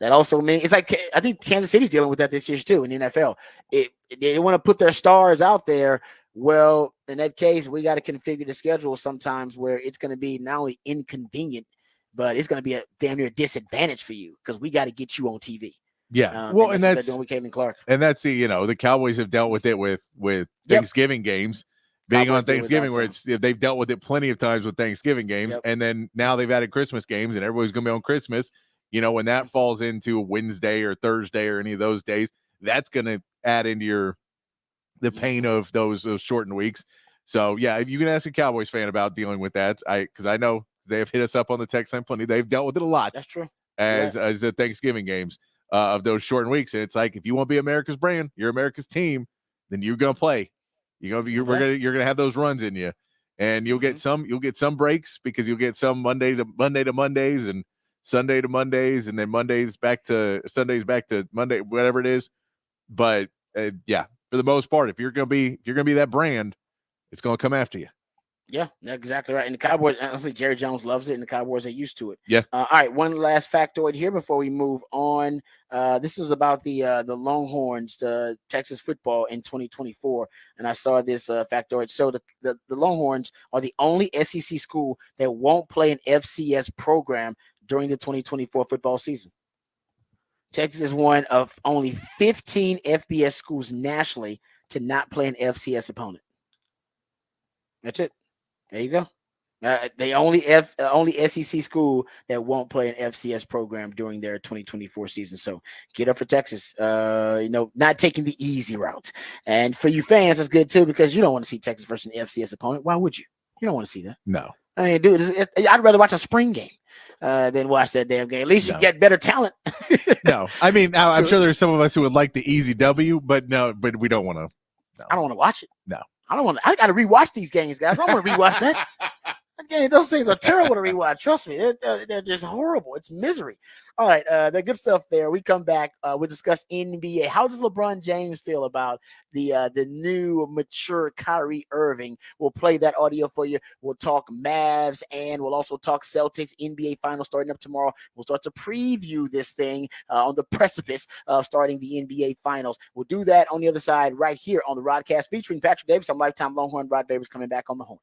That also means it's like, I think Kansas City's dealing with that this year too in the NFL. They want to put their stars out there. Well, in that case, we got to configure the schedule sometimes where it's going to be not only inconvenient, but it's going to be a damn near disadvantage for you because we got to get you on TV.
Yeah. Well, and that's
doing with Caitlin Clark.
And that's the Cowboys have dealt with it with Thanksgiving games being Cowboys on Thanksgiving, where they've dealt with it plenty of times with Thanksgiving games, and then now they've added Christmas games, and everybody's going to be on Christmas. When that falls into a Wednesday or Thursday or any of those days, that's going to add into the pain of those shortened weeks. So yeah, if you can ask a Cowboys fan about dealing with that, because I know they have hit us up on the text line plenty. They've dealt with it a lot.
That's true.
As the Thanksgiving games. Of those shortened weeks, and it's like, if you want to be America's brand, you're America's team, then you're gonna play. You're gonna have those runs in you, and you'll get some breaks because you'll get some Monday to Mondays and Sunday to Mondays, and then Sundays back to Monday, whatever it is. But for the most part. If you're gonna be that brand, it's gonna come after you.
Yeah, exactly right. And the Cowboys, honestly, Jerry Jones loves it, and the Cowboys are used to it.
Yeah.
All right, one last factoid here before we move on. This is about the Longhorns, the Texas football in 2024, and I saw this factoid. So the Longhorns are the only SEC school that won't play an FCS program during the 2024 football season. Texas is one of only 15 FBS schools nationally to not play an FCS opponent. That's it. There you go. They only SEC school that won't play an FCS program during their 2024 season. So get up for Texas. Not taking the easy route. And for you fans, that's good too, because you don't want to see Texas versus an FCS opponent. Why would you? You don't want to see that.
No.
I mean, dude, I'd rather watch a spring game than watch that damn game. At least you get better talent.
No, I mean, I'm sure there's some of us who would like the easy W, but we don't want to. No.
I don't want to watch it.
No.
I got to rewatch these games, guys. I don't want to rewatch that. Again, those things are terrible to rewatch. Trust me, they're just horrible. It's misery. All right, the good stuff there. We come back. We'll discuss NBA. How does LeBron James feel about the new mature Kyrie Irving? We'll play that audio for you. We'll talk Mavs, and we'll also talk Celtics NBA Finals starting up tomorrow. We'll start to preview this thing on the precipice of starting the NBA Finals. We'll do that on the other side right here on the Rodcast featuring Patrick Davis. I'm lifetime Longhorn. Rod Davis coming back on the horn.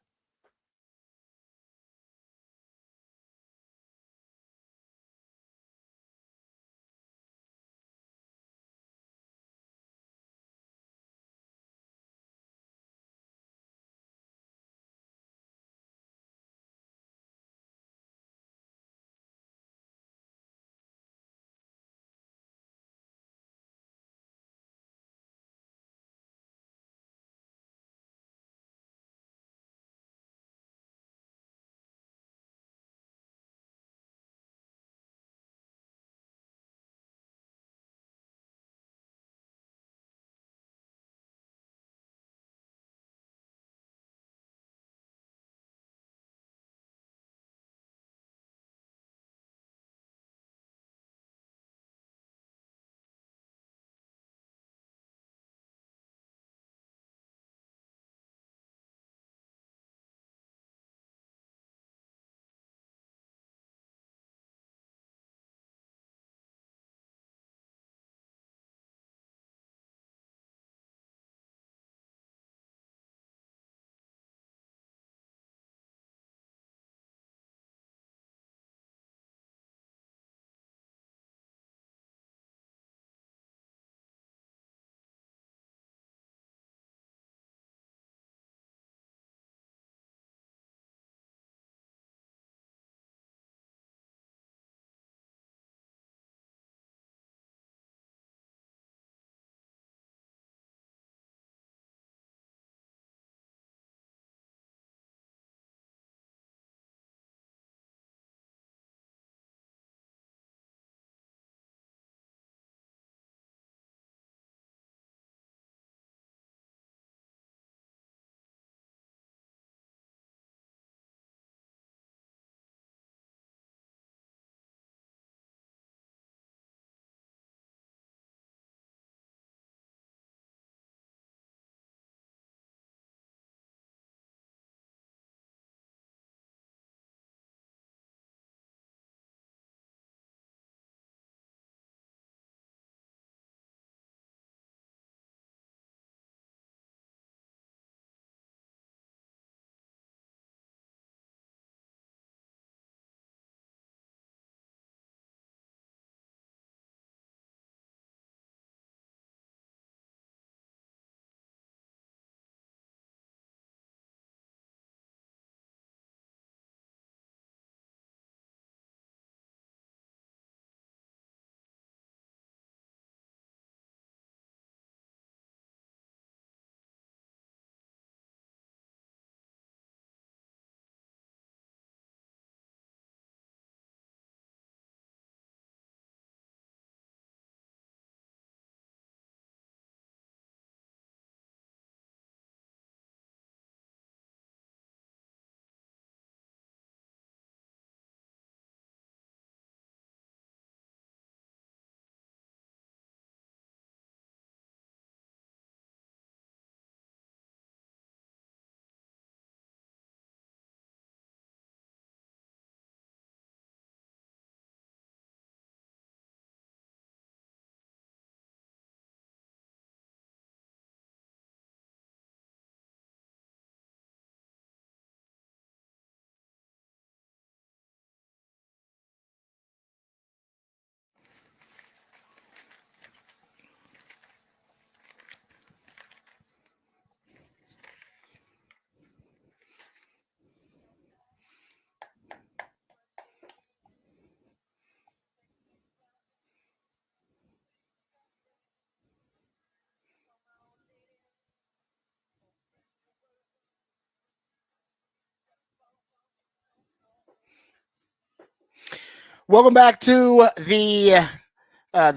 Welcome back to the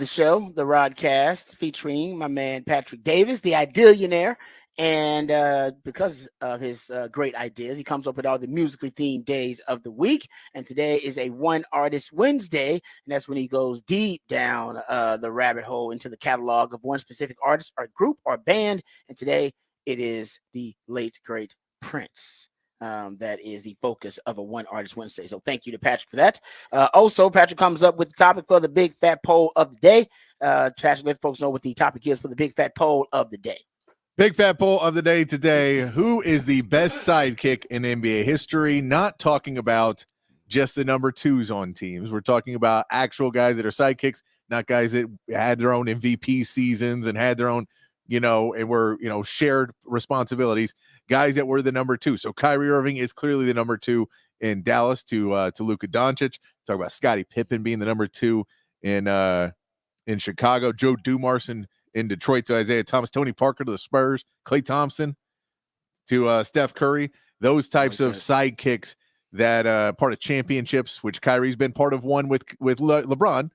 show, the Rodcast, featuring my man Patrick Davis, the Idealionaire. And because of his great ideas, he comes up with all the musically themed days of the week. And today is a One Artist Wednesday, and that's when he goes deep down the rabbit hole into the catalog of one specific artist or group or band. And today it is the late great Prince. That is the focus of a One Artist Wednesday. So thank you to Patrick for that. Also, Patrick comes up with the topic for the big fat poll of the day. Patrick, let folks know what the topic is for the big fat poll of the day.
Big fat poll of the day today. Who is the best sidekick in NBA history? Not talking about just the number twos on teams. We're talking about actual guys that are sidekicks, not guys that had their own MVP seasons and had their own, and were, shared responsibilities. Guys that were the number two. So Kyrie Irving is clearly the number two in Dallas to Luka Doncic. Talk about Scottie Pippen being the number two in Chicago. Joe Dumars in Detroit to Isaiah Thomas. Tony Parker to the Spurs. Klay Thompson to Steph Curry. Those types of sidekicks that part of championships, which Kyrie's been part of one with LeBron.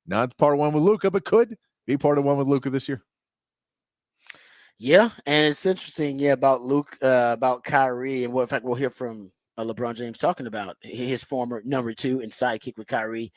Not part of one with Luka, but could be part of one with Luka this year.
Yeah, and it's interesting, about about Kyrie, and in fact, we'll hear from LeBron James talking about his former number two and sidekick with Kyrie.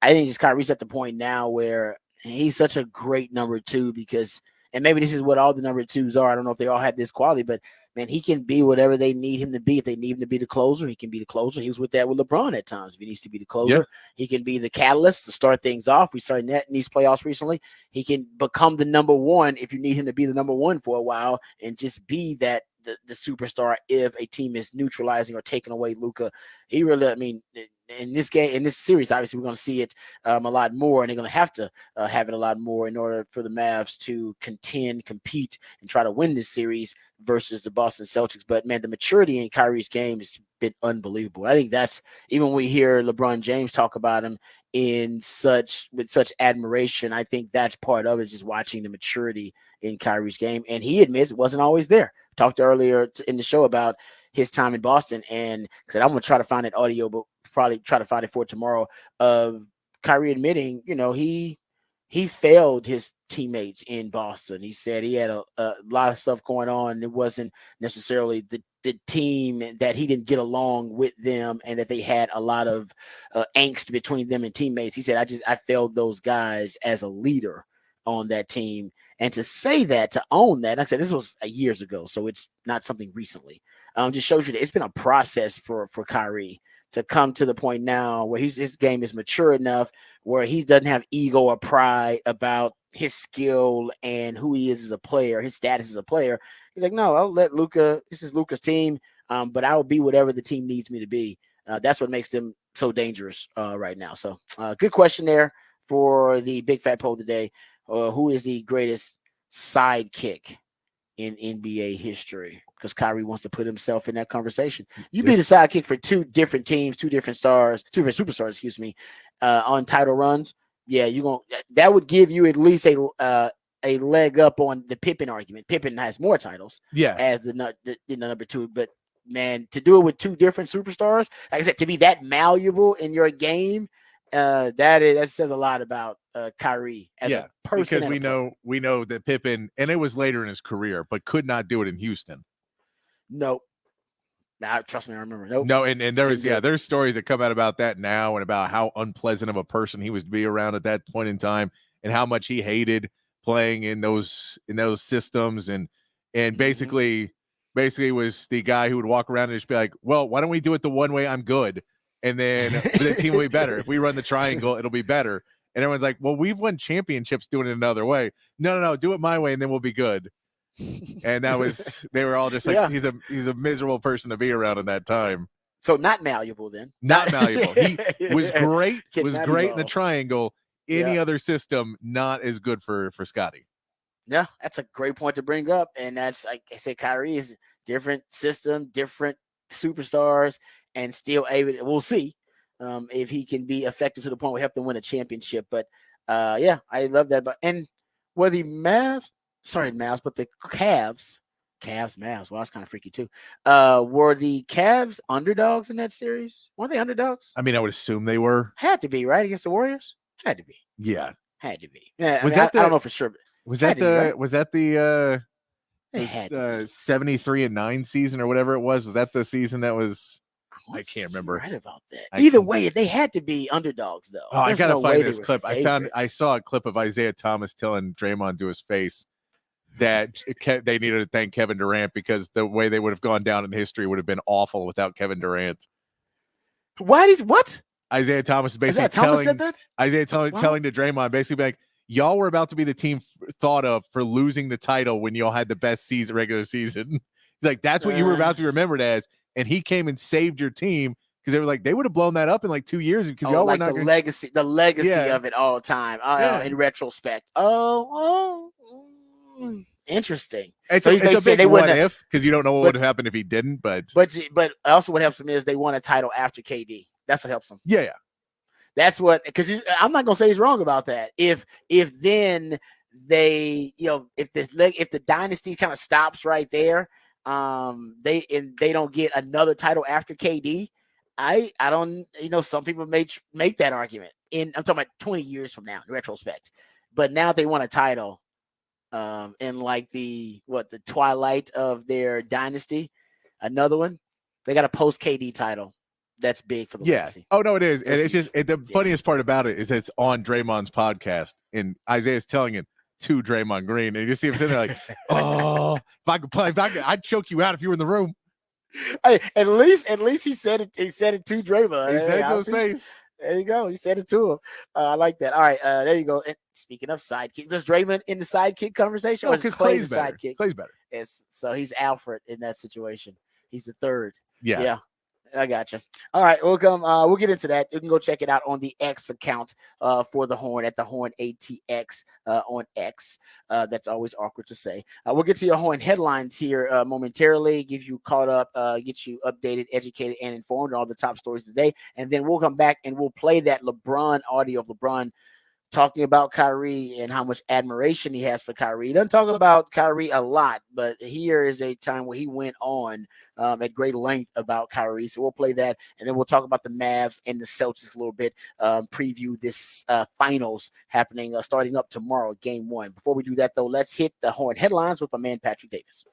I think just Kyrie's at the point now where he's such a great number two because, and maybe this is what all the number twos are. I don't know if they all have this quality, but man, he can be whatever they need him to be. If they need him to be the closer, he can be the closer. He was with that with LeBron at times. If he needs to be the closer, He can be the catalyst to start things off. We saw that in these playoffs recently. He can become the number one if you need him to be the number one for a while and just be that the superstar if a team is neutralizing or taking away Luka. He really, in this game, in this series, obviously we're going to see it a lot more, and they're going to have to have it a lot more in order for the Mavs to compete, and try to win this series versus the Boston Celtics. But man, the maturity in Kyrie's game has been unbelievable. I think that's, even when we hear LeBron James talk about him with such admiration, I think that's part of it, just watching the maturity in Kyrie's game. And he admits it wasn't always there. Talked earlier in the show about his time in Boston, and said I'm going to try to find that audio, but probably try to find it for tomorrow, of Kyrie admitting, he failed his teammates in Boston. He said he had a lot of stuff going on. It wasn't necessarily the team, that he didn't get along with them, and that they had a lot of angst between them and teammates. He said, I failed those guys as a leader on that team. And to say that, to own that, like I said, this was years ago, so it's not something recently. Just shows you that it's been a process for Kyrie to come to the point now where his game is mature enough where he doesn't have ego or pride about his skill and who he is as a player, his status as a player. He's like, no, I'll let Luka. This is Luka's team, but I will be whatever the team needs me to be. That's what makes them so dangerous right now. So good question there for the big fat poll today. Who is the greatest sidekick in NBA history? Because Kyrie wants to put himself in that conversation. You be the sidekick for two different teams, two different superstars, on title runs. Yeah, that would give you at least a leg up on the Pippen argument. Pippen has more titles, as the number two, but man, to do it with two different superstars, like I said, to be that malleable in your game, that says a lot about Kyrie as a person.
Because we know that Pippen, and it was later in his career, but could not do it in Houston.
Nope. Now, trust me, I remember. Nope.
No, and there's stories that come out about that now, and about how unpleasant of a person he was to be around at that point in time, and how much he hated playing in those systems, and basically was the guy who would walk around and just be like, well, why don't we do it the one way? I'm good. And then the team will be better. If we run the triangle, it'll be better. And everyone's like, well, we've won championships doing it another way. No, do it my way, and then we'll be good. And they were all just like, he's a miserable person to be around in that time.
So not malleable then.
Not malleable. He was great. Was great in the triangle. Any other system, not as good for Scottie.
Yeah, that's a great point to bring up. And that's, like I said, Kyrie is different system, different superstars, and still able. We'll see if he can be effective to the point where he have to win a championship. But I love that. But the Cavs Cavs, Mavs. Well, that's kind of freaky too. Were the Cavs underdogs in that series? Weren't they underdogs?
I mean, I would assume they were.
Had to be, right? Against the Warriors? Had to be.
Yeah.
Had to be. Yeah,
Was
I mean,
that
I don't know for sure. But
Was
had
that
to be, right?
the
They had to be.
73-9 season or whatever it was? Was that the season that was? I can't
You're
remember.
right about that.
I
Either
can't-
way, they had to be underdogs, though.
Oh, I
There's
gotta
no
find
way
this
they were
clip. I
favorites.
saw a clip of Isaiah Thomas telling Draymond to his face that they needed to thank Kevin Durant because the way they would have gone down in history would have been awful without Kevin Durant.
What?
Isaiah Thomas is
Is
basically
that Thomas
telling
said that?
Isaiah
Wow.
telling to Draymond, basically like, y'all were about to be the team thought of for losing the title when y'all had the best regular season. He's like, that's what you were about to be remembered as. And he came and saved your team because they were like, they would have blown that up in like 2 years because y'all
like
were not
the legacy
Yeah.
of it all time.
Yeah.
In retrospect. Interesting.
It's,
So
it's a
say
big
they
what
wouldn't have-
if because you don't know what would have happened if he didn't. But
also what helps them is they won a title after KD. That's what helps them.
yeah.
That's what, because I'm not gonna say he's wrong about that. If then they, if the dynasty kind of stops right there, they don't get another title after KD. I don't, some people may make that argument. I'm talking about 20 years from now in retrospect, but now they won a title, in like the twilight of their dynasty, another one. They got a post KD title. That's big for the legacy.
Oh no, it is, and it's
huge.
just the funniest part about it is it's on Draymond's podcast, and Isaiah's telling it to Draymond Green, and you see him sitting there like, "Oh, if I could play, I'd choke you out if you were in the room."
Hey, at least he said it. He said it to Draymond.
He said it to his face.
There you go. He said it to him. I like that. All right, there you go. And speaking of sidekicks, is Draymond in the sidekick conversation?
No,
or is
because
Clay
Clay's
the
better.
sidekick?
Clay's better.
Yes. So he's Alfred in that situation. He's the third.
Yeah.
I got you. All right, we'll get into that. You can go check it out on the X account for the Horn at the Horn ATX on X. That's always awkward to say. We'll get to your Horn headlines here momentarily, give you caught up, get you updated, educated, and informed on all the top stories today. And then we'll come back and we'll play that LeBron audio of LeBron talking about Kyrie and how much admiration he has for Kyrie. He doesn't talk about Kyrie a lot, but here is a time where he went on at great length about Kyrie. So we'll play that, and then we'll talk about the Mavs and the Celtics a little bit, preview this finals happening starting up tomorrow, game 1. Before we do that, though, let's hit the Horn headlines with my man, Patrick Davis.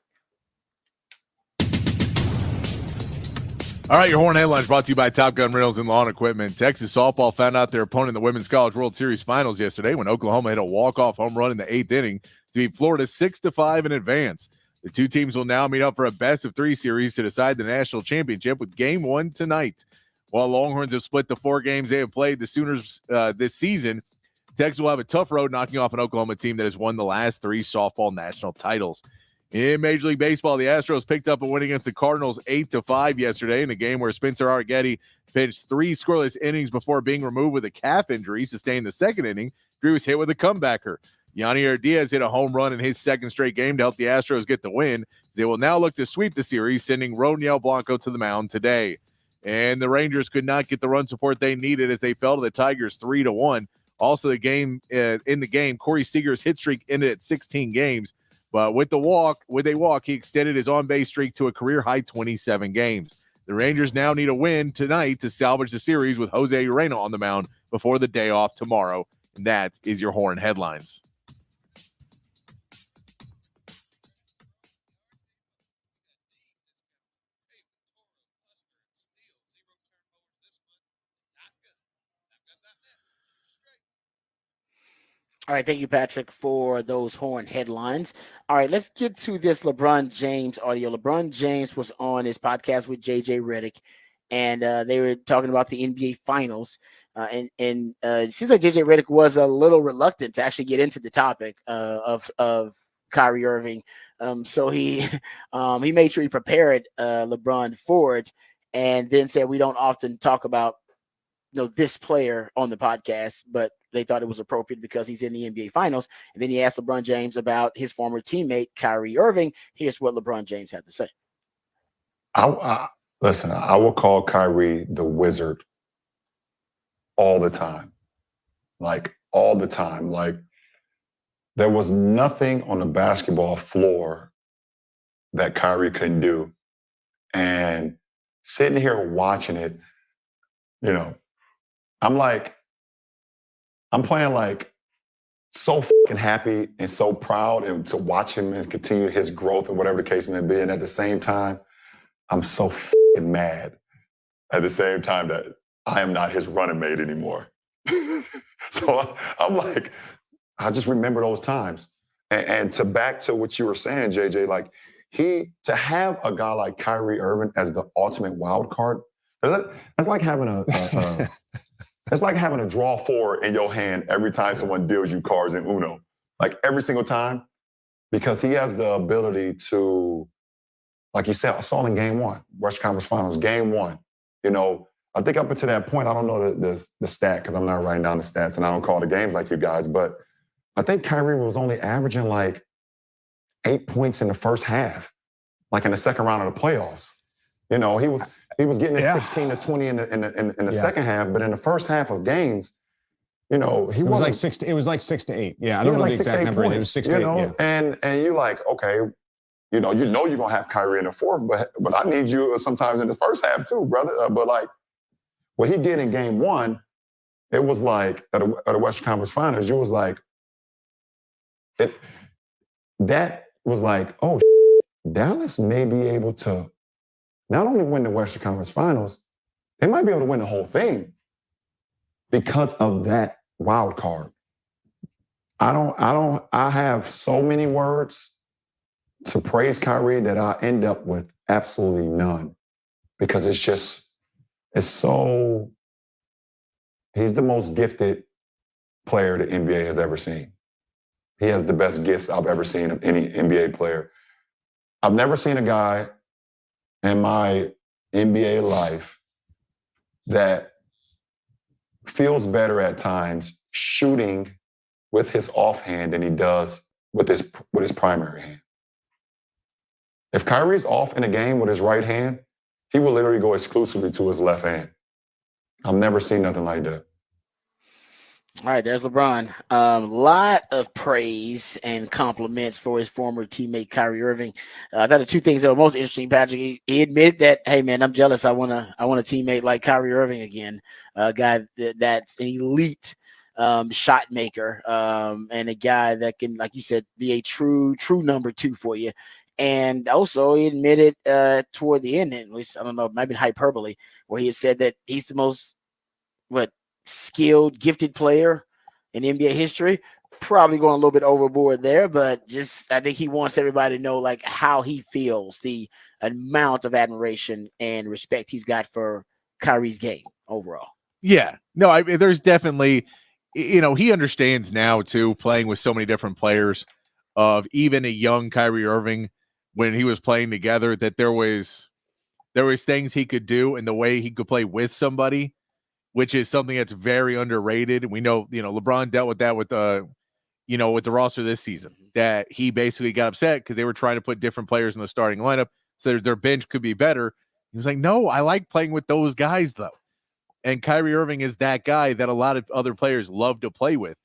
All right, your Horn headlines brought to you by Top Gun Rentals and Lawn Equipment. Texas softball found out their opponent in the Women's College World Series Finals yesterday when Oklahoma hit a walk-off home run in the 8th inning to beat Florida 6-5 in advance. The two teams will now meet up for a best-of-3 series to decide the national championship with Game 1 tonight. While Longhorns have split the 4 games they have played the Sooners this season, Texas will have a tough road knocking off an Oklahoma team that has won the last 3 softball national titles. In Major League Baseball, the Astros picked up a win against the Cardinals 8-5 yesterday in a game where Spencer Arguetti pitched 3 scoreless innings before being removed with a calf injury sustained the second inning. Drew was hit with a comebacker. Yanier Diaz hit a home run in his second straight game to help the Astros get the win. They will now look to sweep the series, sending Roniel Blanco to the mound today. And the Rangers could not get the run support they needed as they fell to the Tigers 3-1. Also, in the game, Corey Seager's hit streak ended at 16 games. But with a walk, he extended his on-base streak to a career-high 27 games. The Rangers now need a win tonight to salvage the series with Jose Urena on the mound before the day off tomorrow. And that is your Horn headlines.
All right, thank you, Patrick, for those Horn headlines. All right, let's get to this LeBron James audio. LeBron James was on his podcast with JJ Redick, and they were talking about the NBA Finals. And it seems like JJ Redick was a little reluctant to actually get into the topic of Kyrie Irving. So he made sure he prepared LeBron for it, and then said we don't often talk about this player on the podcast, but they thought it was appropriate because he's in the NBA Finals. And then he asked LeBron James about his former teammate, Kyrie Irving. Here's what LeBron James had to say.
Listen, I will call Kyrie the wizard all the time. Like, all the time. Like, there was nothing on the basketball floor that Kyrie couldn't do. And sitting here watching it, you know, I'm playing like so fucking happy and so proud and to watch him and continue his growth and whatever the case may be. And at the same time, I'm so fucking mad at the same time that I am not his running mate anymore. So I'm like, I just remember those times. And to back to what you were saying, JJ, like to have a guy like Kyrie Irving as the ultimate wild card, that's like having it's like having a draw four in your hand every time someone deals you cards in Uno. Like every single time, because he has the ability to, like you said, I saw in game one, Western Conference Finals, game one. You know, I think up until that point, I don't know the stat because I'm not writing down the stats and I don't call the games like you guys, but I think Kyrie was only averaging like 8 points in the first half, like in the second round of the playoffs. You know, he was getting 16 to 20 in the second half, but in the first half of games, you know,
it was like 6 to 8. Yeah, I don't know the exact number. It was 6 to 8.
Yeah. And you're like, okay, you're gonna have Kyrie in the fourth, but I need you sometimes in the first half too, brother. But like what he did in game one, it was like at the Western Conference Finals, you was like, that was like, oh, Dallas may be able to not only win the Western Conference Finals, they might be able to win the whole thing because of that wild card. I have so many words to praise Kyrie that I end up with absolutely none because he's the most gifted player the NBA has ever seen. He has the best gifts I've ever seen of any NBA player. I've never seen a guy in my NBA life that feels better at times shooting with his offhand than he does with his primary hand. If Kyrie's off in a game with his right hand, he will literally go exclusively to his left hand. I've never seen nothing like that.
All right, there's LeBron. Lot of praise and compliments for his former teammate Kyrie Irving. I thought the two things that were most interesting, Patrick. He admitted that, hey man, I'm jealous. I want a teammate like Kyrie Irving again. A guy that's an elite shot maker, and a guy that can, like you said, be a true number two for you. And also, he admitted toward the end, at least I don't know, it might be hyperbole, where he had said that he's the most skilled, gifted player in NBA history. Probably going a little bit overboard there, but just I think he wants everybody to know like how he feels, the amount of admiration and respect he's got for Kyrie's game overall.
Yeah, no, there's definitely, he understands now too, playing with so many different players, of even a young Kyrie Irving when he was playing together, that there was things he could do and the way he could play with somebody, which is something that's very underrated. We know, LeBron dealt with that with the roster this season, that he basically got upset because they were trying to put different players in the starting lineup so their bench could be better. He was like, no, I like playing with those guys though. And Kyrie Irving is that guy that a lot of other players love to play with.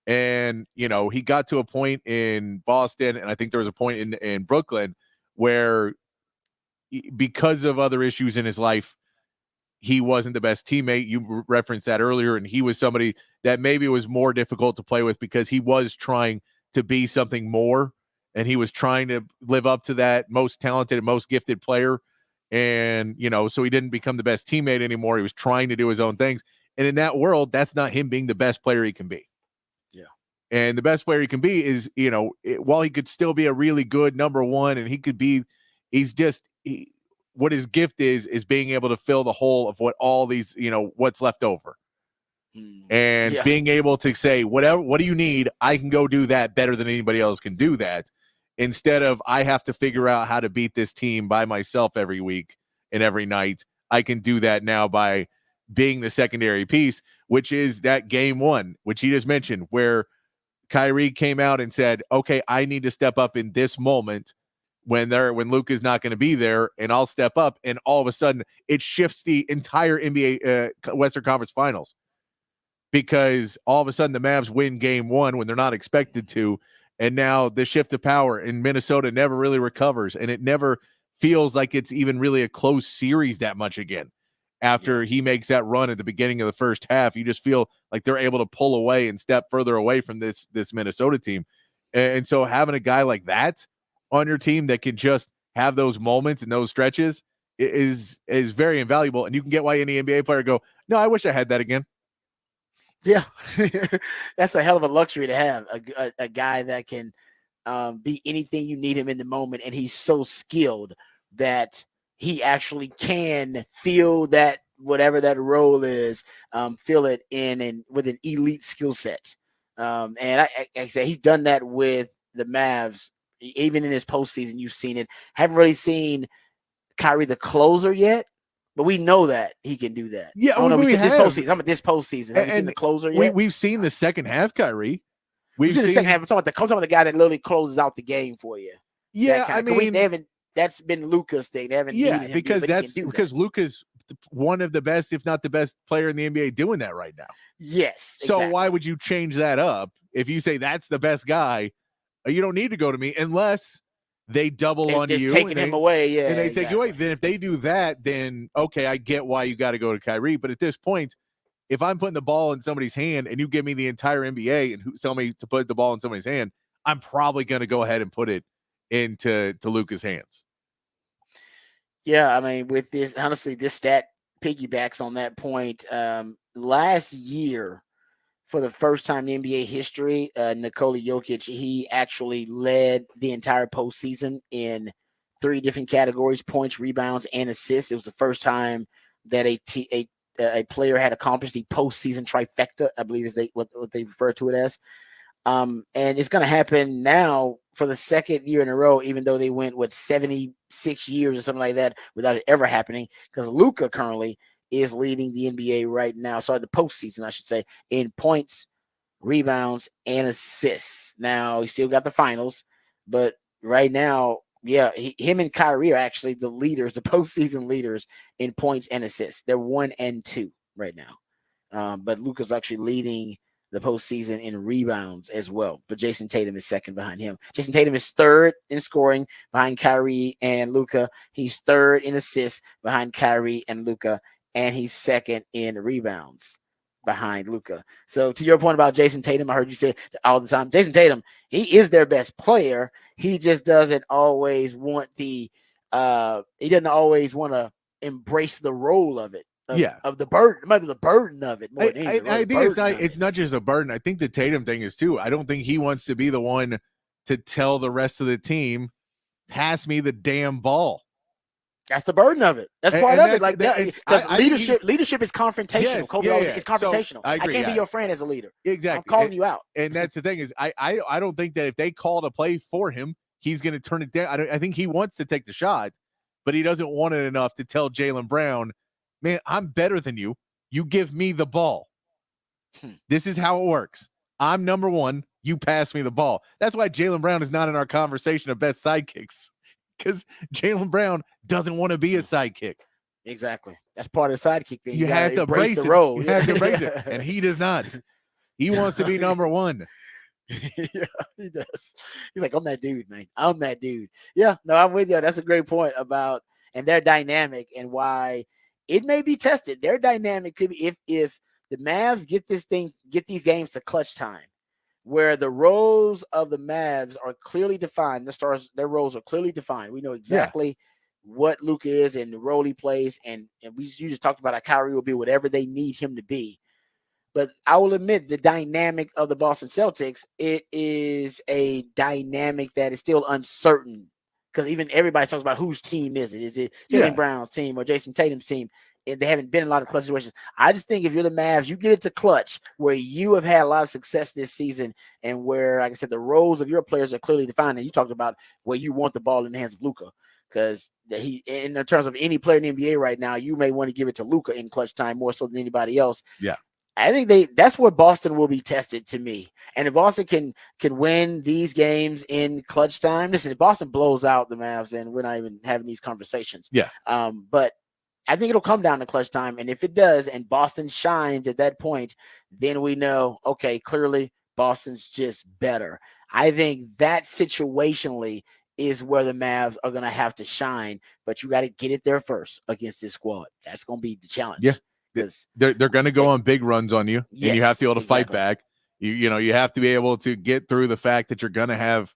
And, he got to a point in Boston, and I think there was a point in Brooklyn where, because of other issues in his life, he wasn't the best teammate. You referenced that earlier, and he was somebody that maybe was more difficult to play with because he was trying to be something more, and he was trying to live up to that most talented and most gifted player. And, so he didn't become the best teammate anymore. He was trying to do his own things. And in that world, that's not him being the best player he can be.
Yeah.
And the best player he can be is, while he could still be a really good number one, and what his gift is being able to fill the hole of what all these, what's left over. And being able to say, what do you need? I can go do that better than anybody else can do that. Instead of, I have to figure out how to beat this team by myself every week and every night. I can do that now by being the secondary piece, which is that game one, which he just mentioned, where Kyrie came out and said, okay, I need to step up in this moment when Luke is not going to be there, and I'll step up. And all of a sudden it shifts the entire NBA Western Conference Finals, because all of a sudden the Mavs win game one when they're not expected to. And now the shift of power in Minnesota never really recovers, and it never feels like it's even really a close series that much again. After he makes that run at the beginning of the first half, you just feel like they're able to pull away and step further away from this Minnesota team. And so having a guy like that on your team that can just have those moments and those stretches is very invaluable. And you can get why any NBA player go, no, I wish I had that again.
Yeah, that's a hell of a luxury to have a guy that can be anything you need him in the moment, and he's so skilled that he actually can feel that whatever that role is, feel it in and with an elite skill set. And I said he's done that with the Mavs, even in his postseason. You've seen it. Haven't really seen Kyrie the closer yet. But we know that he can do that.
Yeah,
I don't know. We said
have.
this postseason. I'm at this postseason. Have you seen the closer yet?
We've seen the second half, Kyrie.
We've seen the second half. I'm talking about the guy that literally closes out the game for you.
Yeah, I mean,
they haven't. That's been Luka's thing. They haven't.
Yeah,
needed him
because
because
Luka's one of the best, if not the best player in the NBA doing that right now.
Yes.
So why would you change that up if you say that's the best guy? You don't need to go to me unless they double on you,
taking him away, yeah,
and they take you away. Then if they do that, then okay, I get why you got to go to Kyrie. But at this point, if I'm putting the ball in somebody's hand and you give me the entire NBA and tell me to put the ball in somebody's hand, I'm probably going to go ahead and put it into Luka's hands.
Yeah, I mean, with this, honestly, this stat piggybacks on that point. Last year, for the first time in NBA history, Nikola Jokic, he actually led the entire postseason in 3 different categories: points, rebounds, and assists. It was the first time that a player had accomplished the postseason trifecta, I believe is what they refer to it as. And it's going to happen now for the second year in a row, even though they went 76 years or something like that without it ever happening, because Luka currently is leading the NBA right now. Sorry, the postseason, I should say, in points, rebounds, and assists. Now, he still got the finals, but right now, yeah, him and Kyrie are actually the leaders, the postseason leaders in points and assists. They're 1 and 2 right now. But Luka's actually leading the postseason in rebounds as well. But Jason Tatum is second behind him. Jason Tatum is third in scoring behind Kyrie and Luka. He's third in assists behind Kyrie and Luka. And he's second in rebounds behind Luka. So to your point about Jason Tatum, I heard you say all the time, Jason Tatum, he is their best player. He just doesn't always want he doesn't always want to embrace the role of it. Of the burden, maybe the burden of it more than anything.
I think it's not just a burden. I think the Tatum thing is too. I don't think he wants to be the one to tell the rest of the team, pass me the damn ball.
That's the burden of it. That's part of it. Like because leadership is confrontational.
Yes,
Kobe it's confrontational.
So, I
can't be your friend as a leader.
Exactly.
I'm calling you out.
And that's the thing is, I don't think that if they call to play for him, he's going to turn it down. I think he wants to take the shot, but he doesn't want it enough to tell Jaylen Brown, man, I'm better than you. You give me the ball. This is how it works. I'm number one. You pass me the ball. That's why Jaylen Brown is not in our conversation of best sidekicks, because Jaylen Brown doesn't want to be a sidekick.
Exactly. That's part of the sidekick thing.
You have to embrace the role. You have to embrace it. And he does not. He wants to be number one.
Yeah, he does. He's like, I'm that dude, man. I'm that dude. Yeah, no, I'm with you. That's a great point about and their dynamic and why it may be tested. Their dynamic could be if the Mavs get these games to clutch time, where the roles of the Mavs are clearly defined. The stars, their roles are clearly defined. We know exactly what Luka is and the role he plays. And you just talked about how Kyrie will be whatever they need him to be. But I will admit the dynamic of the Boston Celtics, it is a dynamic that is still uncertain. Because even everybody talks about whose team is it? Is it Jaylen Brown's team or Jason Tatum's team? And they haven't been in a lot of clutch situations. I just think if you're the Mavs, you get it to clutch where you have had a lot of success this season and where, like I said, the roles of your players are clearly defined. And you talked about where you want the ball in the hands of Luka, because in terms of any player in the NBA right now, you may want to give it to Luka in clutch time more so than anybody else.
Yeah.
I think that's where Boston will be tested to me. And if Boston can win these games in clutch time, listen, if Boston blows out the Mavs, then we're not even having these conversations.
Yeah.
But I think it'll come down to clutch time. And if it does, and Boston shines at that point, then we know, okay, clearly Boston's just better. I think that situationally is where the Mavs are going to have to shine, but you got to get it there first against this squad. That's going to be the challenge.
Yeah.
Because
they're going to go on big runs on you, and you have to be able to fight back. You have to be able to get through the fact that you're going to have,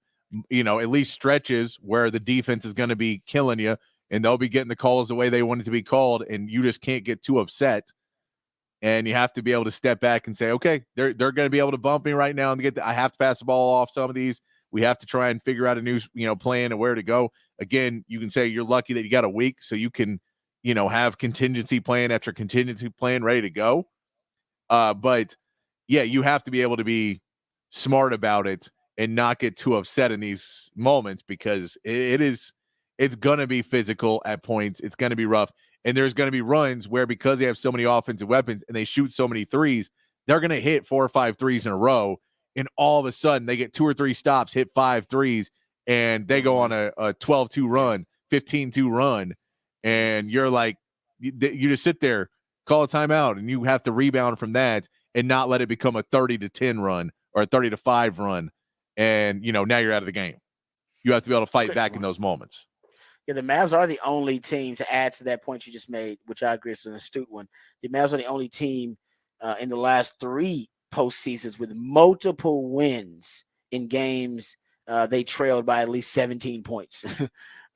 at least stretches where the defense is going to be killing you, and they'll be getting the calls the way they want it to be called, and you just can't get too upset. And you have to be able to step back and say, okay, they're going to be able to bump me right now, and I have to pass the ball off some of these. We have to try and figure out a new, plan and where to go. Again, you can say you're lucky that you got a week, so you can, have contingency plan after contingency plan ready to go. But yeah, you have to be able to be smart about it and not get too upset in these moments, because it's going to be physical at points. It's going to be rough. And there's going to be runs where, because they have so many offensive weapons and they shoot so many threes, they're going to hit 4 or 5 threes in a row. And all of a sudden they get 2 or 3 stops, hit 5 threes, and they go on a 12-2 run, 15-2 run. And you're like, you just sit there, call a timeout, and you have to rebound from that and not let it become a 30-10 run or a 30-5 run. And, now you're out of the game. You have to be able to fight back in those moments.
Yeah, the Mavs are the only team, to add to that point you just made, which I agree is an astute one. The Mavs are the only team in the last 3 postseasons with multiple wins in games they trailed by at least 17 points.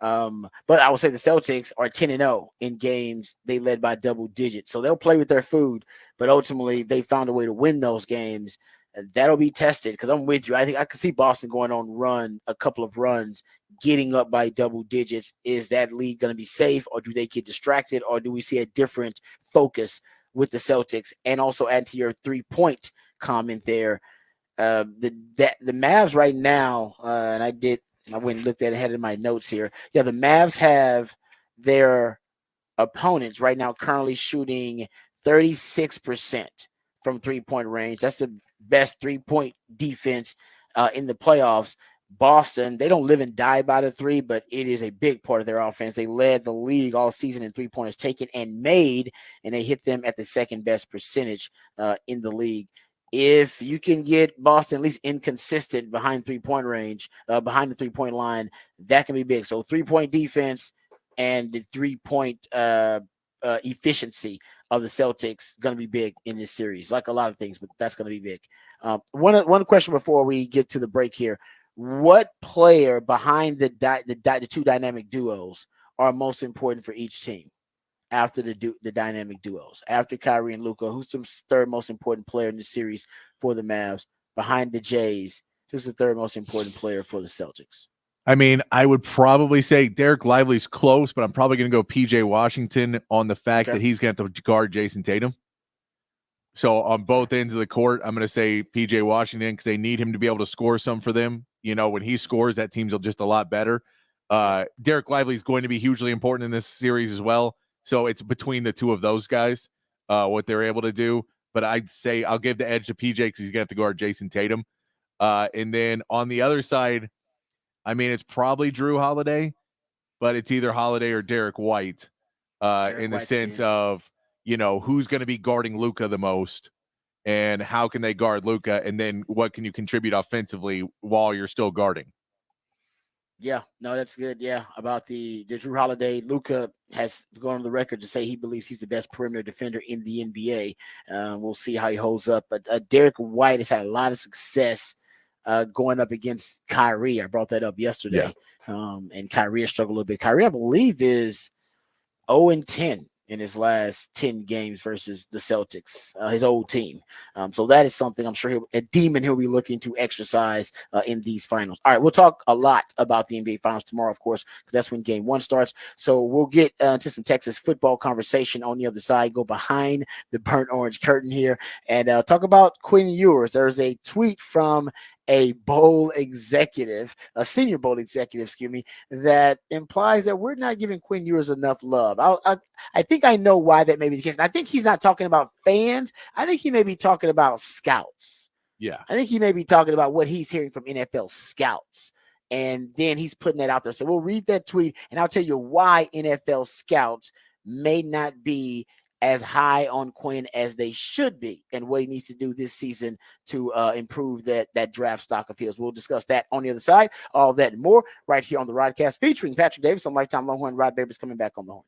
But I would say the Celtics are 10-0 in games they led by double digits. So they'll play with their food, but ultimately they found a way to win those games. That'll be tested, because I'm with you. I think I could see Boston going on a couple of runs, getting up by double digits. Is that league going to be safe, or do they get distracted, or do we see a different focus with the Celtics? And also, add to your 3-point comment there, the Mavs right now, and I went and looked at it, had in my notes here. Yeah, the Mavs have their opponents right now currently shooting 36% from 3-point range. That's the best 3-point defense in the playoffs. Boston, they don't live and die by the 3, but it is a big part of their offense. They led the league all season in 3-pointers taken and made, and they hit them at the second best percentage in the league. If you can get Boston at least inconsistent behind 3-point range, behind the 3-point line, that can be big. So 3-point defense and the 3-point efficiency of the Celtics going to be big in this series, like a lot of things, but that's going to be big. One question before we get to the break here: what player behind the 2 dynamic duos are most important for each team after the dynamic duos? After Kyrie and Luka, who's the third most important player in the series for the Mavs? Behind the Jays, who's the third most important player for the Celtics?
I mean, I would probably say Derek Lively's close, but I'm probably going to go PJ Washington on the fact that he's going to have to guard Jason Tatum. So on both ends of the court, I'm going to say PJ Washington, because they need him to be able to score some for them. When he scores, that team's just a lot better. Derek Lively is going to be hugely important in this series as well. So it's between the 2 of those guys, what they're able to do. But I'd say I'll give the edge to PJ, because he's going to have to guard Jason Tatum. And then on the other side, I mean, it's probably Drew Holiday, but it's either Holiday or Derek White in the sense of, who's going to be guarding Luka the most, and how can they guard Luka, and then what can you contribute offensively while you're still guarding?
Yeah, no, that's good. Yeah, about the Drew Holiday. Luka has gone on the record to say he believes he's the best perimeter defender in the NBA. We'll see how he holds up. But Derek White has had a lot of success going up against Kyrie. I brought that up yesterday. Yeah. And Kyrie has struggled a little bit. Kyrie, I believe, is 0-10 in his last 10 games versus the Celtics, his old team. So that is something I'm sure he'll be looking to exercise in these finals. All right, we'll talk a lot about the NBA finals tomorrow, of course, because that's when game 1 starts. So we'll get to some Texas football conversation on the other side, go behind the burnt orange curtain here, and talk about Quinn Ewers. There's a tweet from a senior bowl executive, that implies that we're not giving Quinn Ewers enough love. I think I know why that may be the case. And I think he's not talking about fans. I think he may be talking about scouts.
Yeah.
I think he may be talking about what he's hearing from NFL scouts. And then he's putting that out there. So we'll read that tweet, and I'll tell you why NFL scouts may not be as high on Quinn as they should be, and what he needs to do this season to improve that draft stock of his. We'll discuss that on the other side. All that and more right here on the Rodcast featuring Patrick Davis on Lifetime Longhorn. Rod Babers coming back on the horn.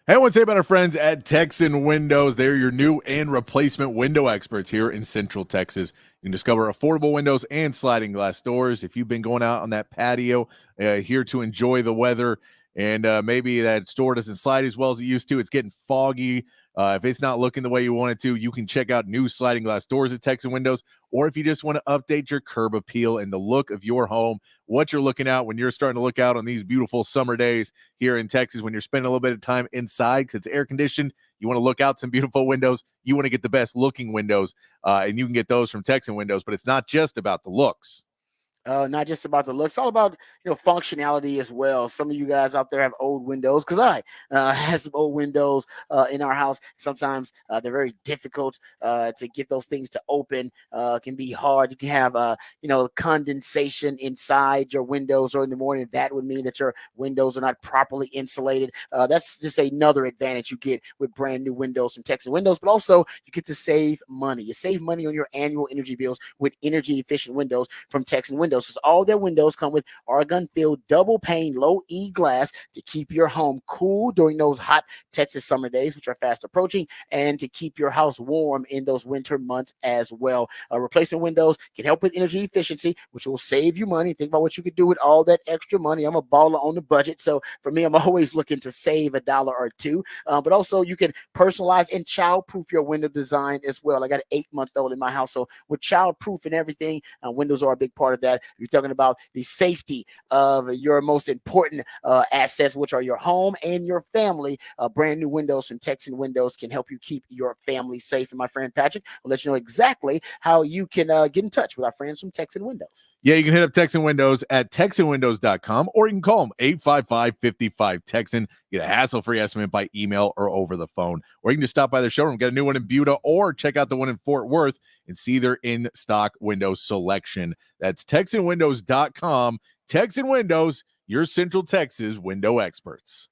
Hey, I want to say about our friends at Texan Windows. They're your new and replacement window experts here in Central Texas. You can discover affordable windows and sliding glass doors. If you've been going out on that patio here to enjoy the weather, and maybe that door doesn't slide as well as it used to, it's getting foggy. If it's not looking the way you want it to, you can check out new sliding glass doors at Texan Windows. Or if you just want to update your curb appeal and the look of your home, what you're looking at when you're starting to look out on these beautiful summer days here in Texas, when you're spending a little bit of time inside because it's air conditioned, you want to look out some beautiful windows, you want to get the best looking windows, and you can get those from Texan Windows. But it's not just about the looks.
Not just about the looks, all about functionality as well. Some of you guys out there have old windows, because I have some old windows in our house. Sometimes they're very difficult to get those things to open. Can be hard. You can have condensation inside your windows, or in the morning that would mean that your windows are not properly insulated. That's just another advantage you get with brand new windows from Texas Windows. But also you get to save money. You save money on your annual energy bills with energy efficient windows from Texas Windows, because all their windows come with argon-filled double pane low E glass to keep your home cool during those hot Texas summer days, which are fast approaching, and to keep your house warm in those winter months as well. Replacement windows can help with energy efficiency, which will save you money. Think about what you could do with all that extra money. I'm a baller on the budget, so for me, I'm always looking to save $1 or $2. But also, you can personalize and child-proof your window design as well. I got an 8-month-old in my house, so with child-proof and everything, windows are a big part of that. You're talking about the safety of your most important assets, which are your home and your family. Brand new windows from Texan Windows can help you keep your family safe. And my friend Patrick will let you know exactly how you can get in touch with our friends from Texan Windows.
Yeah, you can hit up Texan Windows at TexanWindows.com, or you can call them 855-55-TEXAN. Get a hassle-free estimate by email or over the phone. Or you can just stop by their showroom, get a new one in Buda, or check out the one in Fort Worth and see their in-stock window selection. That's TexanWindows.com. Texan Windows, your Central Texas window experts.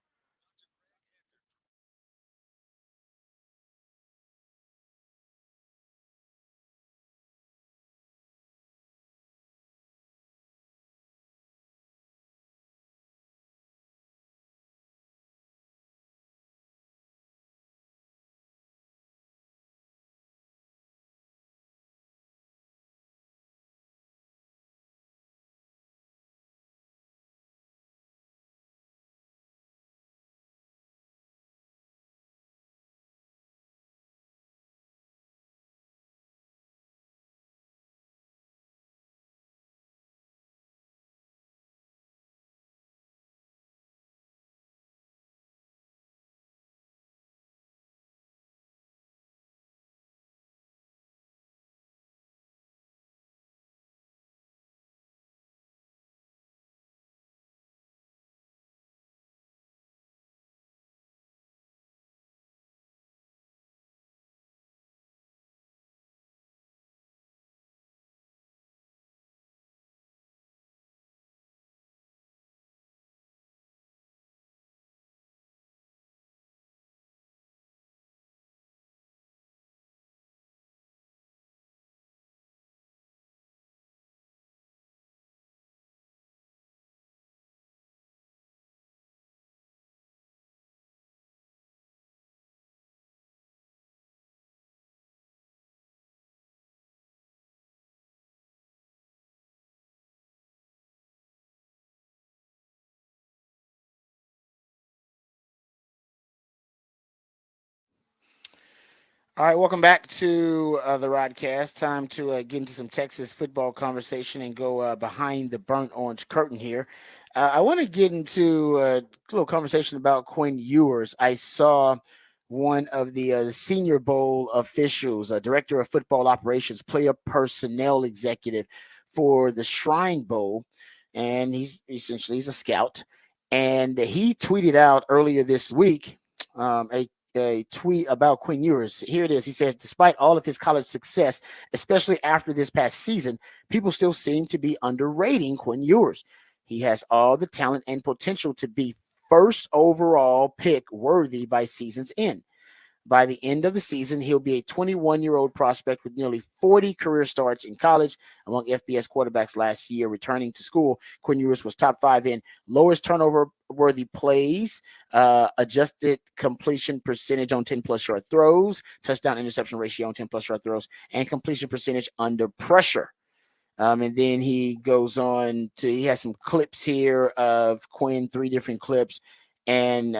All right, welcome back to the Rodcast. Time to get into some Texas football conversation and go behind the burnt orange curtain here. I want to get into a little conversation about Quinn Ewers. I saw one of the Senior Bowl officials, director of football operations, player personnel executive for the Shrine Bowl, and he's a scout. And he tweeted out earlier this week a tweet about Quinn Ewers. Here it is. He says, despite all of his college success, especially after this past season, people still seem to be underrating Quinn Ewers. He has all the talent and potential to be first overall pick worthy by season's end. By the end of the season, he'll be a 21-year-old prospect with nearly 40 career starts in college. Among FBS quarterbacks last year returning to school, Quinn Ewers was top 5 in lowest turnover-worthy plays, adjusted completion percentage on 10-plus yard throws, touchdown-interception ratio on 10-plus yard throws, and completion percentage under pressure. And then he goes on to, he has some clips here of Quinn, 3 different clips, and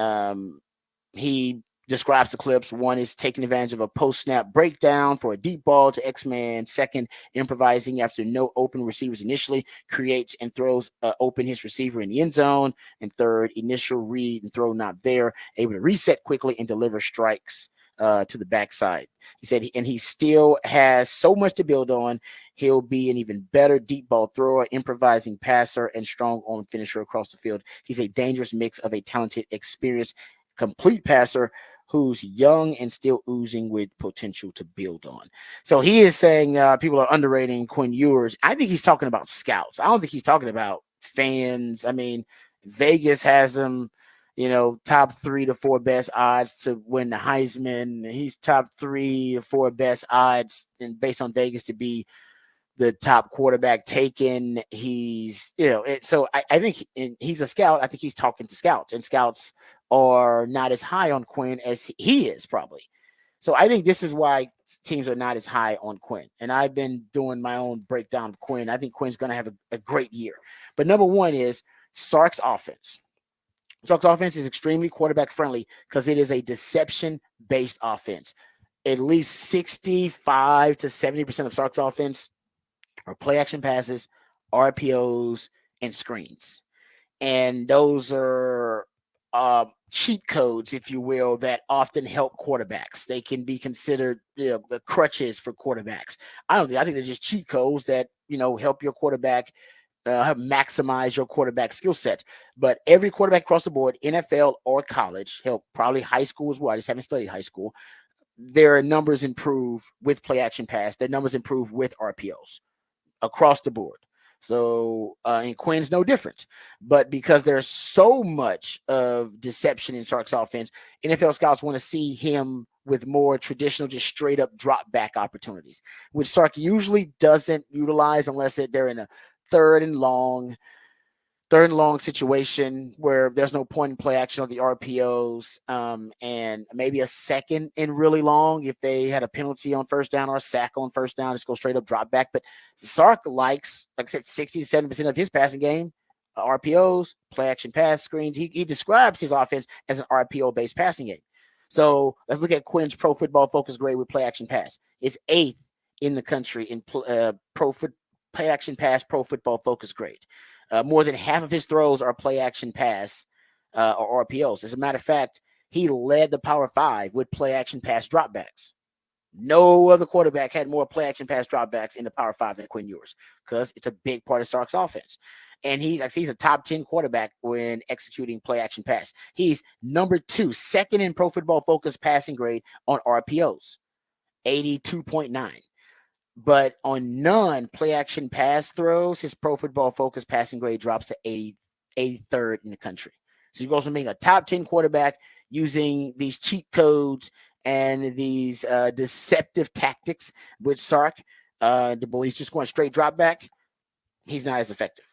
he describes the clips. One is taking advantage of a post-snap breakdown for a deep ball to X-Man. Second, improvising after no open receivers initially, creates and throws open his receiver in the end zone. And third, initial read and throw not there, able to reset quickly and deliver strikes to the backside. He said, and he still has so much to build on. He'll be an even better deep ball thrower, improvising passer, and strong arm finisher across the field. He's a dangerous mix of a talented, experienced, complete passer who's young and still oozing with potential to build on. So he is saying people are underrating Quinn Ewers. I think he's talking about scouts. I don't think he's talking about fans. I mean, Vegas has him, top 3 to 4 best odds to win the Heisman. He's top 3 to 4 best odds, and based on Vegas, to be the top quarterback taken. He's, so I think he's a scout. I think he's talking to scouts, and scouts are not as high on Quinn as he is probably. So I think this is why teams are not as high on Quinn. And I've been doing my own breakdown of Quinn. I think Quinn's going to have a great year. But number one is Sark's offense. Sark's offense is extremely quarterback friendly because it is a deception-based offense. At least 65 to 70% of Sark's offense are play action passes, RPOs, and screens. And those are cheat codes, if you will, that often help quarterbacks. They can be considered crutches for quarterbacks. I think they're just cheat codes that help your quarterback maximize your quarterback skill set. But every quarterback across the board, NFL or college, probably high school as well. I just haven't studied high school. Their numbers improve with play action pass. Their numbers improve with RPOs across the board. So, and Quinn's no different. But because there's so much of deception in Sark's offense, NFL scouts want to see him with more traditional, just straight up drop back opportunities, which Sark usually doesn't utilize unless they're in a third and long situation where there's no point in play action on the RPOs, and maybe a second and really long if they had a penalty on first down or a sack on first down, just go straight up drop back. But Sark likes, like I said, 60 to 70% of his passing game, RPOs, play action pass screens. He describes his offense as an RPO based passing game. So let's look at Quinn's Pro Football Focus grade with play action pass. It's 8th in the country in play action pass Pro Football Focus grade. More than half of his throws are play action pass or RPOs. As a matter of fact, he led the Power 5 with play action pass dropbacks. No other quarterback had more play action pass dropbacks in the Power 5 than Quinn Ewers because it's a big part of Sark's offense. And he's a top 10 quarterback when executing play action pass. He's number 2, second in Pro Football Focus passing grade on RPOs, 82.9. But on non-play action pass throws, his Pro Football Focus passing grade drops to 83rd in the country. So he goes from being a top 10 quarterback using these cheat codes and these deceptive tactics with Sark. He's just going straight drop back. He's not as effective.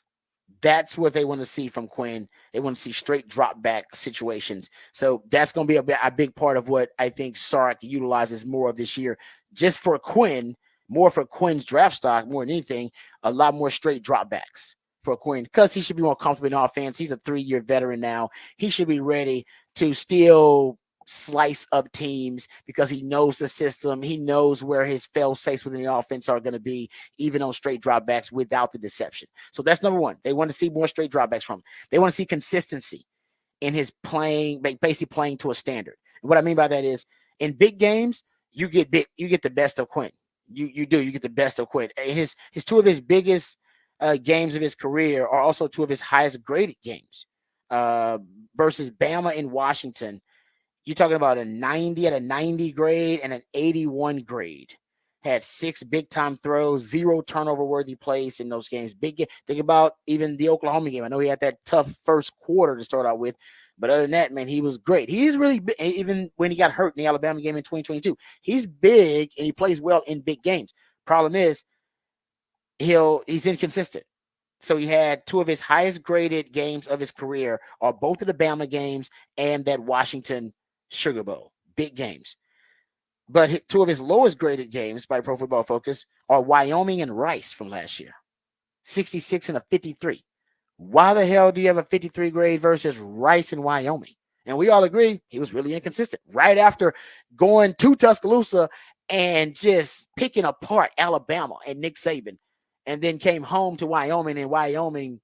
That's what they want to see from Quinn. They want to see straight drop back situations. So that's going to be a big part of what I think Sark utilizes more of this year. Just for Quinn, more for Quinn's draft stock, more than anything, a lot more straight dropbacks for Quinn because he should be more comfortable in offense. He's a 3-year veteran now. He should be ready to still slice up teams because he knows the system. He knows where his fail safes within the offense are going to be, even on straight dropbacks without the deception. So that's number one. They want to see more straight dropbacks from him. They want to see consistency in his playing, basically playing to a standard. And what I mean by that is, in big games, you get the best of Quinn. You get the best of Quinn. His two of his biggest games of his career are also two of his highest graded games versus Bama and Washington. You're talking about a 90 grade and an 81 grade. Had 6 big-time throws, 0 turnover-worthy plays in those games. Think about even the Oklahoma game. I know he had that tough first quarter to start out with, but other than that, man, he was great. He's really big, even when he got hurt in the Alabama game in 2022. He's big, and he plays well in big games. Problem is, he's inconsistent. So he had 2 of his highest-graded games of his career are both of the Bama games and that Washington Sugar Bowl, big games. But 2 of his lowest graded games by Pro Football Focus are Wyoming and Rice from last year, 66 and a 53. Why the hell do you have a 53 grade versus Rice and Wyoming? And we all agree he was really inconsistent. Right after going to Tuscaloosa and just picking apart Alabama and Nick Saban, and then came home to Wyoming and Wyoming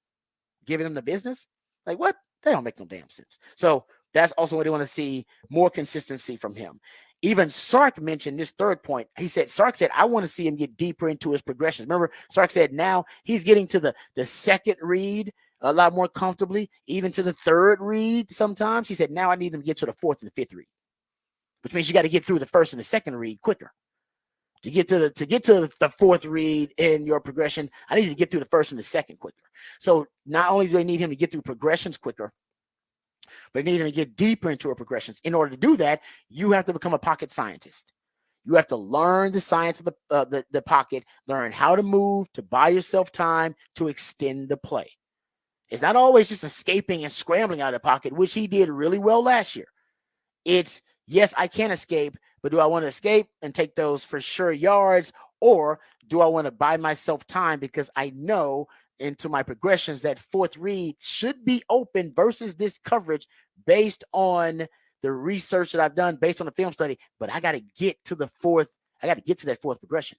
giving him the business. Like, what? That don't make no damn sense. So that's also what they want to see, more consistency from him. Even Sark mentioned this third point. Sark said, I want to see him get deeper into his progressions. Remember, Sark said now he's getting to the second read a lot more comfortably, even to the third read sometimes. He said, now I need him to get to the 4th and the 5th read, which means you got to get through the first and the second read quicker. To get to the 4th read in your progression, I need to get through the first and the second quicker. So not only do I need him to get through progressions quicker, but you need to get deeper into our progressions. In order to do that, you have to become a pocket scientist. You have to learn the science of the pocket, learn how to move, to buy yourself time, to extend the play. It's not always just escaping and scrambling out of the pocket, which he did really well last year. It's, yes, I can escape, but do I want to escape and take those for sure yards, or do I want to buy myself time because I know into my progressions that 4th read should be open versus this coverage based on the research that I've done, based on the film study, but I got to get to the 4th. I got to get to that 4th progression.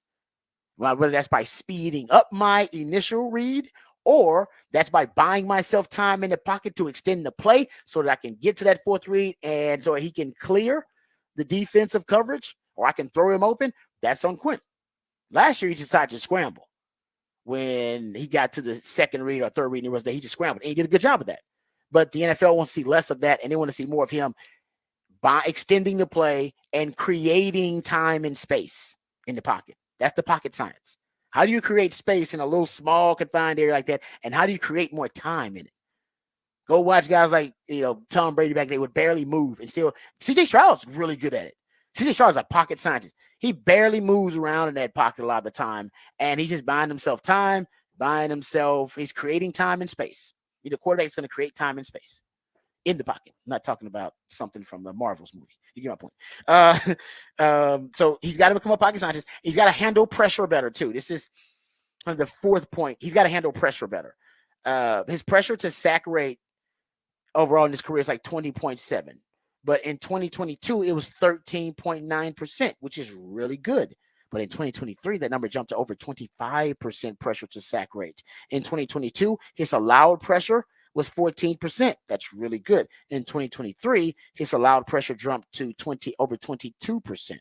Whether that's by speeding up my initial read, or that's by buying myself time in the pocket to extend the play so that I can get to that 4th read and so he can clear the defensive coverage, or I can throw him open. That's on Quinn. Last year, he decided to scramble. When he got to the 2nd read or 3rd read, he just scrambled. And he did a good job of that. But the NFL wants to see less of that, and they want to see more of him by extending the play and creating time and space in the pocket. That's the pocket science. How do you create space in a little small confined area like that? And how do you create more time in it? Go watch guys like, Tom Brady back there would barely move, and still CJ Stroud's really good at it. CJ Stroud's a pocket scientist. He barely moves around in that pocket a lot of the time, and he's just buying himself time, he's creating time and space. The quarterback's going to create time and space in the pocket. I'm not talking about something from the Marvel's movie. You get my point. So he's got to become a pocket scientist. He's got to handle pressure better too. This is the 4th point. He's got to handle pressure better. His pressure to sack rate overall in his career is like 20.7. But in 2022, it was 13.9%, which is really good. But in 2023, that number jumped to over 25% pressure to sack rate. In 2022, his allowed pressure was 14%. That's really good. In 2023, his allowed pressure jumped to over 22%.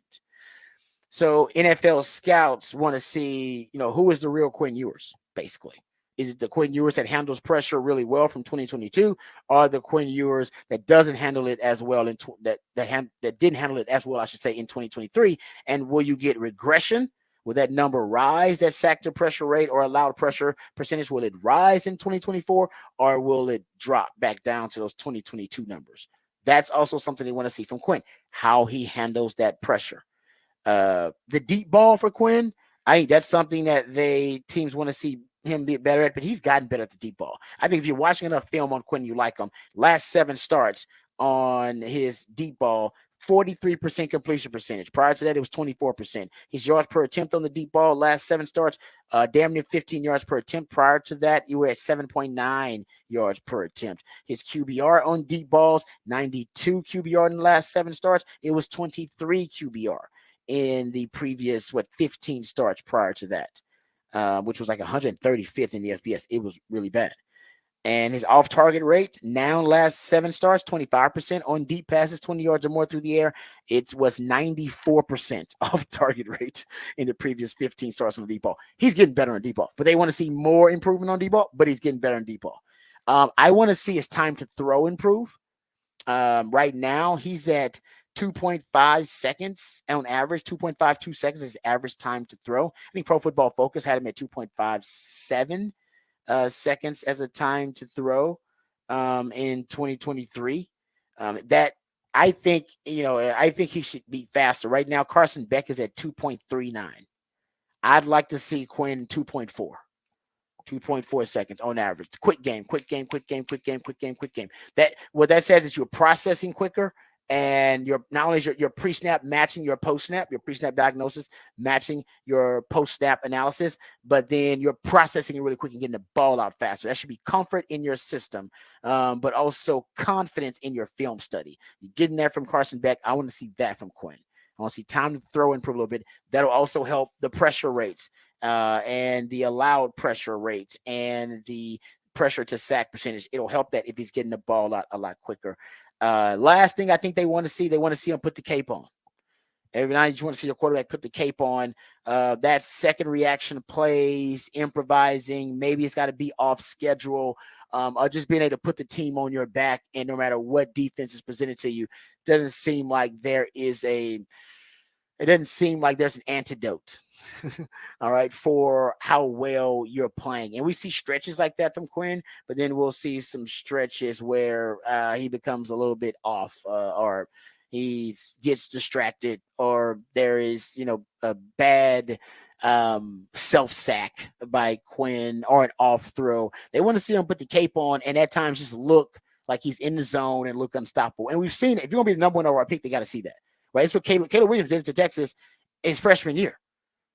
So NFL scouts want to see, who is the real Quinn Ewers, basically. Is it the Quinn Ewers that handles pressure really well from 2022, or the Quinn Ewers that doesn't handle it as well that didn't handle it as well, I should say, in 2023? And will you get regression? Will that number rise, that sack to pressure rate or allowed pressure percentage? Will it rise in 2024, or will it drop back down to those 2022 numbers? That's also something they want to see from Quinn, how he handles that pressure. The deep ball for Quinn, I think that's something that teams want to see him be better at, but he's gotten better at the deep ball. I think if you're watching enough film on Quinn, you like him. Last 7 starts on his deep ball, 43% completion percentage. Prior to that, it was 24%. His yards per attempt on the deep ball last 7 starts, damn near 15 yards per attempt. Prior to that, you were at 7.9 yards per attempt. His QBR on deep balls, 92 QBR in the last 7 starts. It was 23 QBR in the previous 15 starts prior to that, which was like 135th in the FBS. It was really bad. And his off-target rate now last 7 starts, 25% on deep passes, 20 yards or more through the air. It was 94% off-target rate in the previous 15 starts on the deep ball. He's getting better on deep ball, but they want to see more improvement on deep ball, but he's getting better on deep ball. I want to see his time to throw improve. Right now, he's at 2.5 seconds on average, 2.52 seconds is average time to throw. I think Pro Football Focus had him at 2.57 seconds as a time to throw in 2023. That I think, I think he should be faster. Right now, Carson Beck is at 2.39. I'd like to see Quinn 2.4 seconds on average. Quick game. That what that says is you're processing quicker, and your not only is your pre-snap matching your post-snap, your pre-snap diagnosis matching your post-snap analysis, but then you're processing it really quick and getting the ball out faster. That should be comfort in your system, but also confidence in your film study. You're getting that from Carson Beck. I want to see that from Quinn. I want to see time to throw improve a little bit. That'll also help the pressure rates and the allowed pressure rates and the pressure to sack percentage. It'll help that if he's getting the ball out a lot quicker. Last thing I think they want to see him put the cape on. Every night you want to see your quarterback put the cape on. That second reaction plays, improvising. Maybe it's got to be off schedule. Or just being able to put the team on your back, and no matter what defense is presented to you, doesn't seem like there's an antidote. All right, for how well you're playing. And we see stretches like that from Quinn, but then we'll see some stretches where he becomes a little bit off, or he gets distracted, or there is, a bad self-sack by Quinn or an off throw. They want to see him put the cape on and at times just look like he's in the zone and look unstoppable. And we've seen it. If you're going to be the number 1 overall pick, they got to see that. Right? That's what Caleb Williams did to Texas his freshman year,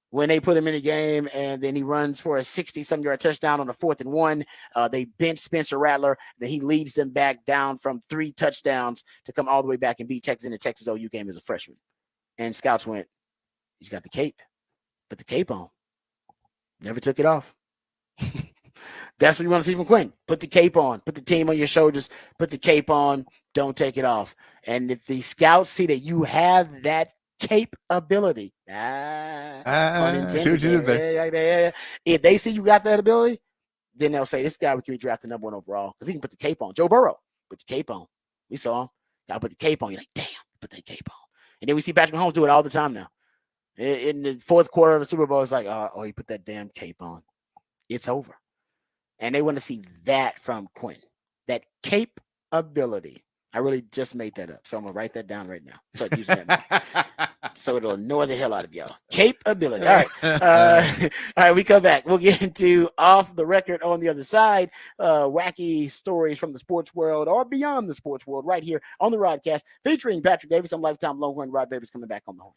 when they put him in the game, and then he runs for a 60-some yard touchdown on a 4th and 1. They bench Spencer Rattler. Then he leads them back down from 3 touchdowns to come all the way back and beat Texas in the Texas OU game as a freshman. And scouts went, he's got the cape. Put the cape on. Never took it off. That's what you want to see from Quinn. Put the cape on. Put the team on your shoulders. Put the cape on. Don't take it off. And if the scouts see that you have that cape ability, unintended,
see what you did there.
yeah. If they see you got that ability, then they'll say, this guy we can be drafted number 1 overall because he can put the cape on. Joe Burrow, put the cape on. We saw him. Got to put the cape on. You're like, damn, put that cape on. And then we see Patrick Mahomes do it all the time now. In the 4th quarter of the Super Bowl, it's like, oh, he put that damn cape on. It's over. And they want to see that from Quinn. That cape ability. I really just made that up. So I'm going to write that down right now. So so it'll annoy the hell out of y'all. Cape ability. All right. All right, we come back. We'll get into Off the Record on the other side. Wacky stories from the sports world or beyond the sports world right here on the Rodcast, featuring Patrick Davis. I'm lifetime Longhorn. Rod Davis coming back on the horn.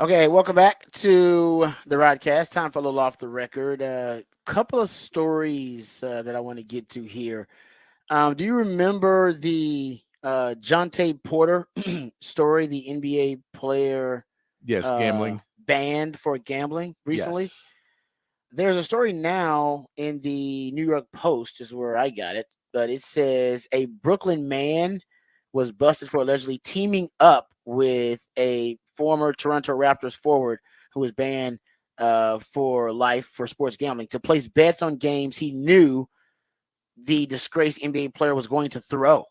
Okay, welcome back to the Rodcast. Time for a little off the record. Couple of stories that I want to get to here. Do you remember the Jonte Porter story, the NBA player
Yes, gambling.
banned for gambling recently?
Yes.
There's a story now in the New York Post, is where I got it, but it says a Brooklyn man was busted for allegedly teaming up with a former Toronto Raptors forward who was banned for life for sports gambling to place bets on games he knew the disgraced NBA player was going to throw.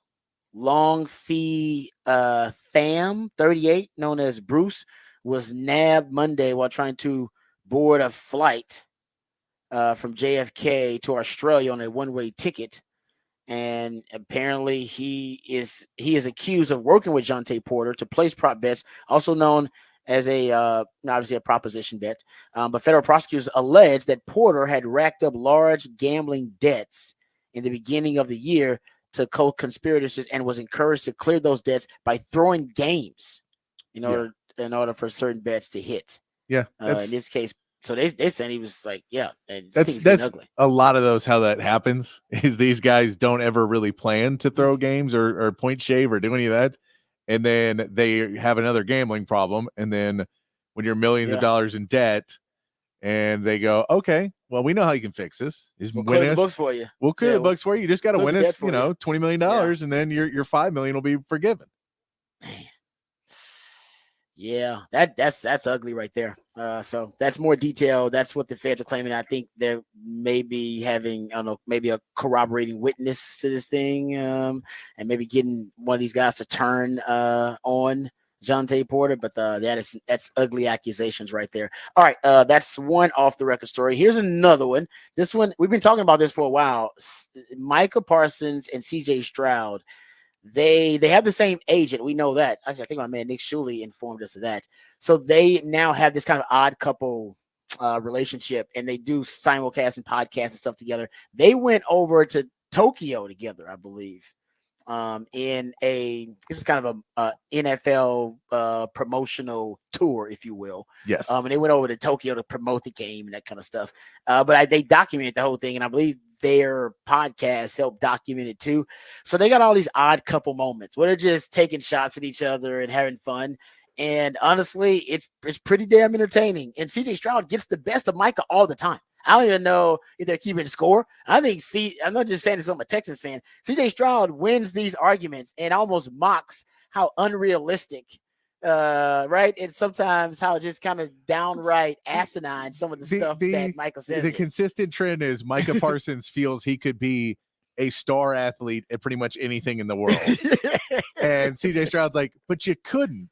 Long Fee Pham, 38, known as Bruce, was nabbed Monday while trying to board a flight from JFK to Australia on a one-way ticket. And apparently he is accused of working with Jonte Porter to place prop bets, also known as obviously a proposition bet. But federal prosecutors allege that Porter had racked up large gambling debts in the beginning of the year to co-conspirators and was encouraged to clear those debts by throwing games in order for certain bets to hit.
Yeah.
In this case, so they're saying he was like, yeah, and
that's
ugly.
A lot of those how that happens is these guys don't ever really plan to throw games or point shave or do any of that. And then they have another gambling problem. And then when you're millions of dollars in debt and they go, okay, well, we know how you can fix this.
We'll clear the books for you.
We'll clear the books for you. You just got to win us, $20 million, and then your $5 million will be forgiven.
Man. Yeah, that's ugly right there. So that's more detail. That's what the feds are claiming. I think they're maybe having, I don't know, maybe a corroborating witness to this thing, and maybe getting one of these guys to turn on Jonte Porter. But that's ugly accusations right there. All right, that's one off the record story. Here's another one. This one, we've been talking about this for a while. Micah Parsons and CJ Stroud. They have the same agent. We know that. Actually, I think my man Nick Shuley informed us of that. So they now have this kind of odd couple relationship, and they do simulcast and podcasts and stuff together. They went over to Tokyo together, I believe, this is kind of a NFL promotional tour, if you will.
Yes.
And they went over to Tokyo to promote the game and that kind of stuff. But they documented the whole thing, and I believe their podcast helped document it too. So they got all these odd couple moments where they're just taking shots at each other and having fun. And honestly, it's pretty damn entertaining. And CJ Stroud gets the best of Micah all the time. I don't even know if they're keeping score. I'm not just saying this, I'm a Texans fan. CJ Stroud wins these arguments and almost mocks how unrealistic, right? And sometimes how just kind of downright asinine some of the stuff that Micah says.
The consistent trend is Micah Parsons feels he could be a star athlete at pretty much anything in the world. And CJ Stroud's like, but you couldn't.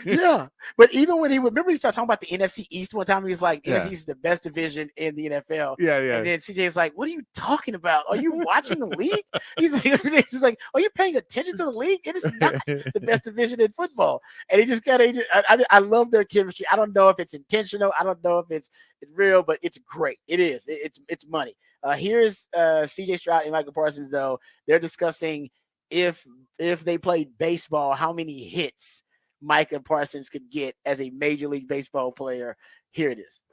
Yeah, but even when he started talking about the NFC East one time, he was like, NFC East is the best division in the NFL.
Yeah.
And then CJ's like, what are you talking about? Are you watching the league? He's like, are you paying attention to the league? It is not the best division in football. And he just I love their chemistry. I don't know if it's intentional. I don't know if it's real, but it's great. It is. It's money. Here's CJ Stroud and Michael Parsons, though. They're discussing if they played baseball, how many hits Micah Parsons could get as a Major League Baseball player. Here it is.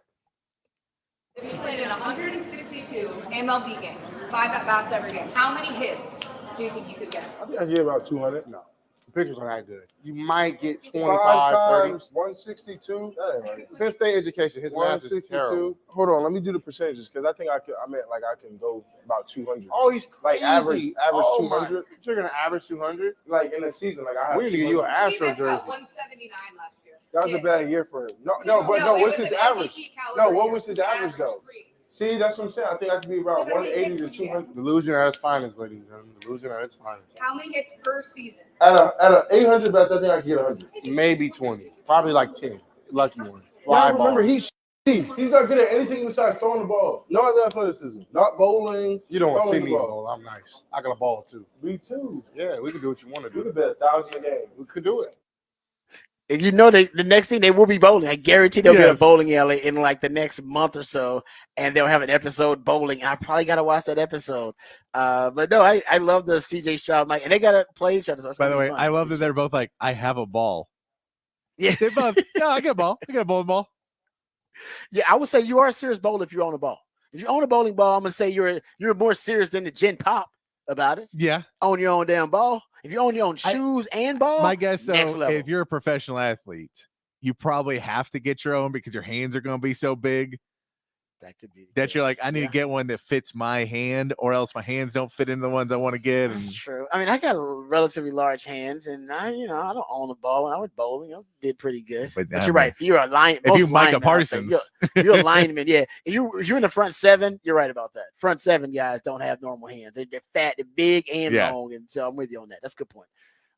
If you played in 162 MLB games, 5 at-bats every game, how many hits do you think you could get?
I think I get about 200. No. The pitchers are not good. You might get
25
25, 30.
162. That ain't right.
Penn State education, his math is terrible.
Hold on, let me do the percentages because I think I can go about 200.
Oh, he's crazy.
Like average 200.
You're gonna average 200?
Like in a season, like I have.
We need to get you an Astro
He
jersey.
got 179 last year.
That was a bad year for him. No, what's his average? No, what was his average though? See, that's what I'm saying. I think I could be about 180 to 200.
Delusion at its finest, ladies and gentlemen. Delusion at its finest.
How many hits per season?
At a 800 best, I think I could get 100.
Maybe 20. Probably like 10. Lucky ones.
Fly ball. Remember, he's not good at anything besides throwing the ball. No other athleticism. Not bowling.
You don't want to see me bowl. I'm nice. I got a ball too.
Me too.
Yeah, we can do what you want to do.
We could bet 1,000 a game.
We could do it.
And the next thing they will be bowling. I guarantee they'll get a bowling alley in like the next month or so, and they'll have an episode bowling. I probably got to watch that episode. But no, I love the CJ Stroud, Mike, and they got to play each other. So
by the way, I love that they're both like, I have a ball.
Yeah.
They both. No, I get a ball. I get a bowling ball.
Yeah, I would say you are a serious bowler if you own a ball. If you own a bowling ball, I'm gonna say you're more serious than the Gen Pop about it.
Yeah.
Own your own damn ball. If you own your own shoes and ball,
My guess,
next
though,
level.
if you're a professional athlete, you probably have to get your own because your hands are going to be so big
That could be
that you're like, I need to get one that fits my hand, or else my hands don't fit in the ones I want to get.
That's true. I mean, I got relatively large hands, and I don't own a ball. When I was bowling, I did pretty good. But you're right. If you're a lineman,
if you Micah Parsons,
you're a lineman. Yeah, if you're in the front seven, you're right about that. Front seven guys don't have normal hands. They're fat, they're big and long, and so I'm with you on that. That's a good point.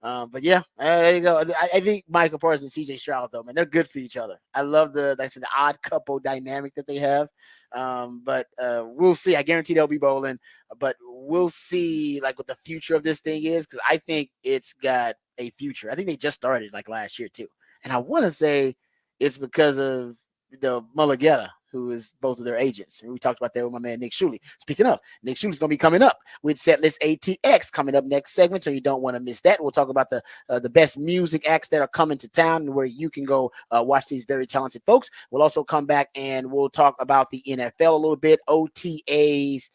But yeah, there you go. I think Michael Parsons and CJ Stroud, though, man, they're good for each other. I love the odd couple dynamic that they have. But we'll see. I guarantee they'll be bowling, but we'll see like what the future of this thing is, because I think it's got a future. I think they just started like last year too, and I want to say it's because of the Mulligetta, who is both of their agents. And we talked about that with my man Nick Shuley. Speaking of, Nick Shuley's going to be coming up with Setlist ATX coming up next segment, so you don't want to miss that. We'll talk about the best music acts that are coming to town and where you can go watch these very talented folks. We'll also come back and we'll talk about the NFL a little bit, OTAs,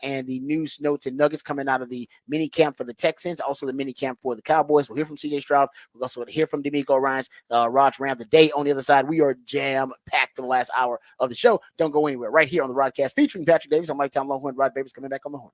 and the news, notes, and nuggets coming out of the mini camp for the Texans, also the mini camp for the Cowboys. We'll hear from CJ Stroud. We'll also hear from D'Amico Ryans, Raj Ram the day on the other side. We are jam-packed for the last hour of the show. Don't go anywhere. Right here on the Rodcast featuring Patrick Davis. I'm Mike Tom Longhorn. Rod Babers coming back on the horn.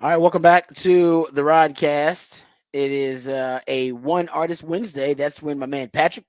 All right, welcome back to the Rodcast. It is a One Artist Wednesday. That's when my man Patrick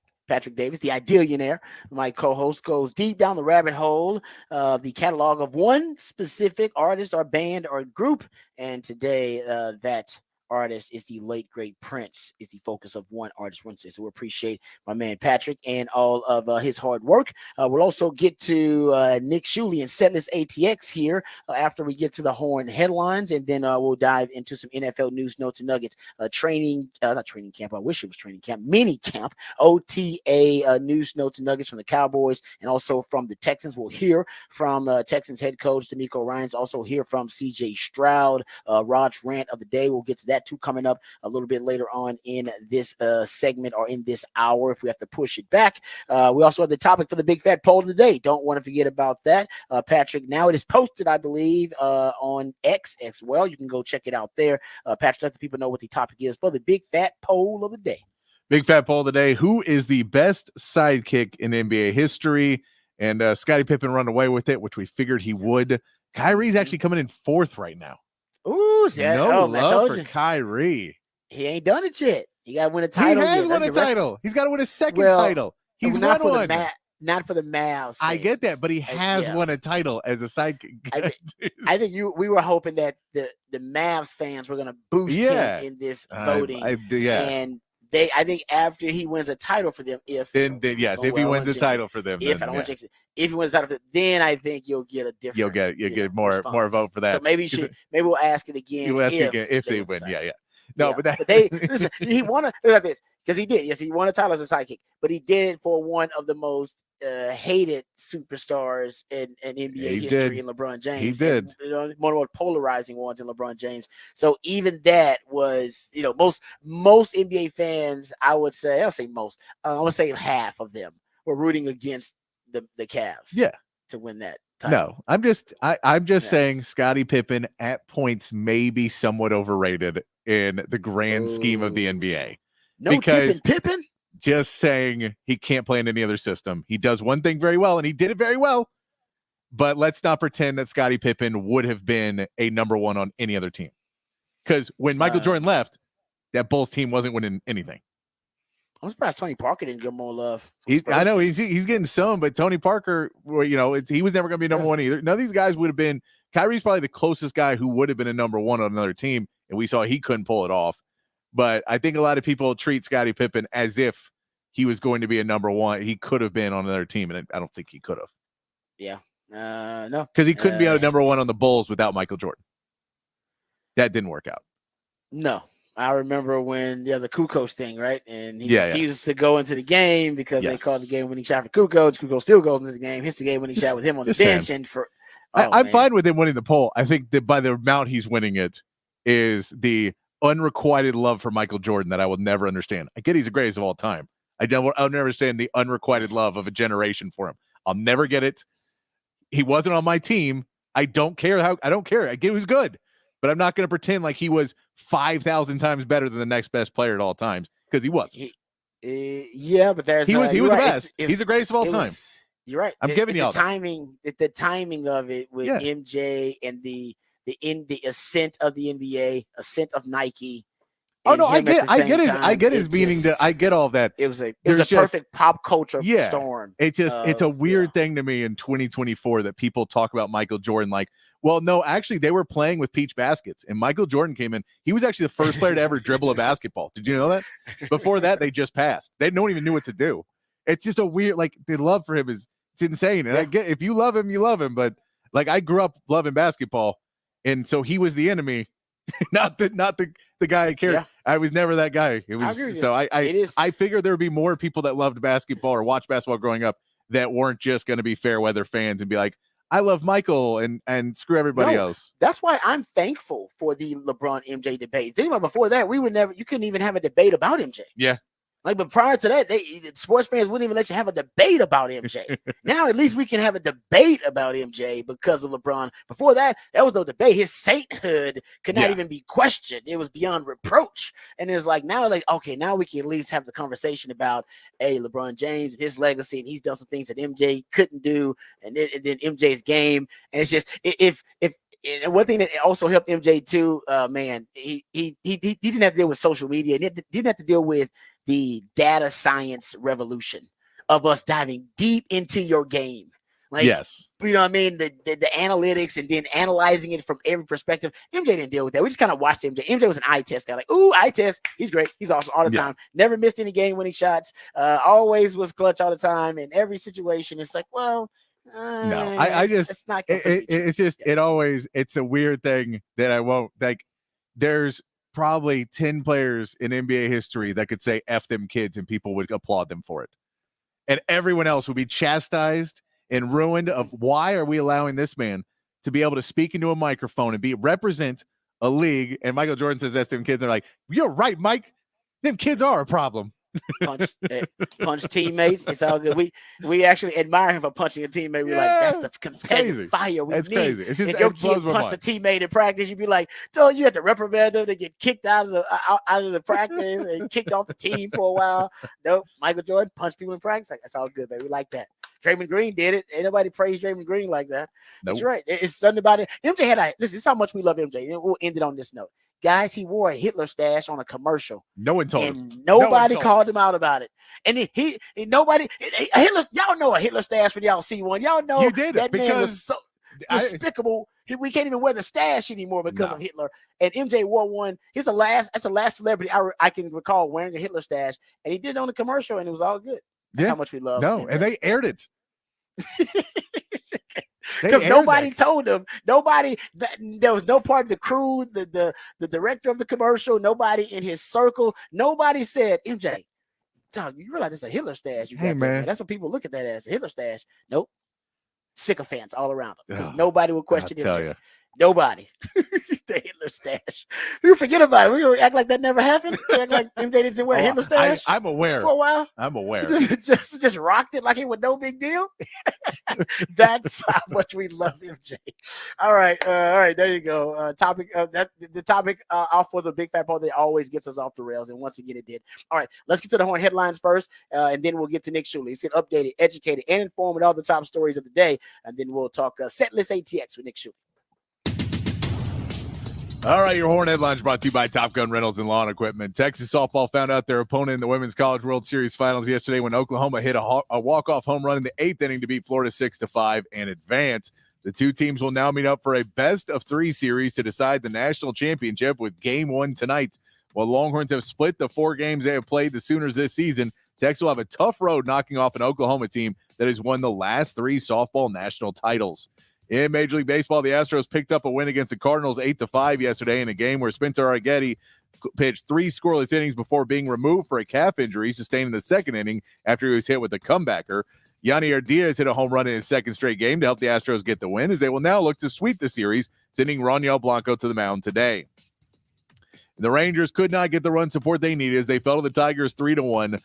Davis, the Idealionaire, my co-host, goes deep down the rabbit hole of the catalog of one specific artist or band or group. And today, that artist is the late great Prince, is the focus of One Artist Wednesday. So we appreciate my man Patrick and all of his hard work. We'll also get to Nick Shuley and Setlist ATX here after we get to the Horn headlines, and then we'll dive into some NFL news, notes, and nuggets. Not training camp. I wish it was training camp. Mini camp, OTA news, notes, and nuggets from the Cowboys and also from the Texans. We'll hear from Texans head coach DeMeco Ryans. Also hear from CJ Stroud. Rod's rant of the day. We'll get to that too coming up a little bit later on in this segment or in this hour if we have to push it back. We also have the topic for the big fat poll of the day. Don't want to forget about that. Patrick, now it is posted, I believe, on X as well. You can go check it out there. Patrick, let the people know what the topic is for the big fat poll of the day.
Big fat poll of the day. Who is the best sidekick in NBA history? And Scottie Pippen run away with it, which we figured he would. Kyrie's actually coming in fourth right now.
Ooh,
no love for Kyrie.
He ain't done it yet. He got to win a title.
He has won a title. He's got to win a second title. He's won one.
Not for the Mavs.
I get that, but he has won a title as a sidekick.
I think we were hoping that the Mavs fans were going to boost him in this voting. And I think after he wins a title for them, if he wins a title for them, if he wins a title, then I think you'll get a different.
You'll get more vote for that.
So maybe we'll ask it again.
If they win. No,
but listen, he won this because he did. Yes, he won a title as a sidekick, but he did it for one of the most hated superstars in NBA history in LeBron James.
He did.
And, one of the more polarizing ones in LeBron James. So even that was, most NBA fans, I would say most, I would say half of them were rooting against the Cavs.
Yeah.
To win that
title. No, I'm just saying Scottie Pippen at points may be somewhat overrated in the grand scheme of the NBA.
No, because Pippen?
Just saying he can't play in any other system. He does one thing very well, and he did it very well. But let's not pretend that Scottie Pippen would have been a number one on any other team. Because when Michael Jordan left, that Bulls team wasn't winning anything.
I'm surprised Tony Parker didn't get more love.
I know he's getting some, but Tony Parker, he was never going to be number one either. None of these guys would have been. Kyrie's probably the closest guy who would have been a number one on another team, and we saw he couldn't pull it off. But I think a lot of people treat Scottie Pippen as if he was going to be a number one. He could have been on another team, and I don't think he could have.
Yeah, no,
because he couldn't be a number one on the Bulls without Michael Jordan. That didn't work out.
No. I remember when the Kukoc thing, right? And he refuses to go into the game because they called the game-winning shot for Kukoc. Kukoc still goes into the game, hits the game-winning shot with him on the bench. And
I'm fine with him winning the poll. I think that by the amount he's winning it is the unrequited love for Michael Jordan that I will never understand. I get he's the greatest of all time. I'll never understand the unrequited love of a generation for him. I'll never get it. He wasn't on my team. I don't care. I get he was good. But I'm not going to pretend like he was 5,000 times better than the next best player at all times because he wasn't.
But
he was the best. He's the greatest of all time.
You're right.
I'm giving you all
timing. The timing of it with MJ and the ascent of the NBA, ascent of Nike.
Oh no, I get his meaning. I get all of that.
It was a perfect pop culture storm.
It's a weird thing to me in 2024 that people talk about Michael Jordan like. Well, no, actually, they were playing with peach baskets, and Michael Jordan came in. He was actually the first player to ever dribble a basketball. Did you know that? Before that, they just passed. They don't even knew what to do. It's just a weird, the love for him it's insane. And I get if you love him, you love him. But I grew up loving basketball, and so he was the enemy, not the guy I cared. Yeah. I was never that guy. It was so I figured there would be more people that loved basketball or watched basketball growing up that weren't just going to be fair weather fans and be like, I love Michael and screw everybody else.
That's why I'm thankful for the LeBron MJ debate. Think about before that, you couldn't even have a debate about MJ.
Yeah.
But prior to that, sports fans wouldn't even let you have a debate about MJ. Now, at least we can have a debate about MJ because of LeBron. Before that, there was no debate. His sainthood could not even be questioned. It was beyond reproach. And it's now we can at least have the conversation about, LeBron James and his legacy, and he's done some things that MJ couldn't do, and then MJ's game. And it's just, if And one thing that also helped MJ too, man, he didn't have to deal with social media. He didn't have to deal with the data science revolution of us diving deep into your game. Like,
yes,
you know what I mean? The analytics and then analyzing it from every perspective. MJ didn't deal with that. We just kind of watched MJ. MJ was an eye test guy. Like, ooh, eye test. He's great. He's awesome all the time. Never missed any game-winning shots. Always was clutch all the time. In every situation, it's like, well,
no, I just,
it's not.
It's just, it's a weird thing that I won't, like, there's probably 10 players in NBA history that could say F them kids and people would applaud them for it. And everyone else would be chastised and ruined of why are we allowing this man to be able to speak into a microphone and represent a league. And Michael Jordan says that's them kids. They're like, you're right, Mike. Them kids are a problem.
Punch teammates. It's all good. We actually admire him for punching a teammate. We're like, that's the competitive fire we need.
Crazy. It's just,
if your kid punched a teammate in practice, you'd be like, "Don't you have to reprimand them to get kicked out of the practice and kicked off the team for a while?" Nope. Michael Jordan punched people in practice. Like, that's all good, baby. We like that. Draymond Green did it. Ain't nobody praised Draymond Green like that. Nope. That's right. It's something about it. MJ had this is how much we love MJ. And we'll end it on this note. Guys, he wore a Hitler stash on a commercial.
No one told him.
Nobody called him out about it. And nobody, Hitler, y'all know a Hitler stash when y'all see one. Y'all know
you did
that man was so despicable. We can't even wear the stash anymore because of Hitler. And MJ wore one. That's the last celebrity I can recall wearing a Hitler stash. And he did it on the commercial, and it was all good. That's how much we love him.
And they aired it.
Because nobody told him. There was no part of the crew, the director of the commercial, nobody in his circle. Nobody said, MJ, dog, you realize it's a Hitler stash. Man. That's what people look at that as, a Hitler stash. Nope. Sycophants all around him. Because nobody will question MJ. Nobody. The Hitler stash. You forget about it. We gonna act like that never happened. We act like MJ didn't wear a Hitler stash.
I'm aware.
For a while.
I'm aware.
Just rocked it like it was no big deal. That's how much we love MJ. All right. There you go. The topic off for the big fat poll that always gets us off the rails, and once again it did. All right, let's get to the Horn headlines first, and then we'll get to Nick Shuley. Let's get updated, educated, and informed with all the top stories of the day, and then we'll talk Setlist ATX with Nick Shuley.
All right, your Horn headlines brought to you by Top Gun Rentals and Lawn Equipment. Texas softball found out their opponent in the Women's College World Series Finals yesterday when Oklahoma hit a walk-off home run in the 8th inning to beat Florida 6-5 and advance. The two teams will now meet up for a best-of-3 series to decide the national championship with Game 1 tonight. While Longhorns have split the 4 games they have played the Sooners this season, Texas will have a tough road knocking off an Oklahoma team that has won the last 3 softball national titles. In Major League Baseball, the Astros picked up a win against the Cardinals 8-5 yesterday in a game where Spencer Arrighetti pitched 3 scoreless innings before being removed for a calf injury sustained in the 2nd inning after he was hit with a comebacker. Yannier Diaz hit a home run in his 2nd straight game to help the Astros get the win, as they will now look to sweep the series, sending Raniel Blanco to the mound today. The Rangers could not get the run support they needed as they fell to the Tigers 3-1.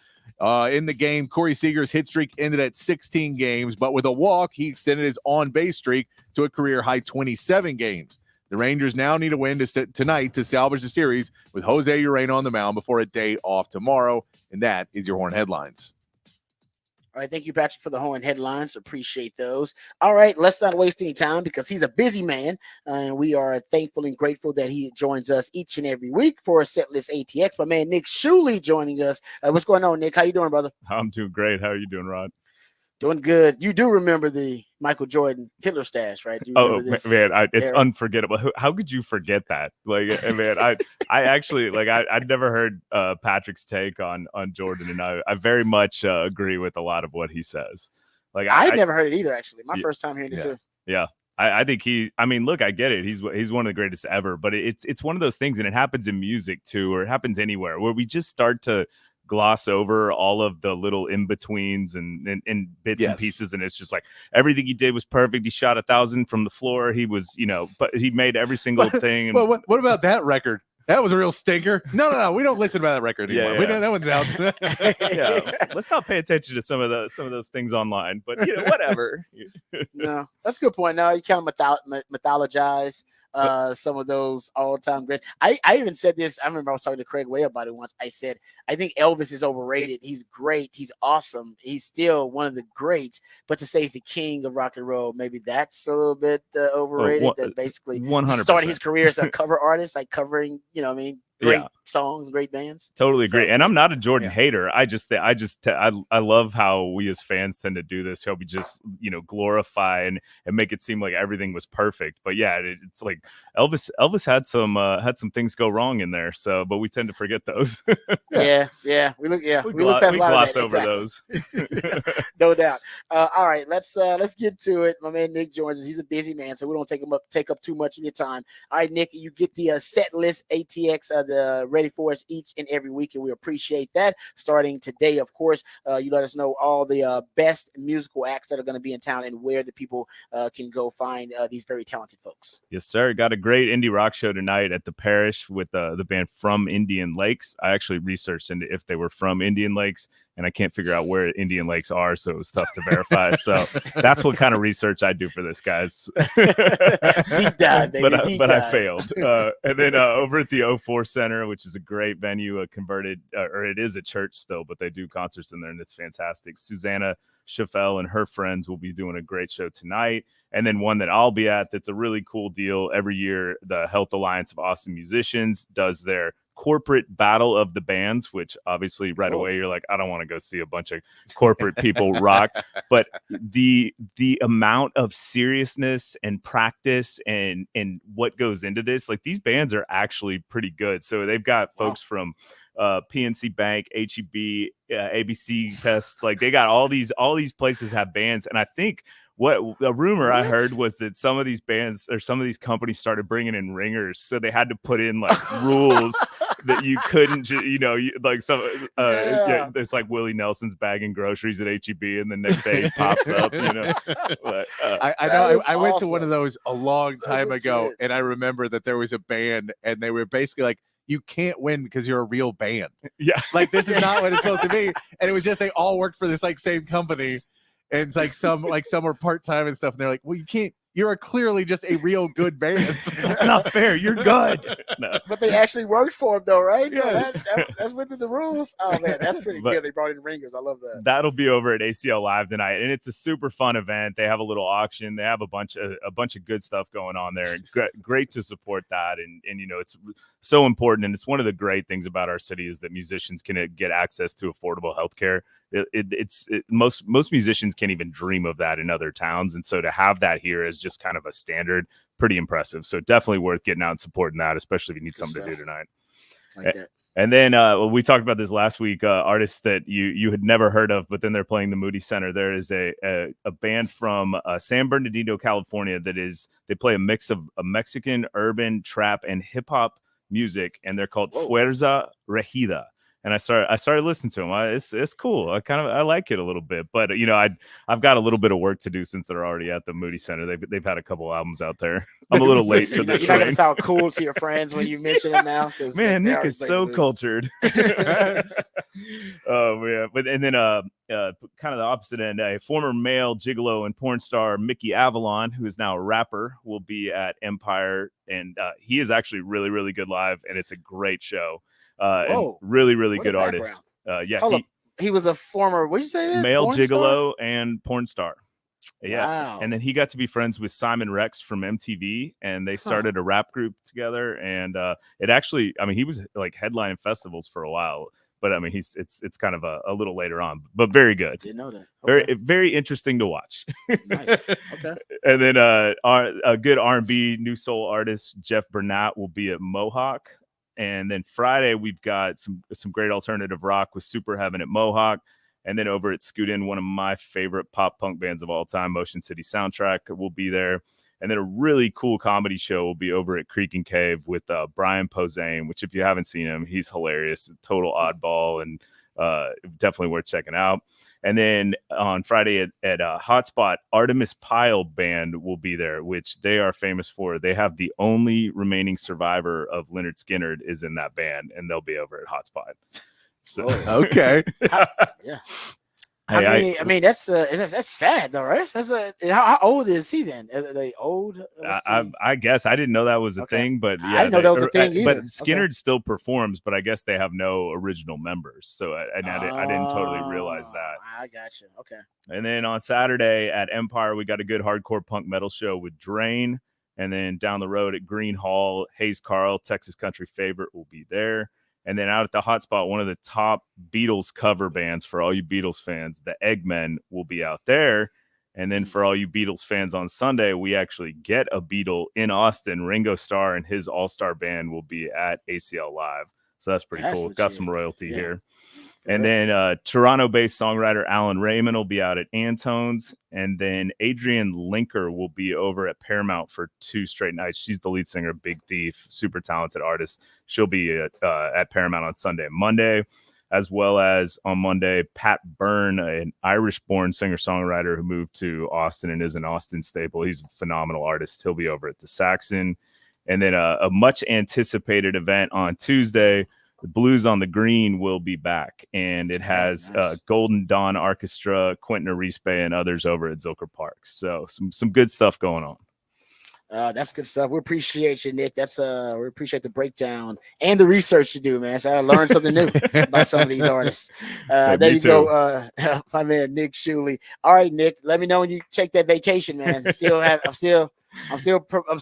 In the game, Corey Seager's hit streak ended at 16 games, but with a walk, he extended his on-base streak to a career-high 27 games. The Rangers now need a win tonight to salvage the series with Jose Urena on the mound before a day off tomorrow, and that is your Horn headlines.
All right, thank you, Patrick, for the Horn headlines. Appreciate those. All right, let's not waste any time because he's a busy man, and we are thankful and grateful that he joins us each and every week for Setlist ATX. My man Nick Shuley joining us. What's going on, Nick? How you doing, brother?
I'm doing great. How are you doing, Rod?
Doing good. You do remember the Michael Jordan Hitler stash, right?
Man, it's unforgettable. How could you forget that? Like, man, I actually I'd never heard Patrick's take on Jordan, and I very much agree with a lot of what he says. Like,
I'd never heard it either. Actually, my first time hearing it too.
Yeah. I think look, I get it. He's one of the greatest ever, but it's one of those things, and it happens in music too, or it happens anywhere where we just start to gloss over all of the little in-betweens and bits and pieces, and it's just like everything he did was perfect. He shot 1,000 from the floor. He was, but he made every single thing.
Well, what about that record? That was a real stinker. No, we don't listen to that record anymore.
Yeah.
We know that one's out.
Yeah, let's not pay attention to some of those things online, but whatever.
No, that's a good point. Now you kind of mythologize some of those all-time greats. I even said this. I remember I was talking to Craig Way about it once. I said, I think Elvis is overrated. He's great. He's awesome. He's still one of the greats. But to say he's the king of rock and roll, maybe that's a little bit overrated. That basically
100%.
started his career as a cover artist, like covering, great songs, great bands.
Totally agree.
So,
and I'm not a Jordan hater. I love how we as fans tend to do this. How we just, glorify and make it seem like everything was perfect. But yeah, it's like Elvis had some things go wrong in there. So, but we tend to forget those.
yeah. We look past a lot
gloss
of that.
over those.
No doubt. All right, let's get to it. My man Nick joins us. He's a busy man, so we don't take up too much of your time. All right, Nick, you get the set list ATX ready for us each and every week, and we appreciate that. Starting today, of course, you let us know all the best musical acts that are going to be in town and where the people can go find these very talented folks.
Yes, sir. Got a great indie rock show tonight at the Parish with the band From Indian Lakes. I actually researched into if they were from Indian Lakes, and I can't figure out where Indian Lakes are, so it was tough to verify. So that's what kind of research I do for this, guys.
Deep dive, baby.
But I failed. And then over at the 04 Center, which is a great venue, converted, or it is a church still, but they do concerts in there, and it's fantastic. Susanna Chaffel and her friends will be doing a great show tonight. And then one that I'll be at that's a really cool deal. Every year, the Health Alliance of Austin Musicians does their corporate battle of the bands, which obviously right away you're like, I don't want to go see a bunch of corporate people rock. But the amount of seriousness and practice and what goes into this, like these bands are actually pretty good. So they've got folks from PNC Bank, HEB, ABC Fest, like they got all these places have bands. And I think what a rumor I heard was that some of these bands or some of these companies started bringing in ringers, so they had to put in like rules that you couldn't, like some. There's like Willie Nelson's bagging groceries at HEB, and the next day he pops up. But,
I know. I went to one of those a long time ago, and I remember that there was a band, and they were basically like, you can't win because you're a real band.
Yeah,
like this is not what it's supposed to be. And it was just they all worked for this like same company. And it's like some were part-time and stuff. And they're like, well, you can't, you're clearly just a real good band.
That's not fair. You're good. No.
But they actually worked for him though, right? Yes. So that's within the rules. Oh man, that's pretty good. They brought in ringers. I love that.
That'll be over at ACL Live tonight. And it's a super fun event. They have a little auction. They have a bunch of good stuff going on there. Great to support that. And it's so important. And it's one of the great things about our city is that musicians can get access to affordable healthcare. Most musicians can't even dream of that in other towns, and so to have that here is just kind of a standard, pretty impressive. So definitely worth getting out and supporting that, especially if you need something to do tonight. Like that. And then we talked about this last week, artists that you had never heard of, but then they're playing the Moody Center. There is a band from San Bernardino, California they play a mix of a Mexican, urban, trap, and hip hop music, and they're called Fuerza Regida. And I started listening to them. It's cool. I like it a little bit, but I've got a little bit of work to do since they're already at the Moody Center. They've had a couple albums out there. I'm a little late to the train.
You're not gonna sound cool to your friends when you mention it now.
Man, Nick is so cultured. Oh yeah, but and then kind of the opposite end, a former male gigolo and porn star Mickey Avalon, who is now a rapper, will be at Empire, and he is actually really, really good live, and it's a great show. And really, really good artist.
He was a former, what'd you say that?
Male
porn
gigolo
star?
And porn star. Yeah.
Wow.
And then he got to be friends with Simon Rex from MTV, and they started a rap group together. And it actually, he was like headlining festivals for a while, but it's kind of a little later on, but very good.
Didn't know that. Okay.
Very interesting to watch.
Nice. Okay.
And then a good R&B new soul artist, Jeff Burnett, will be at Mohawk. And then Friday, we've got some great alternative rock with Super Heaven at Mohawk. And then over at Scoot-In, one of my favorite pop punk bands of all time, Motion City Soundtrack, will be there. And then a really cool comedy show will be over at Creek and Cave with Brian Posehn, which if you haven't seen him, he's hilarious, a total oddball, and definitely worth checking out. And then on Friday at Hotspot, Artemis Pyle Band will be there, which they are famous for. They have the only remaining survivor of Lynyrd Skynyrd is in that band, and they'll be over at Hotspot. So
okay.
Yeah.
Hey,
I mean that's sad though, right? How old is he then? Are they old?
I guess I didn't know that was a
Okay.
thing, but
I
yeah,
didn't know that was a thing either.
But Skinner still performs, but I guess they have no original members, so I didn't totally realize that.
I got you. Okay.
And then on Saturday at Empire, we got a good hardcore punk metal show with Drain, and then down the road at Green Hall, Hayes Carl, Texas country favorite, will be there. And then out at the Hotspot, one of the top Beatles cover bands for all you Beatles fans, the Eggmen, will be out there. And then for all you Beatles fans on Sunday, we actually get a Beatle in Austin. Ringo Starr and his all-star band will be at ACL Live. So that's pretty cool. Got some royalty here. And then Toronto-based songwriter Alan Raymond will be out at Antone's. And then Adrienne Linker will be over at Paramount for 2 straight nights. She's the lead singer of Big Thief, super talented artist. She'll be at Paramount on Sunday and Monday, as well as on Monday, Pat Byrne, an Irish-born singer-songwriter who moved to Austin and is an Austin staple. He's a phenomenal artist. He'll be over at the Saxon. And then a much-anticipated event on Tuesday, the Blues on the Green will be back, and it has Golden Dawn Orchestra, Quentin Arispe, and others over at Zilker Park. So some good stuff going on.
That's good stuff. We appreciate you, Nick. That's we appreciate the breakdown and the research you do, man. So I learned something new about some of these artists. There you go. My man Nick Shuley. All right, Nick. Let me know when you take that vacation, man. I'm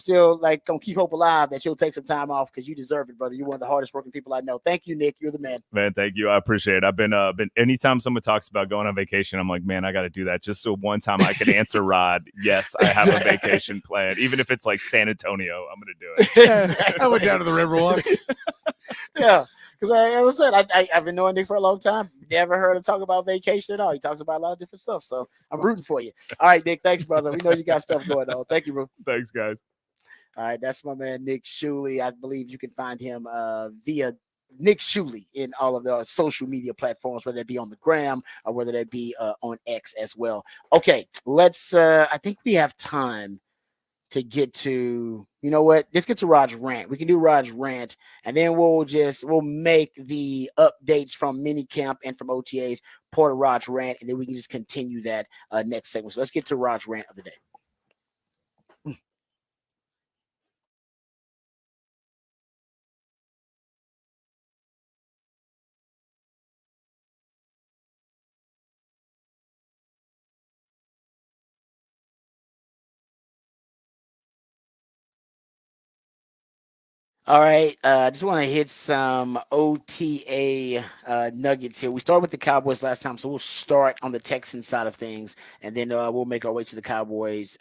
still like gonna keep hope alive that you'll take some time off because you deserve it, brother. You're one of the hardest working people I know. Thank you, Nick. You're the man.
Man, thank you. I appreciate it. I've been anytime someone talks about going on vacation, I'm like, man, I got to do that just so one time I can answer Rod. Yes, I have a vacation plan, even if it's like San Antonio. I'm gonna do it.
Exactly. I went down to the Riverwalk.
Yeah. Because as I said, I've been knowing Nick for a long time. Never heard him talk about vacation at all. He talks about a lot of different stuff. So I'm rooting for you. All right, Nick. Thanks, brother. We know you got stuff going on. Thank you, bro.
Thanks, guys.
All right, that's my man Nick Shuley. I believe you can find him via Nick Shuley in all of the social media platforms, whether it be on the gram or whether that be on X as well. Okay, let's. I think we have time to get to, you know what? Let's get to Rod's rant. We can do Rod's rant, and then we'll make the updates from minicamp and from OTAs part of Rod's rant, and then we can just continue that next segment. So let's get to Rod's rant of the day. All right, I just want to hit some OTA nuggets here. We started with the Cowboys last time, so we'll start on the Texans side of things, and then we'll make our way to the Cowboys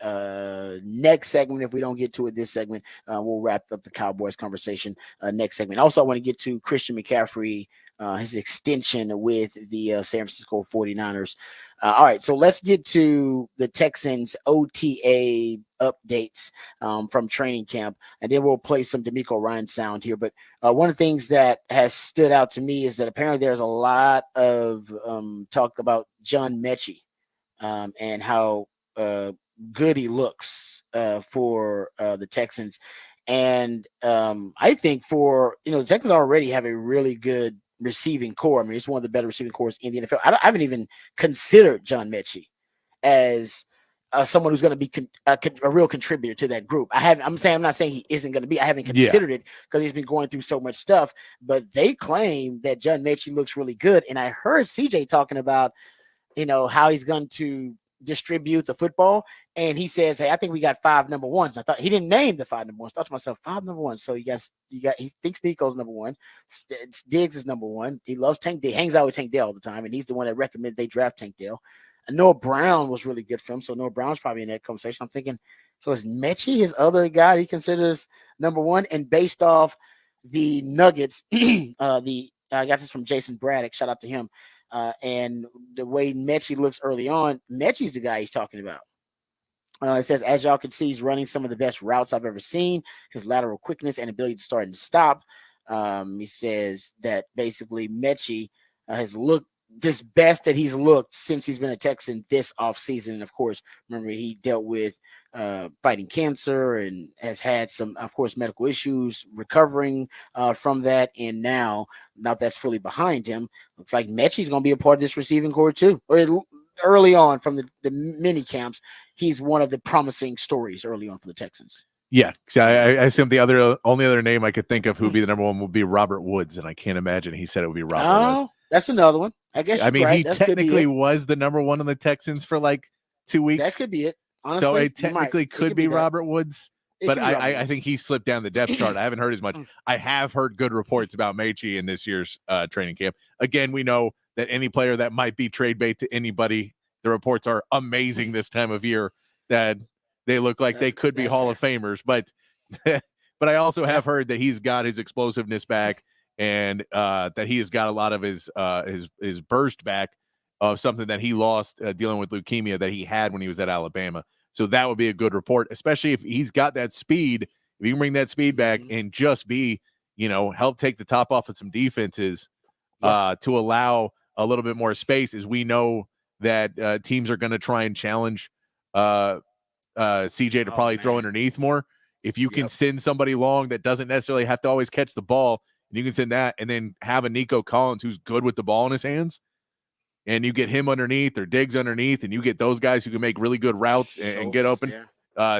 next segment. If we don't get to it this segment, we'll wrap up the Cowboys conversation next segment. Also, I want to get to Christian McCaffrey, his extension with the San Francisco 49ers. All right, so let's get to the Texans OTA updates from training camp, and then we'll play some D'Amico Ryan sound here. But one of the things that has stood out to me is that apparently there's a lot of talk about John Mechie and how good he looks for the Texans. And I think the Texans already have a really good receiving core. I mean, it's one of the better receiving cores in the NFL. I haven't even considered John Mechie as someone who's going to be a real contributor to that group. I'm not saying he isn't going to be. I haven't considered it because he's been going through so much stuff. But they claim that John Mechie looks really good, and I heard CJ talking about, how he's going to distribute the football, and he says, "Hey, I think we got 5 number ones." I thought he didn't name the 5 number ones. I thought to myself, 5 number ones. So he thinks Nico's number 1. Diggs is number 1. He loves Tank Dell. He hangs out with Tank Dell all the time, and he's the one that recommended they draft Tank Dell. And Noah Brown was really good for him, so Noah Brown's probably in that conversation. I'm thinking, so is Mechie his other guy he considers number 1? And based off the Nuggets, I got this from Jason Braddock. Shout out to him. And the way Mechie looks early on, Mechie's the guy he's talking about. It says, as y'all can see, he's running some of the best routes I've ever seen. His lateral quickness and ability to start and stop. He says that basically Mechie has looked this best that he's looked since he's been a Texan this offseason. Of course, remember he dealt with fighting cancer and has had some, of course, medical issues, recovering from that. And now that's fully behind him. Looks like Mechie's going to be a part of this receiving core too. Early on from the mini camps, he's one of the promising stories early on for the Texans.
Yeah, I assume the only other name I could think of who would be the number one would be Robert Woods, and I can't imagine he said it would be Robert Woods.
That's another one. I guess.
I mean,
right.
he technically was the number one on the Texans for like 2 weeks.
That could be it. Honestly,
so it technically could be Robert Woods, but I think he slipped down the depth chart. I haven't heard as much. I have heard good reports about Mechie in this year's training camp. Again, we know that any player that might be trade bait to anybody, the reports are amazing this time of year, that they look like they could be Hall of Famers. But I also have heard that he's got his explosiveness back, and that he has got a lot of his burst back of something that he lost dealing with leukemia that he had when he was at Alabama. So that would be a good report, especially if he's got that speed. If you can bring that speed back and just be, help take the top off of some defenses to allow a little bit more space, as we know that teams are going to try and challenge CJ to probably throw underneath more. If you can send somebody long that doesn't necessarily have to always catch the ball, and you can send that and then have a Nico Collins who's good with the ball in his hands, and you get him underneath or Diggs underneath, and you get those guys who can make really good routes and get open.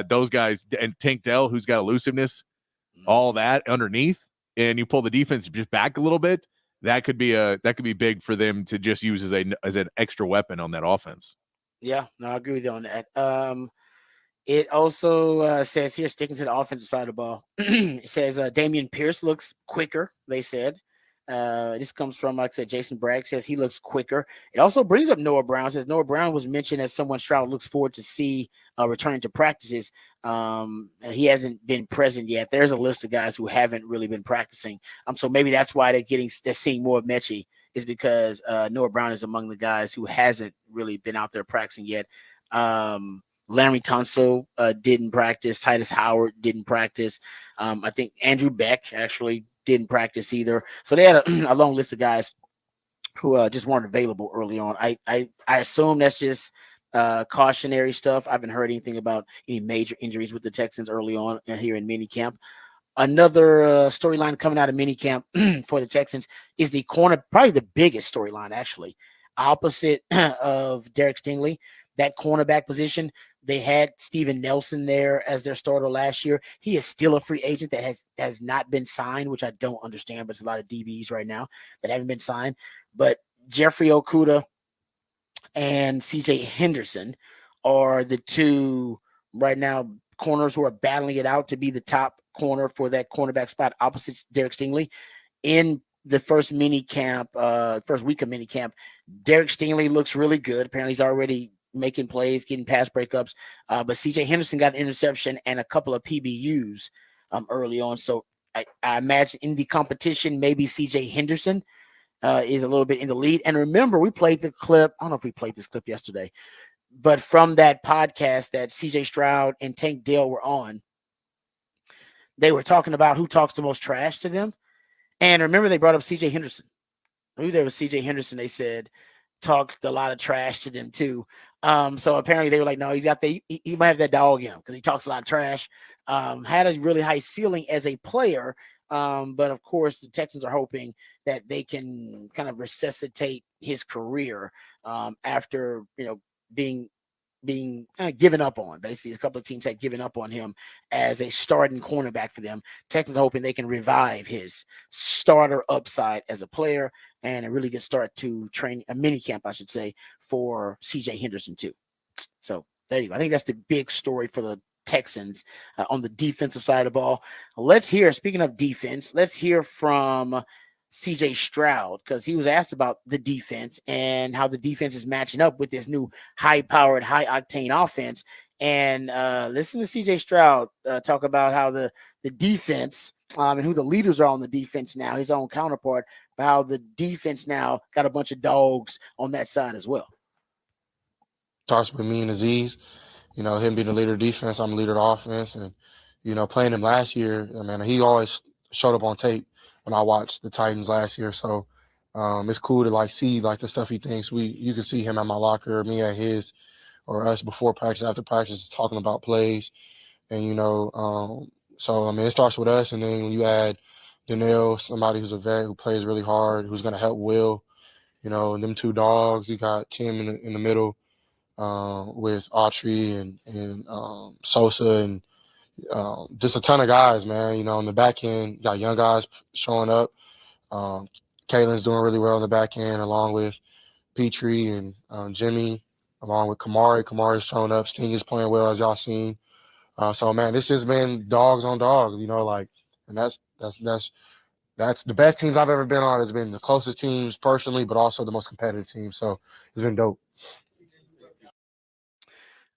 Those guys, and Tank Dell, who's got elusiveness, all that underneath, and you pull the defense just back a little bit. That could be big for them to just use as an extra weapon on that offense.
Yeah, no, I agree with you on that. It also says here, sticking to the offensive side of the ball, it says Dameon Pierce looks quicker, they said. This comes from, like I said, Jason Bragg says he looks quicker. It also brings up Noah Brown. Says Noah Brown was mentioned as someone Stroud looks forward to see returning to practices. He hasn't been present yet. There's a list of guys who haven't really been practicing. So maybe that's why they're seeing more of Mechie, is because Noah Brown is among the guys who hasn't really been out there practicing yet. Larry Tunsil didn't practice. Titus Howard didn't practice. I think Andrew Beck actually didn't practice either. So they had a long list of guys who just weren't available early on. I assume that's just cautionary stuff. I haven't heard anything about any major injuries with the Texans early on here in minicamp. Another storyline coming out of minicamp for the Texans is the corner, probably the biggest storyline actually, opposite of Derek Stingley. That cornerback position, they had Steven Nelson there as their starter last year. He is still a free agent that has not been signed, which I don't understand, but it's a lot of DBs right now that haven't been signed. But Jeffrey Okudah and CJ Henderson are the two right now corners who are battling it out to be the top corner for that cornerback spot opposite Derek Stingley. In the first week of mini camp, Derek Stingley looks really good. Apparently he's already making plays, getting pass breakups. But CJ Henderson got an interception and a couple of PBUs early on. So I imagine in the competition, maybe CJ Henderson is a little bit in the lead. And remember, we played the clip. I don't know if we played this clip yesterday, but from that podcast that CJ Stroud and Tank Dell were on, they were talking about who talks the most trash to them. And remember, they brought up CJ Henderson. Who there was CJ Henderson, they said, talked a lot of trash to them too. So apparently they were like, no, he might have that dog in him because he talks a lot of trash. Had a really high ceiling as a player. But of course, the Texans are hoping that they can kind of resuscitate his career after, being given up on. Basically, a couple of teams had given up on him as a starting cornerback for them. Texans are hoping they can revive his starter upside as a player and a really good start to a mini camp, I should say, for CJ Henderson too. So there you go. I think that's the big story for the Texans on the defensive side of the ball. Speaking of defense, let's hear from CJ Stroud, because he was asked about the defense and how the defense is matching up with this new high-powered, high-octane offense. And listen to CJ Stroud talk about how the defense and who the leaders are on the defense now, his own counterpart, how the defense now got a bunch of dogs on that side as well.
Talks with me and Aziz, him being the leader of defense, I'm the leader of offense. And, playing him last year, he always showed up on tape when I watched the Titans last year. So It's cool to like see like the stuff he thinks. You can see him at my locker, me at his, or us before practice, after practice, talking about plays. And so I mean, it starts with us, and then when you add Danielle, somebody who's a vet who plays really hard, who's going to help Will. And them two dogs. You got Tim in the middle with Autry and Sosa and just a ton of guys, man. On the back end, you got young guys showing up. Kaylin's doing really well on the back end, along with Petrie and Jimmy, along with Kamari. Kamari's showing up. Sting is playing well, as y'all seen. So, man, it's just been dogs on dogs, and that's the best teams I've ever been on. Has been the closest teams personally, but also the most competitive teams. So it's been dope.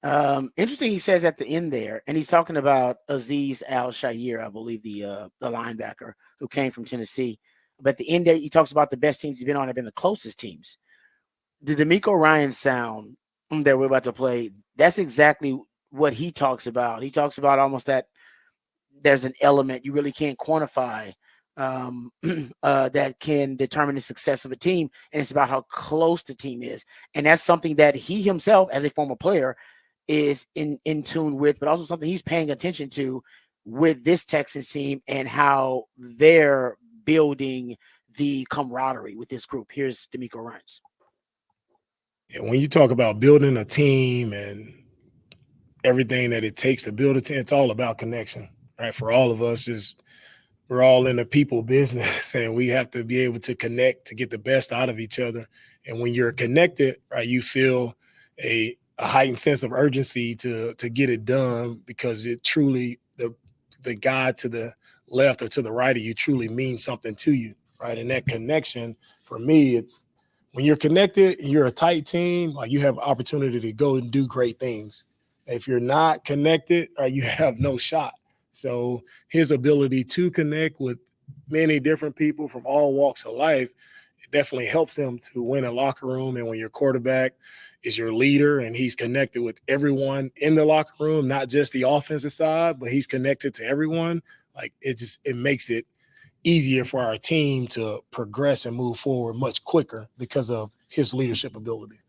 Interesting. He says at the end there, and he's talking about Azeez Al-Shaair, I believe the linebacker who came from Tennessee. But at the end there, he talks about the best teams he's been on have been the closest teams. The D'Amico Ryan sound that we're about to play, that's exactly what he talks about. He talks about almost that there's an element you really can't quantify that can determine the success of a team, and it's about how close the team is. And that's something that he himself, as a former player, is in tune with, but also something he's paying attention to with this Texas team and how they're building the camaraderie with this group. Here's D'Amico Ryans.
When you talk about building a team and everything that it takes to build a team, it's all about connection, right? For all of us, we're all in the people business, and we have to be able to connect to get the best out of each other. And when you're connected, right, you feel a heightened sense of urgency to get it done, because it truly, the guy to the left or to the right of you truly means something to you, right? And that connection, for me, it's when you're connected, you're a tight team, like you have opportunity to go and do great things. If you're not connected, right, you have no shot. So his ability to connect with many different people from all walks of life, it definitely helps him to win a locker room. And when your quarterback is your leader and he's connected with everyone in the locker room, not just the offensive side, but he's connected to everyone, like it makes it easier for our team to progress and move forward much quicker because of his leadership ability.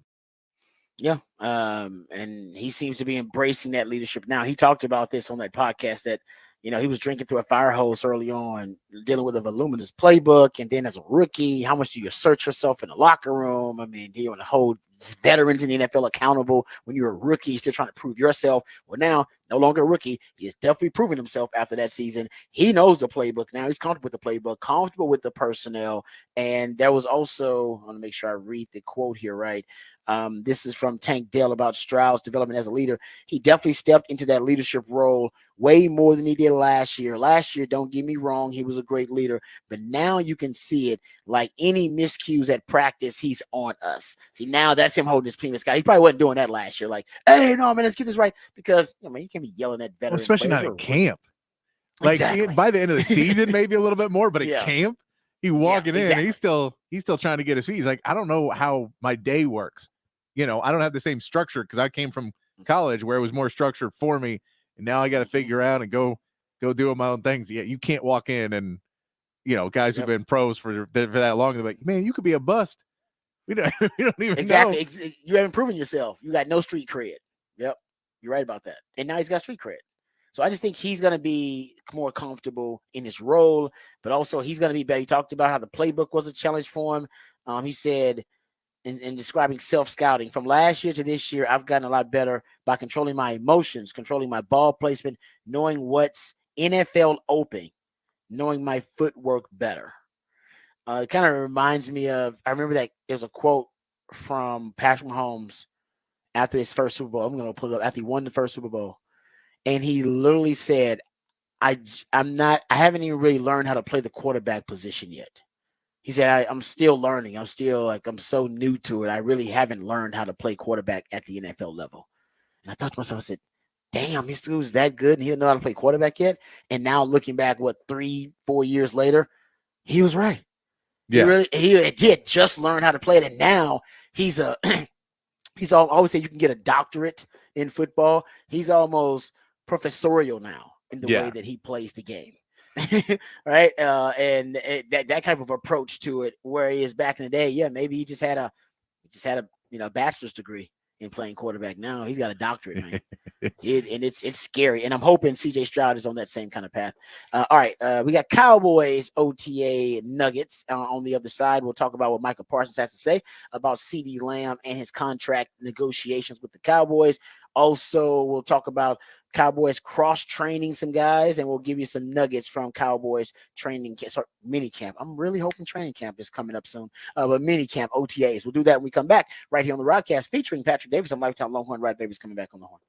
Yeah. And he seems to be embracing that leadership now. He talked about this on that podcast that, he was drinking through a fire hose early on, dealing with a voluminous playbook. And then as a rookie, how much do you assert yourself in the locker room? I mean, do you want to hold veterans in the NFL accountable when you're a rookie, still trying to prove yourself? Well, now, no longer a rookie. He is definitely proving himself after that season. He knows the playbook now. He's comfortable with the playbook, comfortable with the personnel. And there was also, I want to make sure I read the quote here right. This is from Tank Dell about Stroud's development as a leader. He definitely stepped into that leadership role way more than he did last year. Last year, don't get me wrong, he was a great leader, but now you can see it. Like any miscues at practice, he's on us. See, now that's him holding his penis guy. He probably wasn't doing that last year. Like, hey, no, man, let's get this right, because you can't be yelling at veterans,
especially not at camp. Like
exactly.
By the end of the season, maybe a little bit more, but at camp, he walking in,
exactly.
he's still trying to get his feet. He's like, I don't know how my day works. I don't have the same structure because I came from college where it was more structured for me, and now I got to figure out and go do my own things. Yeah, you can't walk in and guys who've been pros for that long. They're like, man, you could be a bust. We don't even know.
You haven't proven yourself. You got no street cred. Yep, you're right about that. And now he's got street cred. So I just think he's going to be more comfortable in his role, but also he's going to be better. He talked about how the playbook was a challenge for him. He said, in describing self-scouting, from last year to this year, I've gotten a lot better by controlling my emotions, controlling my ball placement, knowing what's NFL open, knowing my footwork better. It kind of reminds me of, I remember that there's a quote from Patrick Mahomes after his first Super Bowl. I'm going to pull it up after he won the first Super Bowl. And he literally said, I haven't even really learned how to play the quarterback position yet. He said, I'm still learning. I'm so new to it. I really haven't learned how to play quarterback at the NFL level. And I thought to myself, I said, damn, this dude's that good and he doesn't know how to play quarterback yet. And now looking back, 3-4 years later, he was right.
Yeah.
He had just learned how to play it. And now he's always say you can get a doctorate in football. He's almost professorial now in the way that he plays the game. right? And that type of approach to it, where he is back in the day, yeah, maybe he just had a bachelor's degree in playing quarterback. Now he's got a doctorate, man. And it's scary. And I'm hoping CJ Stroud is on that same kind of path. All right, we got Cowboys OTA Nuggets on the other side. We'll talk about what Michael Parsons has to say about CeeDee Lamb and his contract negotiations with the Cowboys. Also, we'll talk about Cowboys cross-training some guys, and we'll give you some nuggets from Cowboys training mini camp. I'm really hoping training camp is coming up soon, but mini camp OTAs. We'll do that when we come back right here on the Rodcast featuring Patrick Davis. I'm Lifetime Longhorn. Rod Davis coming back on the horn.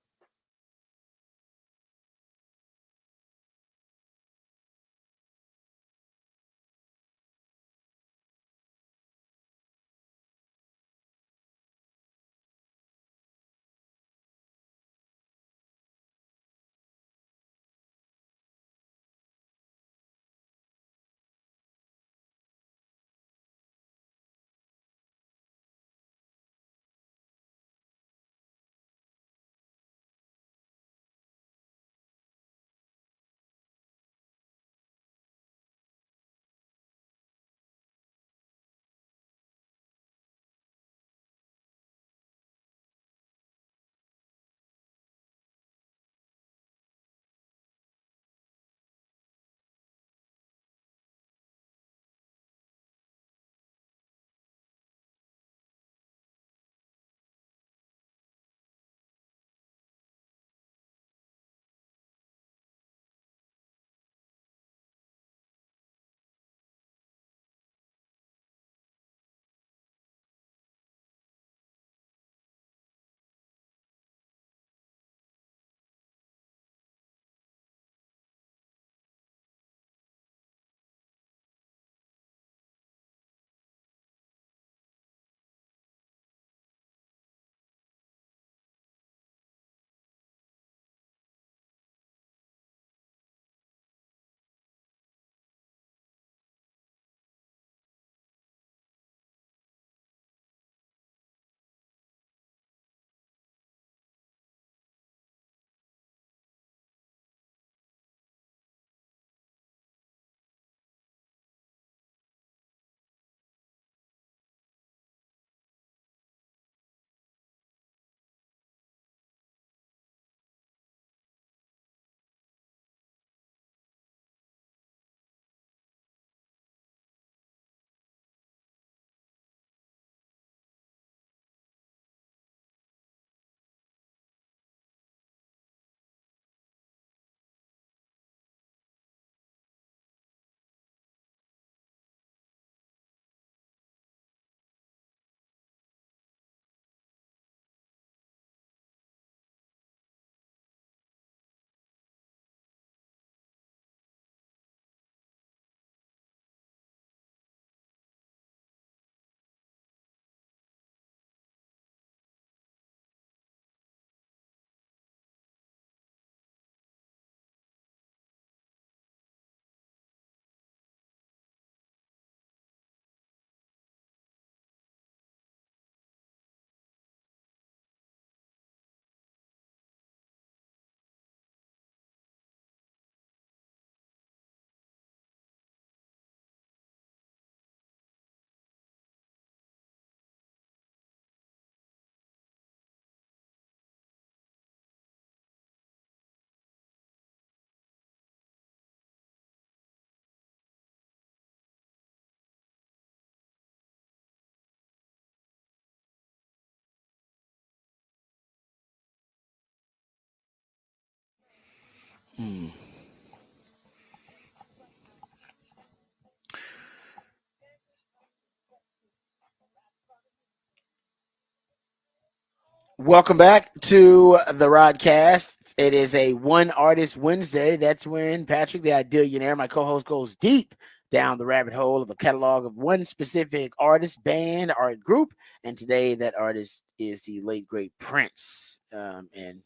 Welcome back to the Rodcast. It is a One Artist Wednesday. That's when Patrick, the Idealionaire, my co-host, goes deep down the rabbit hole of a catalog of one specific artist, band, or group. And today, that artist is the late great Prince. And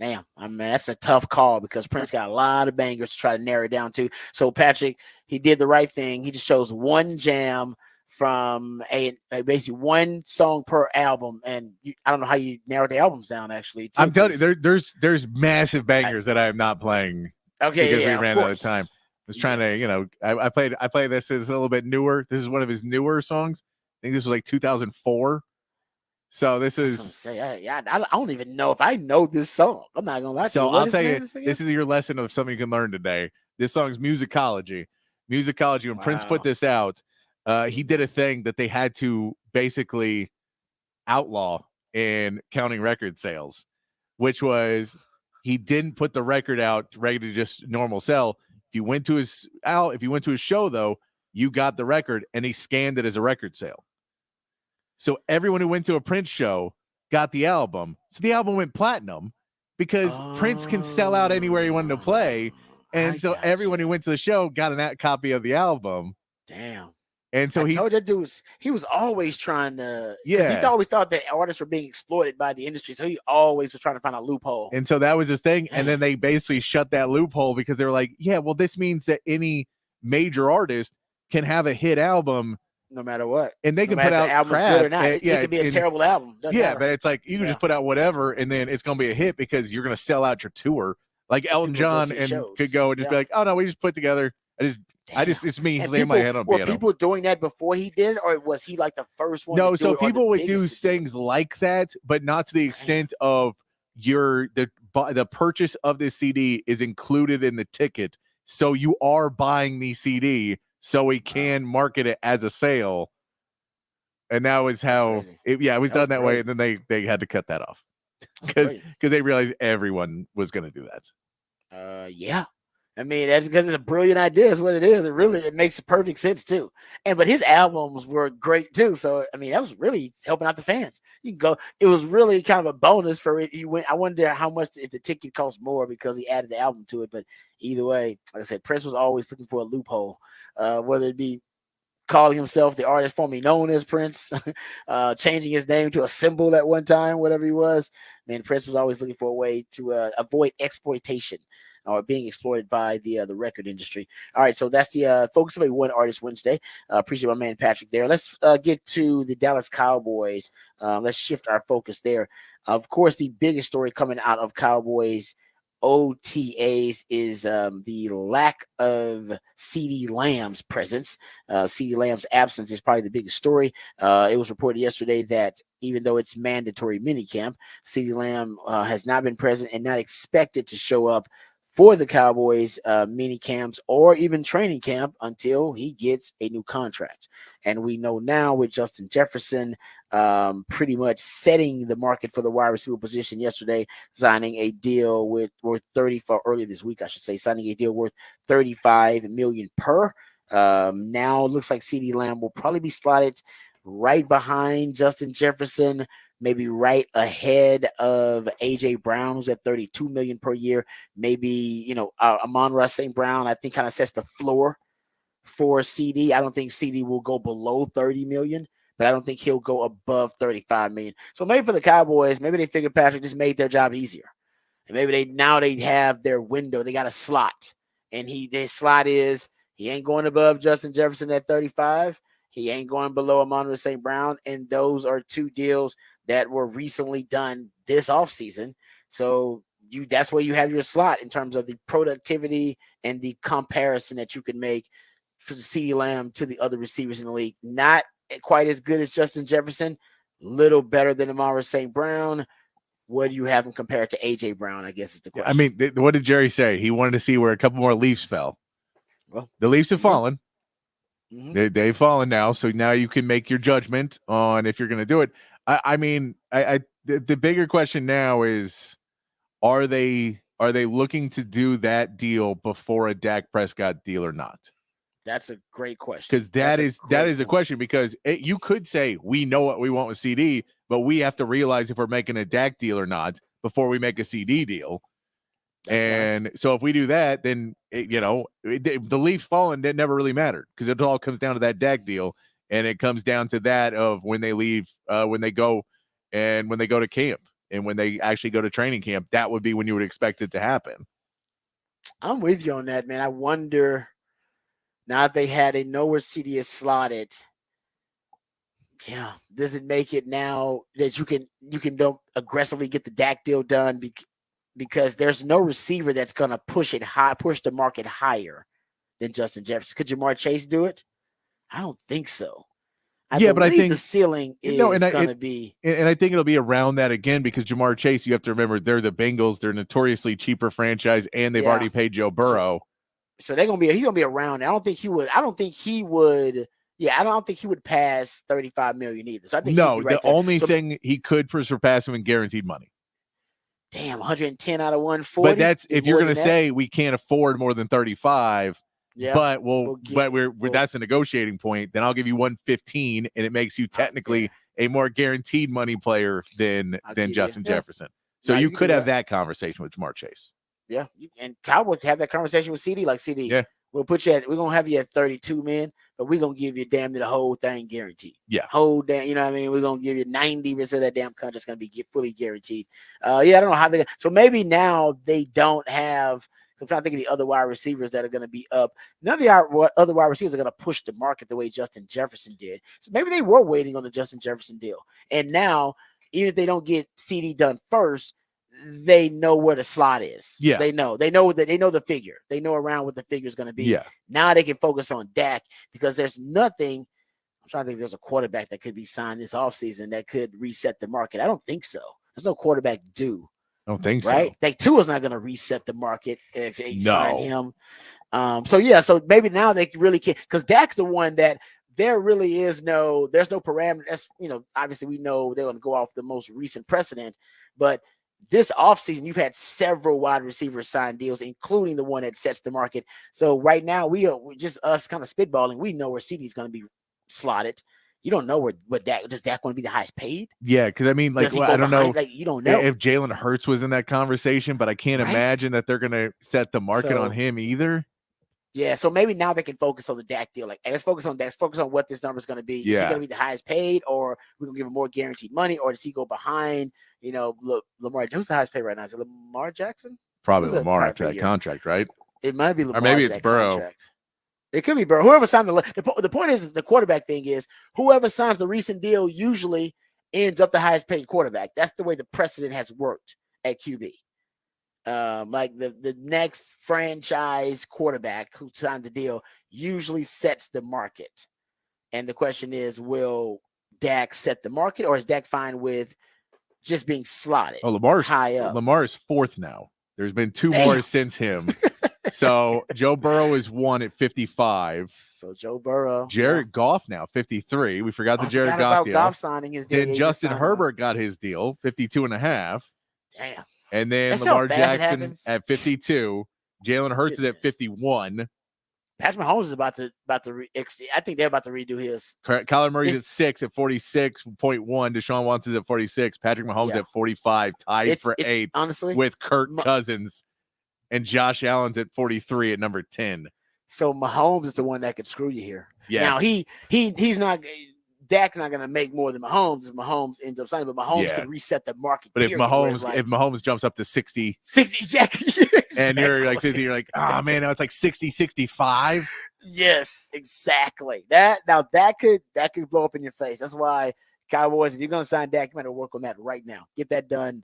damn, I mean, that's a tough call because Prince got a lot of bangers to try to narrow it down to. So Patrick, he did the right thing. He just chose one jam from a basically one song per album, and I don't know how you narrowed the albums down. Actually, too,
I'm telling you, there's massive bangers that I am not playing because we ran out of time. was trying to, I played this is a little bit newer. This is one of his newer songs. I think this was like 2004. So this is.
I don't even know if I know this song. I'm not gonna lie to you.
So I'll tell you, this is your lesson of something you can learn today. This song's Musicology. When Prince put this out, he did a thing that they had to basically outlaw in counting record sales, which was he didn't put the record out ready to just normal sell. If you went to his show though, you got the record and he scanned it as a record sale. So everyone who went to a Prince show got the album. So the album went platinum because Prince can sell out anywhere he wanted to play. And so everyone who went to the show got a copy of the album.
Damn.
And so
he told that dude he was always trying to, he always thought that artists were being exploited by the industry. So he always was trying to find a loophole.
And so that was his thing. And then they basically shut that loophole because they were like, yeah, well, this means that any major artist can have a hit album
no matter what.
And they can put out crap.
Good or not. It could be a terrible album. Doesn't matter.
But it's like you can just put out whatever and then it's going to be a hit because you're going to sell out your tour. Like Elton John could go and just be like, oh, no, we just put together. It's me laying my head on piano.
Were people doing that before he did, or was he like the first one?
No, so people would do things like that, but not to the extent of the purchase of this CD is included in the ticket. So you are buying the CD so we can market it as a sale. And that was how it was done that way. And then they had to cut that off because they realized everyone was going to do that.
Yeah. I mean, that's because it's a brilliant idea. Is what it is. It makes perfect sense too. But his albums were great too. So I mean, that was really helping out the fans. You can go. It was really kind of a bonus for it. I wonder how much if the ticket cost more because he added the album to it. But either way, like I said, Prince was always looking for a loophole, whether it be calling himself the artist formerly known as Prince, changing his name to a symbol at one time, whatever he was. I mean, Prince was always looking for a way to avoid exploitation or being exploited by the record industry. All right, so that's the Focus of a One Artist Wednesday. Appreciate my man Patrick there. Let's get to the Dallas Cowboys. Let's shift our focus there. Of course, the biggest story coming out of Cowboys OTAs is the lack of CeeDee Lamb's presence. CeeDee Lamb's absence is probably the biggest story. It was reported yesterday that even though it's mandatory minicamp, CeeDee Lamb has not been present and not expected to show up for the Cowboys mini camps or even training camp until he gets a new contract. And we know now with Justin Jefferson pretty much setting the market for the wide receiver position yesterday, signing a deal worth earlier this week, I should say, signing a deal worth $35 million per. Now it looks like CeeDee Lamb will probably be slotted right behind Justin Jefferson, maybe right ahead of AJ Brown, who's at $32 million per year. Maybe, Amon-Ra St. Brown, I think kind of sets the floor for CeeDee. I don't think CeeDee will go below $30 million, but I don't think he'll go above $35 million. So maybe for the Cowboys, maybe they figured Patrick just made their job easier. And maybe they have their window. They got a slot. And their slot is he ain't going above Justin Jefferson at 35. He ain't going below Amon-Ra St. Brown. And those are two deals that were recently done this offseason. So that's where you have your slot in terms of the productivity and the comparison that you can make for CeeDee Lamb to the other receivers in the league. Not quite as good as Justin Jefferson, little better than Amon-Ra St. Brown. What do you have him compared to AJ Brown, I guess is the question.
I mean, what did Jerry say? He wanted to see where a couple more Leafs fell. Well, the Leafs have fallen. Mm-hmm. They've fallen now, so now you can make your judgment on if you're going to do it. The bigger question now is, are they looking to do that deal before a Dak Prescott deal or not?
That's a great question.
Because that is a question, because you could say we know what we want with CD, but we have to realize if we're making a Dak deal or not before we make a CD deal. So if we do that, then the Leafs falling didn't never really matter because it all comes down to that Dak deal, and it comes down to that of when they leave, when they go to camp, and when they actually go to training camp. That would be when you would expect it to happen.
I'm with you on that, man. I wonder now that they know where CD is slotted. Yeah, does it make it now that you can don't aggressively get the Dak deal done because there's no receiver that's going to push the market higher than Justin Jefferson. Could Jamar Chase do it? I don't think so.
But I think
the ceiling is going to be.
And I think it'll be around that again because Jamar Chase, you have to remember, they're the Bengals. They're a notoriously cheaper franchise, and they've already paid Joe Burrow.
So he's gonna be around. I don't think he would. Yeah, I don't think he would pass $35 million either. So I think
the only thing he could surpass him in guaranteed money.
Damn, 110 out of 140.
But that's if you're going to say we can't afford more than 35. Yeah, but that's a negotiating point. Then I'll give you 115, and it makes you technically a more guaranteed money player than Justin Jefferson. So you could have that conversation with Jamar Chase.
Yeah, and Cowboys have that conversation with CD. Like CD, we'll put you we're gonna have you at 32, man, but we're gonna give you damn near the whole thing guaranteed.
Yeah,
whole damn, you know what I mean? We're gonna give you 90% of that damn contract's gonna be fully guaranteed. I don't know how they. So maybe now they don't have. I'm trying to think of the other wide receivers that are going to be up. None of the other wide receivers are going to push the market the way Justin Jefferson did. So maybe they were waiting on the Justin Jefferson deal, and now even if they don't get CD done first, they know where the slot is.
Yeah,
they know the figure. They know around what the figure is going to be.
Yeah.
Now they can focus on Dak because there's nothing. I'm trying to think if there's a quarterback that could be signed this offseason that could reset the market. I don't think so. There's no quarterback due.
I don't think
right?
so.
Like Tua's not going to reset the market if they sign him. So maybe now they really can, because Dak's the one that there really is there's no parameter. That's, obviously we know they're going to go off the most recent precedent, but this offseason, you've had several wide receivers sign deals, including the one that sets the market. So right now we're just us kind of spitballing. We know where CD's going to be slotted. You don't know where does Dak want to be the highest paid?
Yeah, because I mean, I don't know.
You don't know
if Jalen Hurts was in that conversation, but I can't imagine that they're going to set the market on him either.
Yeah, so maybe now they can focus on the Dak deal. Like, hey, let's focus on Dak. Let's focus on what this number is going to be. Is he going to be the highest paid, or we're going to give him more guaranteed money, or does he go behind? Lamar. Who's the highest paid right now? Is it Lamar Jackson?
Probably Lamar after that contract, right?
It might be Lamar.
Or maybe it's Burrow.
Contract. It could be Burrow. Whoever signed the point is the quarterback thing is whoever signs the recent deal usually ends up the highest paid quarterback. That's the way the precedent has worked at QB. Like the next franchise quarterback who signed the deal usually sets the market. And the question is, will Dak set the market, or is Dak fine with just being slotted?
Oh, Lamar's
high up.
Lamar is fourth now. There's been two more since him. So Joe Burrow is one at 55.
So Joe Burrow.
Jared Goff now 53. We forgot the Jared Goff deal.
Goff signing his deal.
Then Justin Herbert got his deal, 52.5.
Damn.
And then Lamar Jackson at 52. Jalen Hurts is at 51.
Patrick Mahomes is about to I think they're about to redo his.
Kyler Murray's at 6 at 46.1. Deshaun Watson's at 46. Patrick Mahomes at 45, tied for 8th,
honestly,
with Kirk Cousins. And Josh Allen's at 43 at number 10.
So Mahomes is the one that could screw you here.
Yeah.
Now he's not. Dak's not going to make more than Mahomes if Mahomes ends up signing, but Mahomes can reset the market.
But if Mahomes jumps up to 60,
exactly.
And you're like 50, you're like, oh man, now it's like 60, 65.
Yes, exactly. That could blow up in your face. That's why Cowboys, if you're going to sign Dak, you better work on that right now. Get that done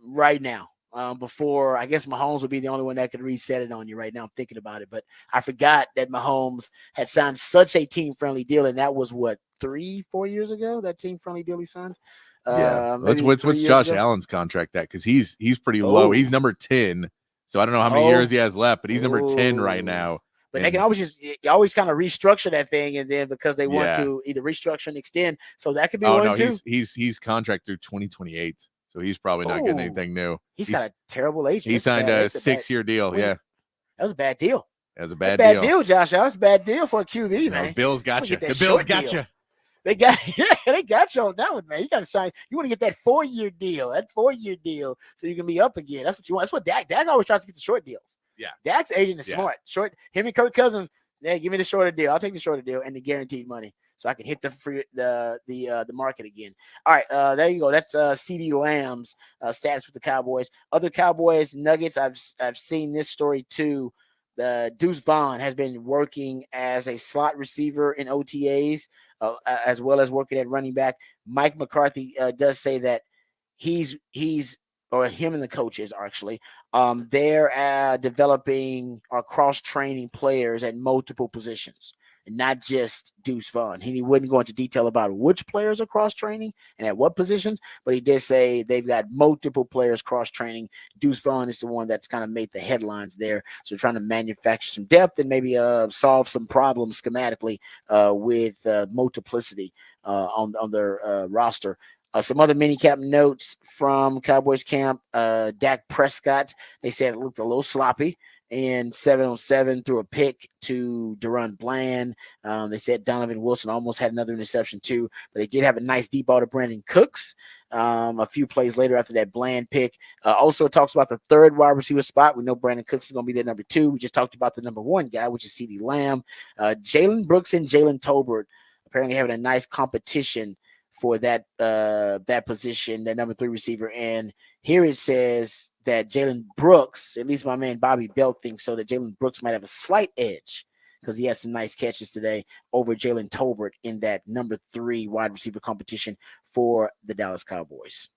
right now. Before, I guess Mahomes would be the only one that could reset it on you right now. I'm thinking about it, but I forgot that Mahomes had signed such a team-friendly deal, and that was 3-4 years ago. That team-friendly deal he signed.
What's Josh Allen's contract at? Because he's pretty low. He's number 10, so I don't know how many years he has left, but he's number 10 right now.
But they can always kind of restructure that thing, and then because they want to either restructure and extend, so that could be one too.
He's contract through 2028. So he's probably not getting anything new.
He's got a terrible agent.
He signed a 6-year deal. Yeah.
That was a bad deal.
That was a bad
deal, Josh. That was a bad deal for a QB, man.
The Bills got you. The Bills got you.
They got you on that one, man. You got to sign. You want to get that 4-year deal, so you can be up again. That's what you want. That's what Dak always tries to get the short deals.
Yeah.
Dak's agent is smart. Short. Him and Kirk Cousins. Yeah, give me the shorter deal. I'll take the shorter deal and the guaranteed money, so I can hit the market again. All right, there you go. That's CeeDee Lamb's status with the Cowboys. Other Cowboys Nuggets. I've seen this story too. The Deuce Vaughn has been working as a slot receiver in OTAs, as well as working at running back. Mike McCarthy does say that he's or him and the coaches actually, they're developing or cross-training players at multiple positions, and not just Deuce Vaughn. He wouldn't go into detail about which players are cross-training and at what positions, but he did say they've got multiple players cross-training. Deuce Vaughn is the one that's kind of made the headlines there. So trying to manufacture some depth and maybe solve some problems schematically with multiplicity on their roster. Some other minicamp notes from Cowboys camp. Dak Prescott, they said it looked a little sloppy, and 7-on-7 threw a pick to Deron Bland. They said Donovan Wilson almost had another interception too, but they did have a nice deep ball to Brandon Cooks a few plays later after that Bland pick. Also, it talks about the third wide receiver spot. We know Brandon Cooks is going to be their number 2. We just talked about the number 1 guy, which is CeeDee Lamb. Jalen Brooks and Jalen Tolbert apparently having a nice competition for that position, that number 3 receiver. And here it says that Jalen Brooks, at least my man Bobby Belt thinks so, that Jalen Brooks might have a slight edge because he had some nice catches today over Jalen Tolbert in that number 3 wide receiver competition for the Dallas Cowboys.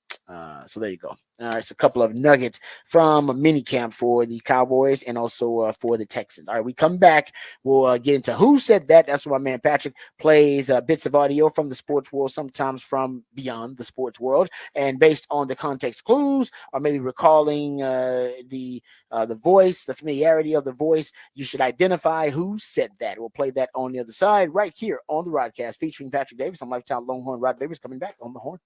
So there you go. It's a couple of nuggets from a mini camp for the Cowboys and also for the Texans. All right, we come back. We'll get into who said that. That's what my man Patrick plays bits of audio from the sports world, sometimes from beyond the sports world, and based on the context clues or maybe recalling the voice, the familiarity of the voice, you should identify who said that. We'll play that on the other side right here on the Rodcast featuring Patrick Davis. I'm Lifetime Longhorn Rod Davis coming back on the horn.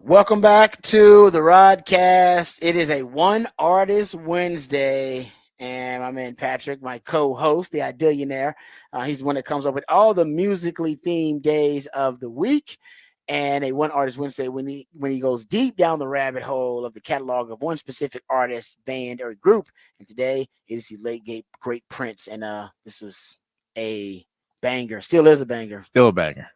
Welcome back to the Rodcast. It is a One Artist Wednesday, and my man Patrick, my co-host, the Idillionaire, he's the one that comes up with all the musically themed days of the week. And a One Artist Wednesday when he goes deep down the rabbit hole of the catalog of one specific artist, band, or group. And today it is the late great Prince, and this was a Banger. Still is a banger.
Still a banger.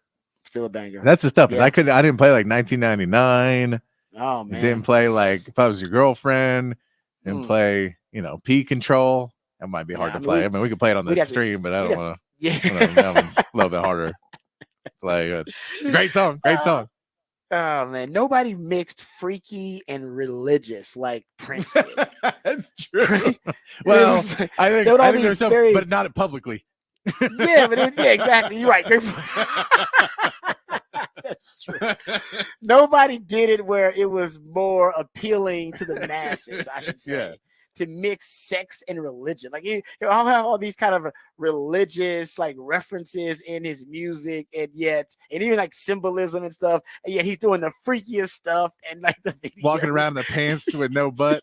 Still a banger.
That's the stuff.
Yeah.
I didn't play like 1999.
Oh man.
Didn't play like If I Was Your Girlfriend. Didn't play, P Control. That might be hard to play. We could play it on the stream, but I don't want to.
Yeah.
That one's a little bit harder to play. It's a great song. Great song.
Oh man, nobody mixed freaky and religious like Prince did.
That's true. Well, I think there's some, but not publicly.
Yeah, but exactly. You're right. That's true. Nobody did it where it was more appealing to the masses, I should say.
Yeah.
To mix sex and religion. Like I'll have all these kind of religious like references in his music, and even like symbolism and stuff. And yet he's doing the freakiest stuff and like the videos.
Walking around in the pants with no butt.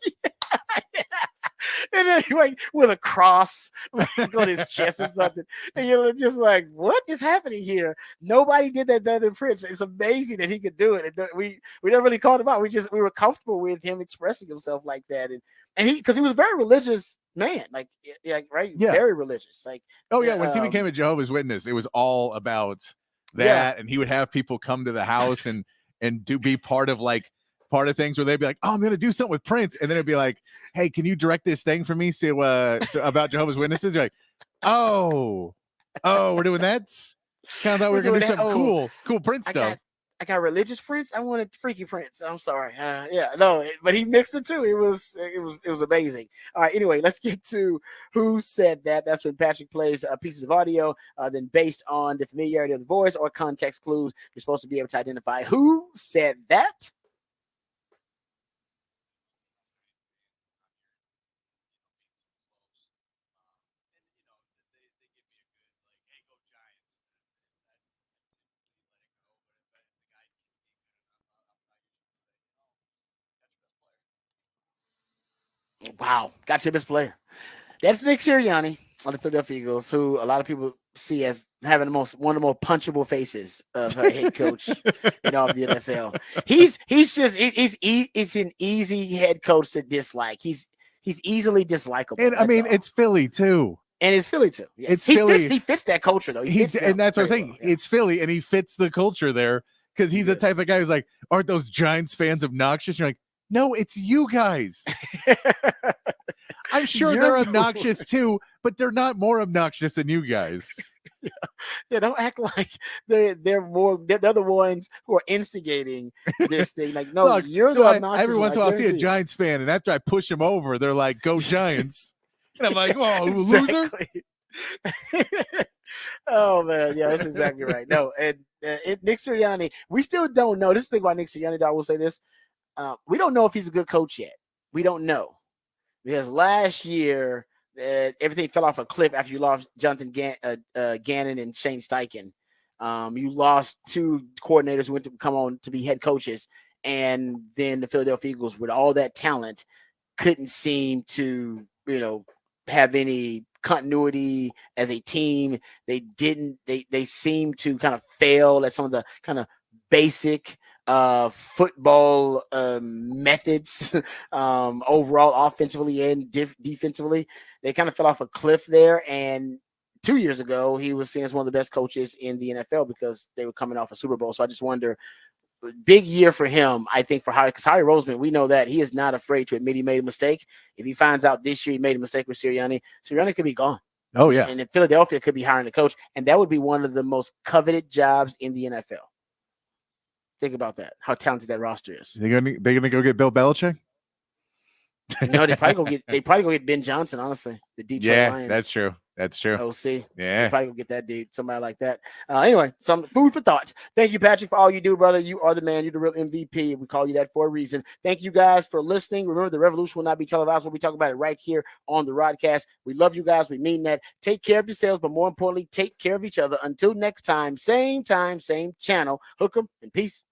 And then like with a cross like, on his chest or something. And you're just like, what is happening here? Nobody did that better than Prince. It's amazing that he could do it. And we never really called him out. We were comfortable with him expressing himself like that. And because he was a very religious man, right? Yeah. Very religious. Like,
when he became a Jehovah's Witness, it was all about that. Yeah. And he would have people come to the house and be part of things where they'd be like, oh, I'm going to do something with Prince. And then it'd be like, hey, can you direct this thing for me? So about Jehovah's Witnesses? You're like, oh, we're doing that? Kind of thought we were going to do something cool Prince stuff.
I got religious Prince. I wanted freaky Prince. I'm sorry. But he mixed it too. It was amazing. All right. Anyway, let's get to who said that. That's when Patrick plays pieces of audio. Then based on the familiarity of the voice or context clues, you're supposed to be able to identify who said that. Wow, got your best player. That's Nick Sirianni on the Philadelphia Eagles, who a lot of people see as having one of the more punchable faces of a head coach in all of the NFL. He's an easy head coach to dislike. He's easily dislikable.
And I mean, it's Philly too.
And it's Philly too. Yes.
It's Philly.
He fits that culture though.
And that's what I'm saying. Well, yeah. It's Philly, and he fits the culture there because he's the type of guy who's like, aren't those Giants fans obnoxious? You're like, no, it's you guys. I'm sure they're obnoxious too, but they're not more obnoxious than you guys.
Yeah, don't act like they're the ones who are instigating this thing. Like, no,
look,
you're the obnoxious.
Every once in a while, I see a Giants fan, and after I push him over, they're like, "Go Giants!" And I'm like, "Oh, loser."
Oh man, yeah, that's exactly right. No, and Nick Sirianni, we still don't know. This is the thing about Nick Sirianni. I will say this: we don't know if he's a good coach yet. We don't know. Because last year, everything fell off a cliff after you lost Jonathan Gannon and Shane Steichen. You lost two coordinators who went to come on to be head coaches. And then the Philadelphia Eagles, with all that talent, couldn't seem to, have any continuity as a team. They seemed to kind of fail at some of the kind of basic football methods overall, offensively and defensively. They kind of fell off a cliff there. And 2 years ago, he was seen as one of the best coaches in the NFL because they were coming off a Super Bowl. So I just wonder, big year for him, I think, for Howie, because Howie Roseman, we know that he is not afraid to admit he made a mistake. If he finds out this year he made a mistake with Sirianni could be gone.
Oh, yeah.
And then Philadelphia could be hiring a coach, and that would be one of the most coveted jobs in the NFL. Think about that, how talented that roster is.
They're gonna go get Bill Belichick?
No, they probably go get Ben Johnson, honestly. The Detroit Lions.
That's true.
OC.
Yeah.
They probably go get that dude, somebody like that. Anyway, some food for thought. Thank you, Patrick, for all you do, brother. You are the man. You're the real MVP. We call you that for a reason. Thank you guys for listening. Remember, the revolution will not be televised. We'll be talking about it right here on the Rodcast. We love you guys. We mean that. Take care of yourselves, but more importantly, take care of each other. Until next time, same channel. Hook 'em and peace.